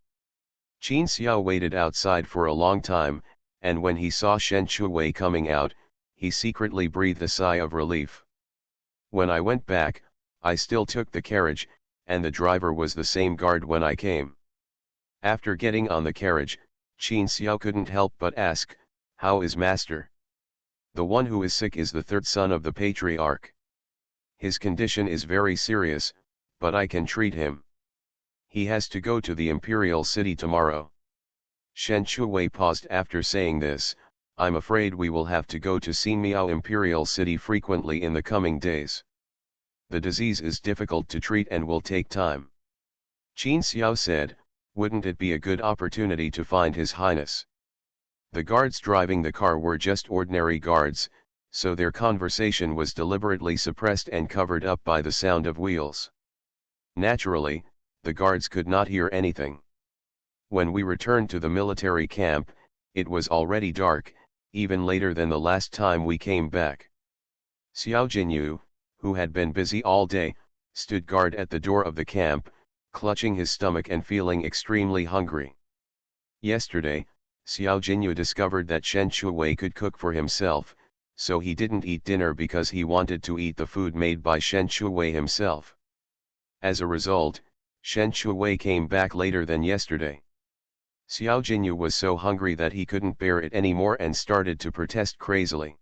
Qin Xiao waited outside for a long time, and when he saw Shen Shuwei coming out, he secretly breathed a sigh of relief. When I went back, I still took the carriage, and the driver was the same guard when I came. After getting on the carriage, Qin Xiao couldn't help but ask, how is master? The one who is sick is the third son of the patriarch. His condition is very serious, but I can treat him. He has to go to the imperial city tomorrow. Shen Shuwei paused after saying this. I'm afraid we will have to go to Xinmiao Imperial City frequently in the coming days. The disease is difficult to treat and will take time. Qin Xiao said, wouldn't it be a good opportunity to find His Highness? The guards driving the car were just ordinary guards, so their conversation was deliberately suppressed and covered up by the sound of wheels. Naturally, the guards could not hear anything. When we returned to the military camp, it was already dark, even later than the last time we came back. Xiao Jinyu, who had been busy all day, stood guard at the door of the camp, clutching his stomach and feeling extremely hungry. Yesterday, Xiao Jinyu discovered that Shen Shuwei could cook for himself, so he didn't eat dinner because he wanted to eat the food made by Shen Shuwei himself. As a result, Shen Shuwei came back later than yesterday. Xiao Jinyu was so hungry that he couldn't bear it anymore and started to protest crazily.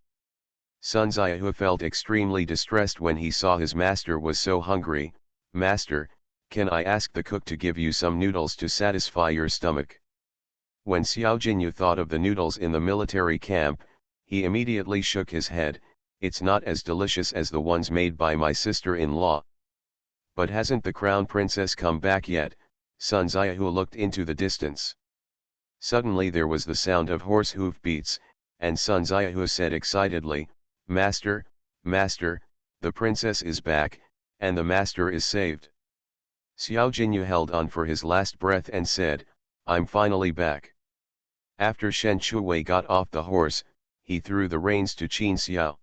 Sun Xiaohu felt extremely distressed when he saw his master was so hungry. Master, can I ask the cook to give you some noodles to satisfy your stomach? When Xiao Jinyu thought of the noodles in the military camp, he immediately shook his head. It's not as delicious as the ones made by my sister-in-law. But hasn't the crown princess come back yet? Sun Xiaohu looked into the distance. Suddenly there was the sound of horse hoof beats, and Sun Xiaohu said excitedly, Master, Master, the princess is back, and the master is saved. Xiao Jinyu held on for his last breath and said, I'm finally back. After Shen Shuwei got off the horse, he threw the reins to Qin Xiao.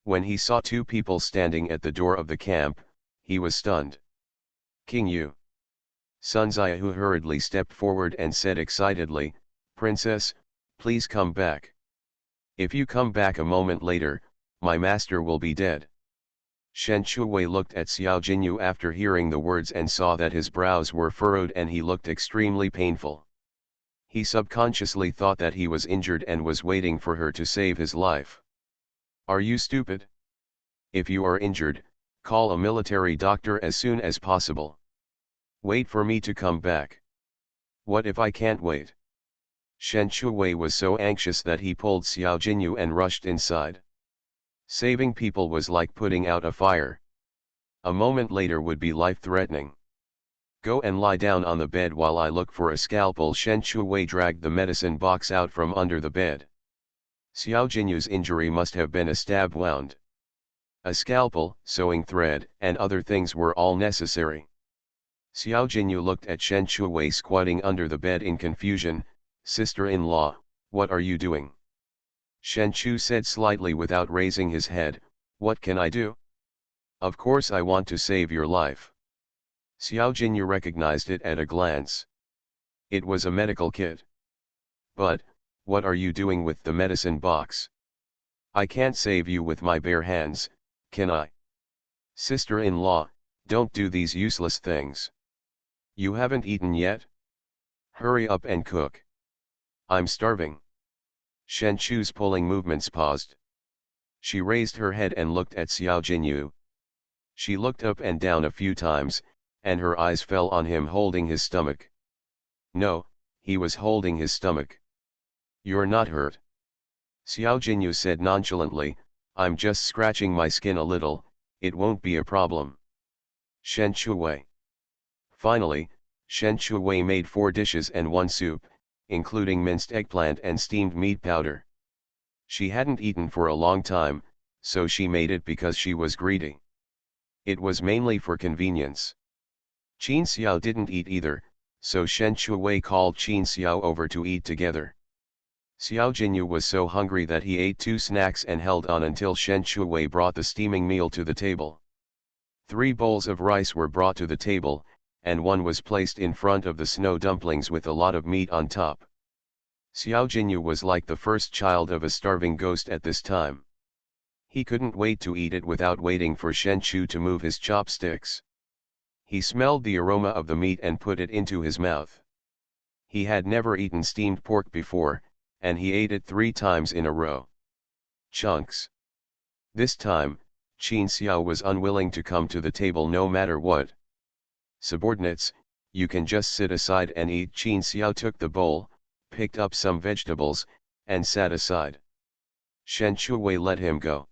When he saw two people standing at the door of the camp, he was stunned. King Yu. Sun Xiaohu hurriedly stepped forward and said excitedly, Princess, please come back. If you come back a moment later, my master will be dead. Shen Shuwei looked at Xiao Jinyu after hearing the words and saw that his brows were furrowed and he looked extremely painful. He subconsciously thought that he was injured and was waiting for her to save his life. Are you stupid? If you are injured, call a military doctor as soon as possible. Wait for me to come back. What if I can't wait? Shen Shuwei was so anxious that he pulled Xiao Jinyu and rushed inside. Saving people was like putting out a fire. A moment later would be life-threatening. Go and lie down on the bed while I look for a scalpel. Shen Shuwei dragged the medicine box out from under the bed. Xiao Jinyu's injury must have been a stab wound. A scalpel, sewing thread, and other things were all necessary. Xiao Jinyu looked at Shen Shuwei squatting under the bed in confusion. Sister-in-law, what are you doing? Shen Chu said slightly without raising his head, what can I do? Of course I want to save your life. Xiao Jinyu recognized it at a glance. It was a medical kit. But, what are you doing with the medicine box? I can't save you with my bare hands, can I? Sister-in-law, don't do these useless things. You haven't eaten yet? Hurry up and cook. I'm starving. Shen Chu's pulling movements paused. She raised her head and looked at Xiao Jinyu. She looked up and down a few times, and her eyes fell on him holding his stomach. No, he was holding his stomach. You're not hurt. Xiao Jinyu said nonchalantly, I'm just scratching my skin a little, it won't be a problem. Shen Chuwei. Finally, Shen Chuwei made 4 dishes and 1 soup, including minced eggplant and steamed meat powder. She hadn't eaten for a long time, so she made it because she was greedy. It was mainly for convenience. Qin Xiao didn't eat either, so Shen Chuwei called Qin Xiao over to eat together. Xiao Jinyu was so hungry that he ate 2 snacks and held on until Shen Chuwei brought the steaming meal to the table. 3 bowls of rice were brought to the table, and 1 was placed in front of the snow dumplings with a lot of meat on top. Xiao Jinyu was like the first child of a starving ghost at this time. He couldn't wait to eat it without waiting for Shen Chu to move his chopsticks. He smelled the aroma of the meat and put it into his mouth. He had never eaten steamed pork before, and he ate it 3 times in a row. Chunks. This time, Qin Xiao was unwilling to come to the table no matter what. Subordinates, you can just sit aside and eat. Qin Xiao took the bowl, picked up some vegetables, and sat aside. Shen Chuwei let him go.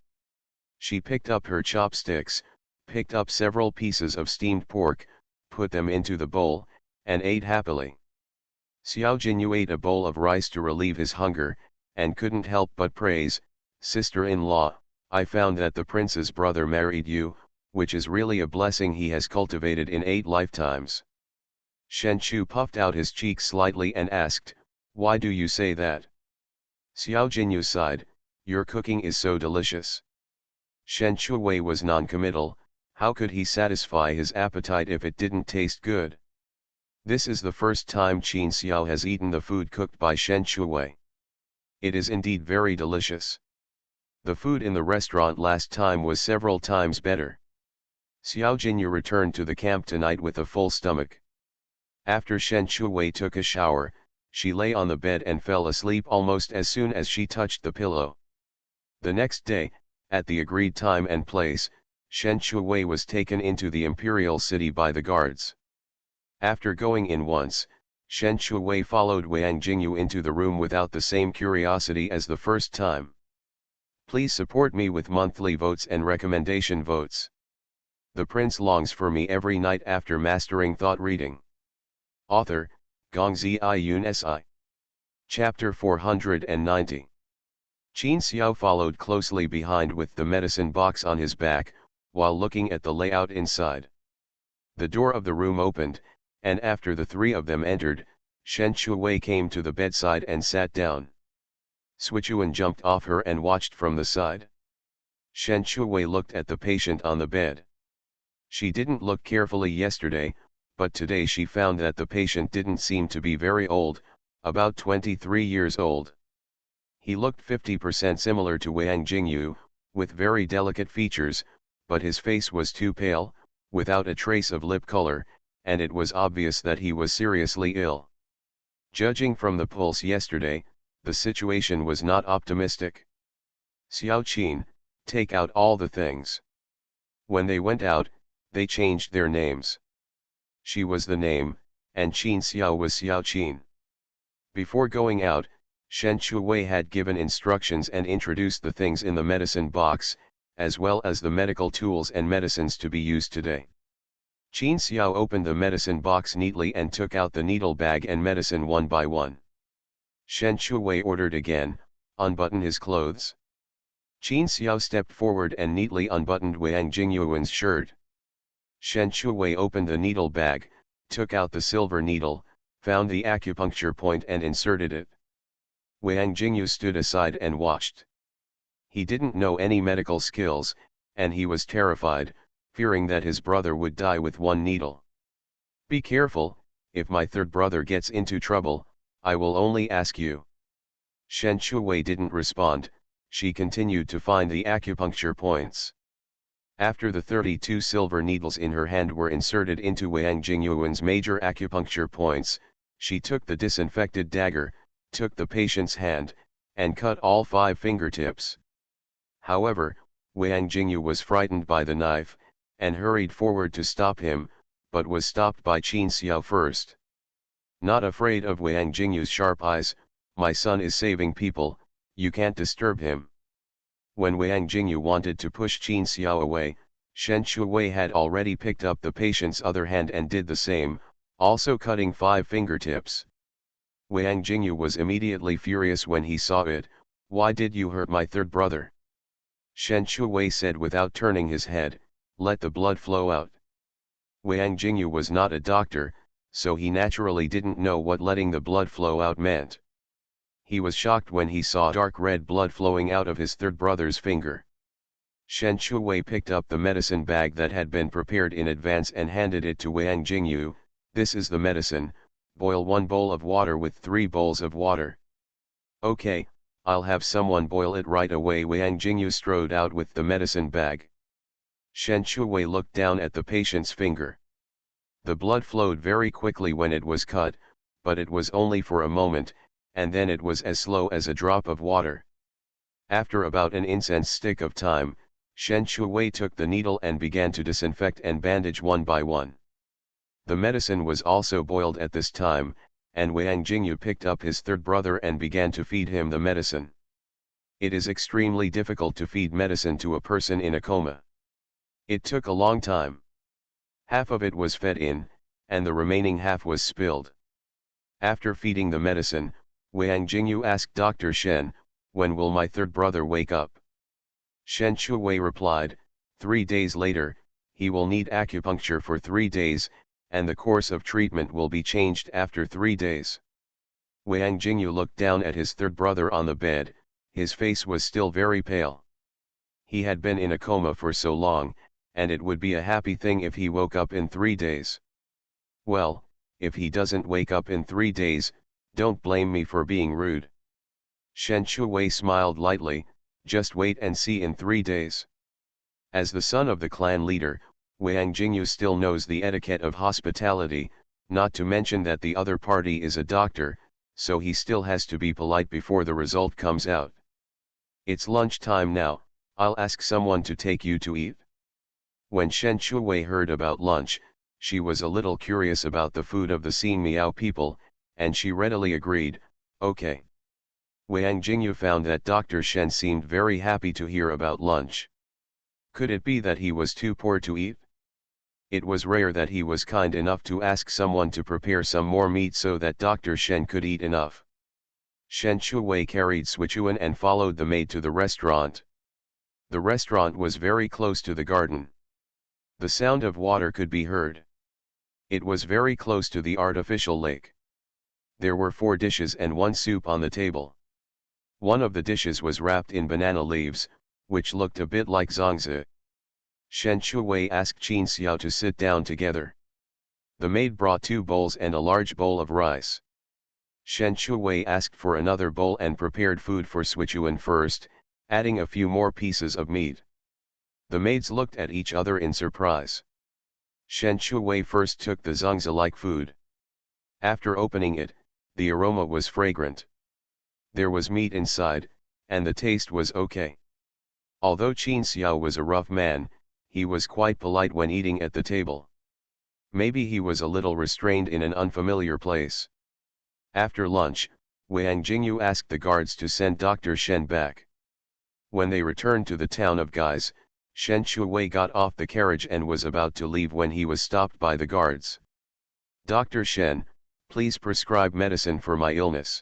She picked up her chopsticks, picked up several pieces of steamed pork, put them into the bowl, and ate happily. Xiao Jinyu ate a bowl of rice to relieve his hunger, and couldn't help but praise, Sister-in-law, I found that the prince's brother married you, which is really a blessing he has cultivated in 8 lifetimes. Shen Chu puffed out his cheeks slightly and asked, why do you say that? Xiao Jinyu sighed, your cooking is so delicious. Shen Chuwei was non-committal, how could he satisfy his appetite if it didn't taste good? This is the first time Qin Xiao has eaten the food cooked by Shen Chuwei. It is indeed very delicious. The food in the restaurant last time was several times better. Xiao Jinyu returned to the camp tonight with a full stomach. After Shen Chuwei took a shower, she lay on the bed and fell asleep almost as soon as she touched the pillow. The next day, at the agreed time and place, Shen Chuwei was taken into the imperial city by the guards. After going in once, Shen Chuwei followed Wang Jingyu into the room without the same curiosity as the first time. Please support me with monthly votes and recommendation votes. The prince longs for me every night after mastering thought reading. Author, Gongzi Yun Si. Chapter 490. Qin Xiao followed closely behind with the medicine box on his back, while looking at the layout inside. The door of the room opened, and after the 3 of them entered, Shen Chuwei came to the bedside and sat down. Sichuan jumped off her and watched from the side. Shen Chuwei looked at the patient on the bed. She didn't look carefully yesterday, but today she found that the patient didn't seem to be very old, about 23 years old. He looked 50% similar to Wang Jingyu, with very delicate features, but his face was too pale, without a trace of lip color, and it was obvious that he was seriously ill. Judging from the pulse yesterday, the situation was not optimistic. Xiao Qin, take out all the things. When they went out, they changed their names. She was the name, and Qin Xiao was Xiao Qin. Before going out, Shen Chuwei had given instructions and introduced the things in the medicine box, as well as the medical tools and medicines to be used today. Qin Xiao opened the medicine box neatly and took out the needle bag and medicine one by one. Shen Chuwei ordered again, unbutton his clothes. Qin Xiao stepped forward and neatly unbuttoned Wang Jingyuan's shirt. Shen Chuwei opened the needle bag, took out the silver needle, found the acupuncture point and inserted it. Wang Jingyu stood aside and watched. He didn't know any medical skills, and he was terrified, fearing that his brother would die with one needle. Be careful, if my 3rd brother gets into trouble, I will only ask you. Shen Chuwei didn't respond, She continued to find the acupuncture points. After the 32 silver needles in her hand were inserted into Wang Jingyuan's major acupuncture points, she took the disinfected dagger, took the patient's hand, and cut all 5 fingertips. However, Wang Jingyu was frightened by the knife, and hurried forward to stop him, but was stopped by Qin Xiao first. Not afraid of Wang Jingyu's sharp eyes, "My son is saving people, you can't disturb him." When Wang Jingyu wanted to push Qin Xiao away, Shen Shuwei had already picked up the patient's other hand and did the same, also cutting 5 fingertips. Wang Jingyu was immediately furious when he saw it. "Why did you hurt my third brother?" Shen Shuwei said without turning his head, "Let the blood flow out." Wang Jingyu was not a doctor, so he naturally didn't know what letting the blood flow out meant. He was shocked when he saw dark red blood flowing out of his third brother's finger. Shen Shuwei picked up the medicine bag that had been prepared in advance and handed it to Wang Jingyu. "This is the medicine, boil 1 bowl of water with 3 bowls of water." "Okay, I'll have someone boil it right away." Wang Jingyu strode out with the medicine bag. Shen Shuwei looked down at the patient's finger. The blood flowed very quickly when it was cut, but it was only for a moment, and then it was as slow as a drop of water. After about an incense stick of time, Shen Shuwei took the needle and began to disinfect and bandage one by one. The medicine was also boiled at this time, and Wang Jingyu picked up his third brother and began to feed him the medicine. It is extremely difficult to feed medicine to a person in a coma. It took a long time. Half of it was fed in, and the remaining half was spilled. After feeding the medicine, Wang Jingyu asked Dr. Shen, "When will my third brother wake up?" Shen Shuwei replied, 3 days later, he will need acupuncture for 3 days, and the course of treatment will be changed after 3 days. Wang Jingyu looked down at his third brother on the bed. His face was still very pale. He had been in a coma for so long, and it would be a happy thing if he woke up in 3 days. "Well, if he doesn't wake up in 3 days, don't blame me for being rude." Shen Shuwei smiled lightly, "Just wait and see in 3 days." As the son of the clan leader, Wang Jingyu still knows the etiquette of hospitality, not to mention that the other party is a doctor, so he still has to be polite before the result comes out. "It's lunch time now, I'll ask someone to take you to eat." When Shen Shuwei heard about lunch, she was a little curious about the food of the Xin Miao people, and she readily agreed, "Okay." Wang Jingyu found that Dr. Shen seemed very happy to hear about lunch. Could it be that he was too poor to eat? It was rare that he was kind enough to ask someone to prepare some more meat so that Dr. Shen could eat enough. Shen Shuwei carried Sichuan and followed the maid to the restaurant. The restaurant was very close to the garden. The sound of water could be heard. It was very close to the artificial lake. There were 4 dishes and 1 soup on the table. One of the dishes was wrapped in banana leaves, which looked a bit like zongzi. Shen Shuwei asked Qin Xiao to sit down together. The maid brought 2 bowls and a large bowl of rice. Shen Shuwei asked for another bowl and prepared food for Sichuan first, adding a few more pieces of meat. The maids looked at each other in surprise. Shen Shuwei first took the zongzi-like food. After opening it, the aroma was fragrant. There was meat inside, and the taste was okay. Although Qin Xiao was a rough man, he was quite polite when eating at the table. Maybe he was a little restrained in an unfamiliar place. After lunch, Wang Jingyu asked the guards to send Dr. Shen back. When they returned to the town of Guise, Shen Shuwei got off the carriage and was about to leave when he was stopped by the guards. "Dr. Shen, please prescribe medicine for my illness.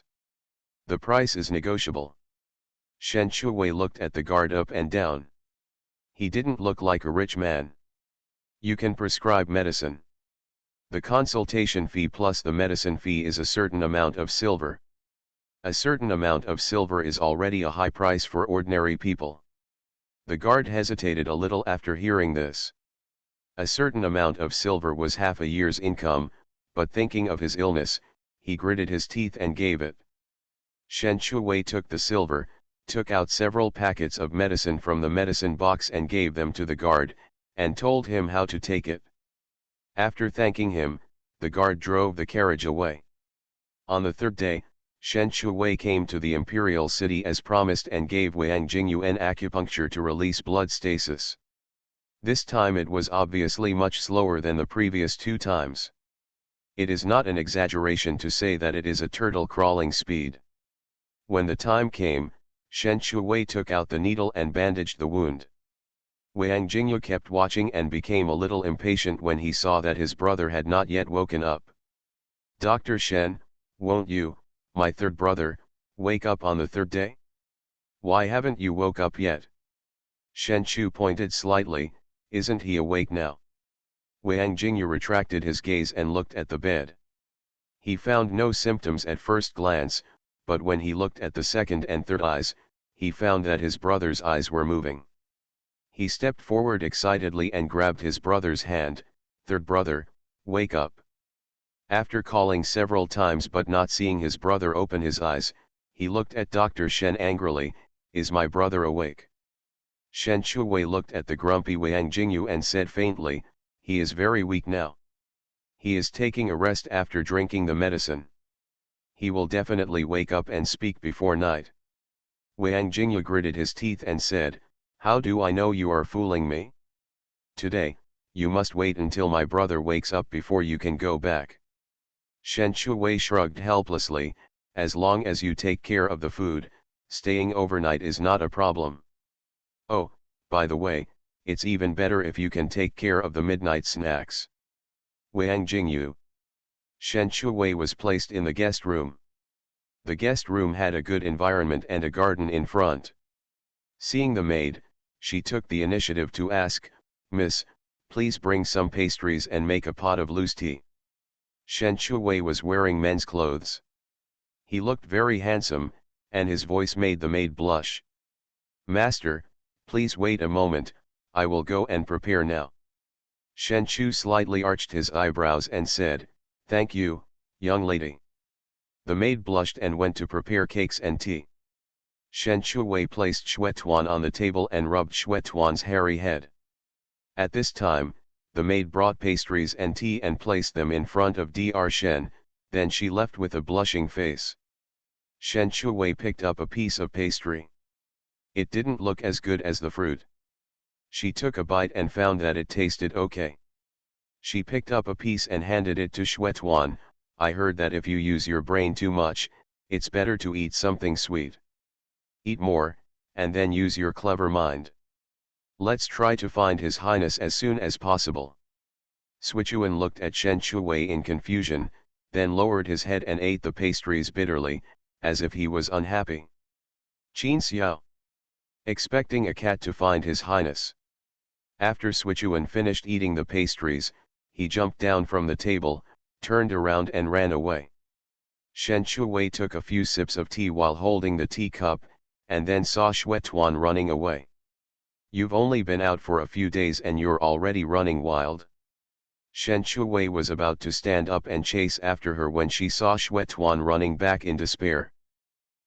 The price is negotiable." Shen Shuwei looked at the guard up and down. He didn't look like a rich man. "You can prescribe medicine. The consultation fee plus the medicine fee is a certain amount of silver." A certain amount of silver is already a high price for ordinary people. The guard hesitated a little after hearing this. A certain amount of silver was half a year's income, but thinking of his illness, he gritted his teeth and gave it. Shen Shuwei took the silver, took out several packets of medicine from the medicine box and gave them to the guard, and told him how to take it. After thanking him, the guard drove the carriage away. On the third day, Shen Shuwei came to the imperial city as promised and gave Wang Jingyu an acupuncture to release blood stasis. This time it was obviously much slower than the previous 2 times. It is not an exaggeration to say that it is a turtle crawling speed. When the time came, Shen Shuwei took out the needle and bandaged the wound. Wang Jingyu kept watching and became a little impatient when he saw that his brother had not yet woken up. "Dr. Shen, won't you, my third brother, wake up on the third day? Why haven't you woke up yet?" Shen Chu pointed slightly. "Isn't he awake now?" Wang Jingyu retracted his gaze and looked at the bed. He found no symptoms at first glance, but when he looked at the second and third eyes, he found that his brother's eyes were moving. He stepped forward excitedly and grabbed his brother's hand. "Third brother, wake up." After calling several times but not seeing his brother open his eyes, he looked at Dr. Shen angrily. "Is my brother awake?" Shen Shuwei looked at the grumpy Wang Jingyu and said faintly, "He is very weak now. He is taking a rest after drinking the medicine. He will definitely wake up and speak before night." Wang Jingyu gritted his teeth and said, "How do I know you are fooling me? Today, you must wait until my brother wakes up before you can go back." Shen Shuwei shrugged helplessly. "As long as you take care of the food, staying overnight is not a problem. Oh, by the way, it's even better if you can take care of the midnight snacks." Wang Jingyu. Shen Shuwei was placed in the guest room. The guest room had a good environment and a garden in front. Seeing the maid, she took the initiative to ask, "Miss, please bring some pastries and make a pot of loose tea." Shen Shuwei was wearing men's clothes. He looked very handsome, and his voice made the maid blush. "Master, please wait a moment, I will go and prepare now." Shen Chu slightly arched his eyebrows and said, "Thank you, young lady." The maid blushed and went to prepare cakes and tea. Shen Shuwei placed Xuetuan on the table and rubbed Xuetuan's hairy head. At this time, the maid brought pastries and tea and placed them in front of Dr. Shen, then she left with a blushing face. Shen Shuwei picked up a piece of pastry. It didn't look as good as the fruit. She took a bite and found that it tasted okay. She picked up a piece and handed it to Xuetuan. "I heard that if you use your brain too much, it's better to eat something sweet. Eat more, and then use your clever mind. Let's try to find His Highness as soon as possible." Sichuan looked at Shen Shuwei in confusion, then lowered his head and ate the pastries bitterly, as if he was unhappy. Qin Xiao. Expecting a cat to find His Highness. After Sichuan finished eating the pastries, he jumped down from the table, turned around and ran away. Shen Shuwei took a few sips of tea while holding the teacup, and then saw Xuetuan running away. "You've only been out for a few days and you're already running wild." Shen Shuwei was about to stand up and chase after her when she saw Xuetuan running back in despair.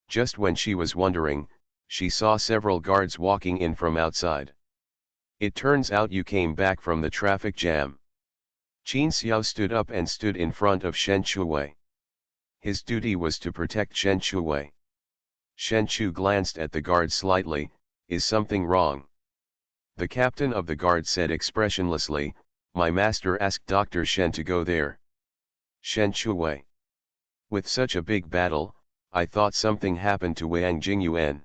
Just when she was wondering, she saw several guards walking in from outside. "It turns out you came back from the traffic jam." Qin Xiao stood up and stood in front of Shen Shuwei. His duty was to protect Shen Shuwei. Shen Chu glanced at the guard slightly. "Is something wrong?" The captain of the guard said expressionlessly, "My master asked Dr. Shen to go there." Shen Shuwei. "With such a big battle, I thought something happened to Wang Jingyuan."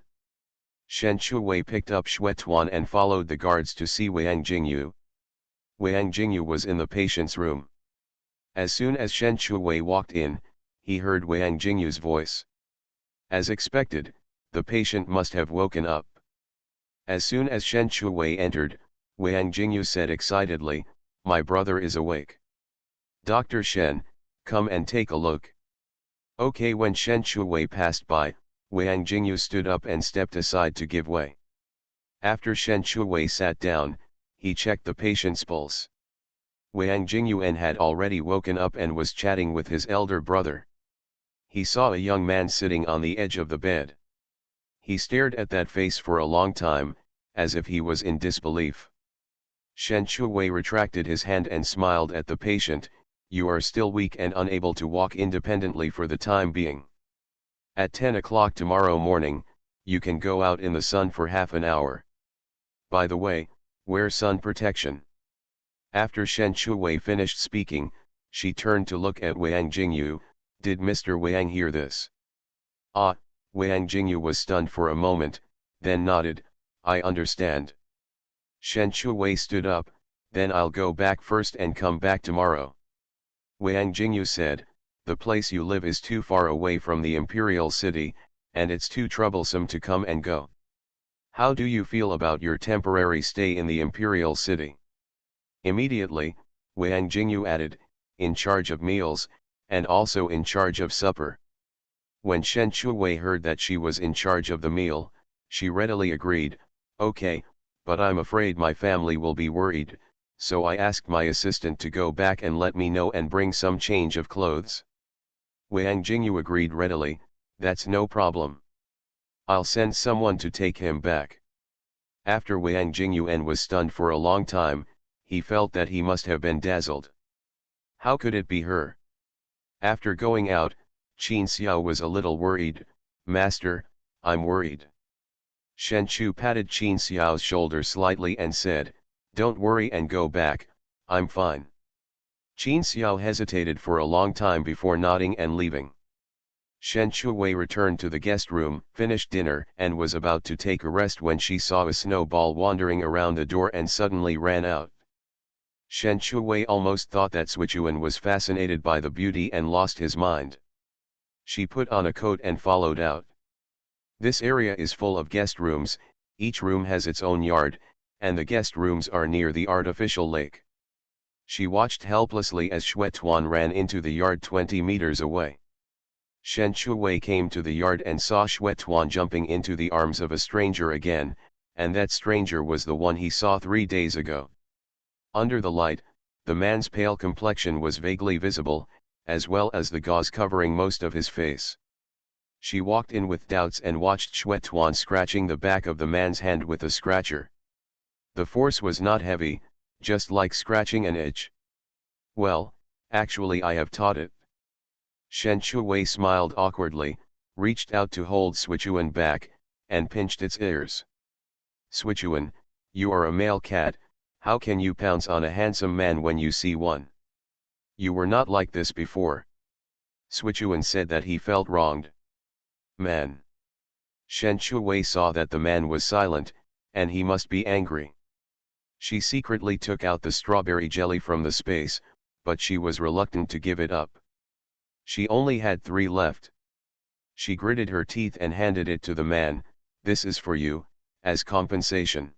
Shen Shuwei picked up Xuetuan and followed the guards to see Wang Jingyu. Wang Jingyu was in the patient's room. As soon as Shen Shuwei walked in, he heard Wang Jingyu's voice. As expected, the patient must have woken up. As soon as Shen Shuwei entered, Wang Jingyu said excitedly, "My brother is awake. Dr. Shen, come and take a look." Okay. When Shen Shuwei passed by, Wang Jingyu stood up and stepped aside to give way. After Shen Shuwei sat down, he checked the patient's pulse. Wang Jingyuan had already woken up and was chatting with his elder brother. He saw a young man sitting on the edge of the bed. He stared at that face for a long time, as if he was in disbelief. Shen Shuwei retracted his hand and smiled at the patient. You are still weak and unable to walk independently for the time being. At 10 o'clock tomorrow morning, you can go out in the sun for half an hour. By the way, wear sun protection. After Shen Shuwei finished speaking, she turned to look at Wang Jingyu. Did Mr. Wang hear this? Ah, Wang Jingyu was stunned for a moment, then nodded. I understand. Shen Shuwei stood up. Then I'll go back first and come back tomorrow. Wang Jingyu said, the place you live is too far away from the imperial city, and it's too troublesome to come and go. How do you feel about your temporary stay in the imperial city? Immediately, Wang Jingyu added, in charge of meals, and also in charge of supper. When Shen Shuwei heard that she was in charge of the meal, she readily agreed, okay, but I'm afraid my family will be worried, so I asked my assistant to go back and let me know and bring some change of clothes. Wang Jingyu agreed readily, that's no problem. I'll send someone to take him back. After Wang Jingyu was stunned for a long time, he felt that he must have been dazzled. How could it be her? After going out, Qin Xiao was a little worried. Master, I'm worried. Shen Chu patted Qin Xiao's shoulder slightly and said, don't worry and go back, I'm fine. Qin Xiao hesitated for a long time before nodding and leaving. Shen Shuwei returned to the guest room, finished dinner, and was about to take a rest when she saw a snowball wandering around the door and suddenly ran out. Shen Shuwei almost thought that Sichuan was fascinated by the beauty and lost his mind. She put on a coat and followed out. This area is full of guest rooms, each room has its own yard, and the guest rooms are near the artificial lake. She watched helplessly as Xuetuan ran into the yard 20 meters away. Shen Shuwei came to the yard and saw Xuetuan jumping into the arms of a stranger again, and that stranger was the one he saw 3 days ago. Under the light, the man's pale complexion was vaguely visible, as well as the gauze covering most of his face. She walked in with doubts and watched Xuetuan scratching the back of the man's hand with a scratcher. The force was not heavy, just like scratching an itch. Well, actually I have taught it. Shen Shuwei smiled awkwardly, reached out to hold Sichuan back, and pinched its ears. Sichuan, you are a male cat, how can you pounce on a handsome man when you see one? You were not like this before. Sichuan said that he felt wronged. Man. Shen Shuwei saw that the man was silent, and he must be angry. She secretly took out the strawberry jelly from the space, but she was reluctant to give it up. She only had 3 left. She gritted her teeth and handed it to the man. This is for you, as compensation.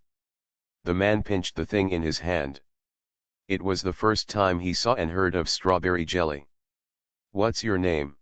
The man pinched the thing in his hand. It was the first time he saw and heard of strawberry jelly. What's your name?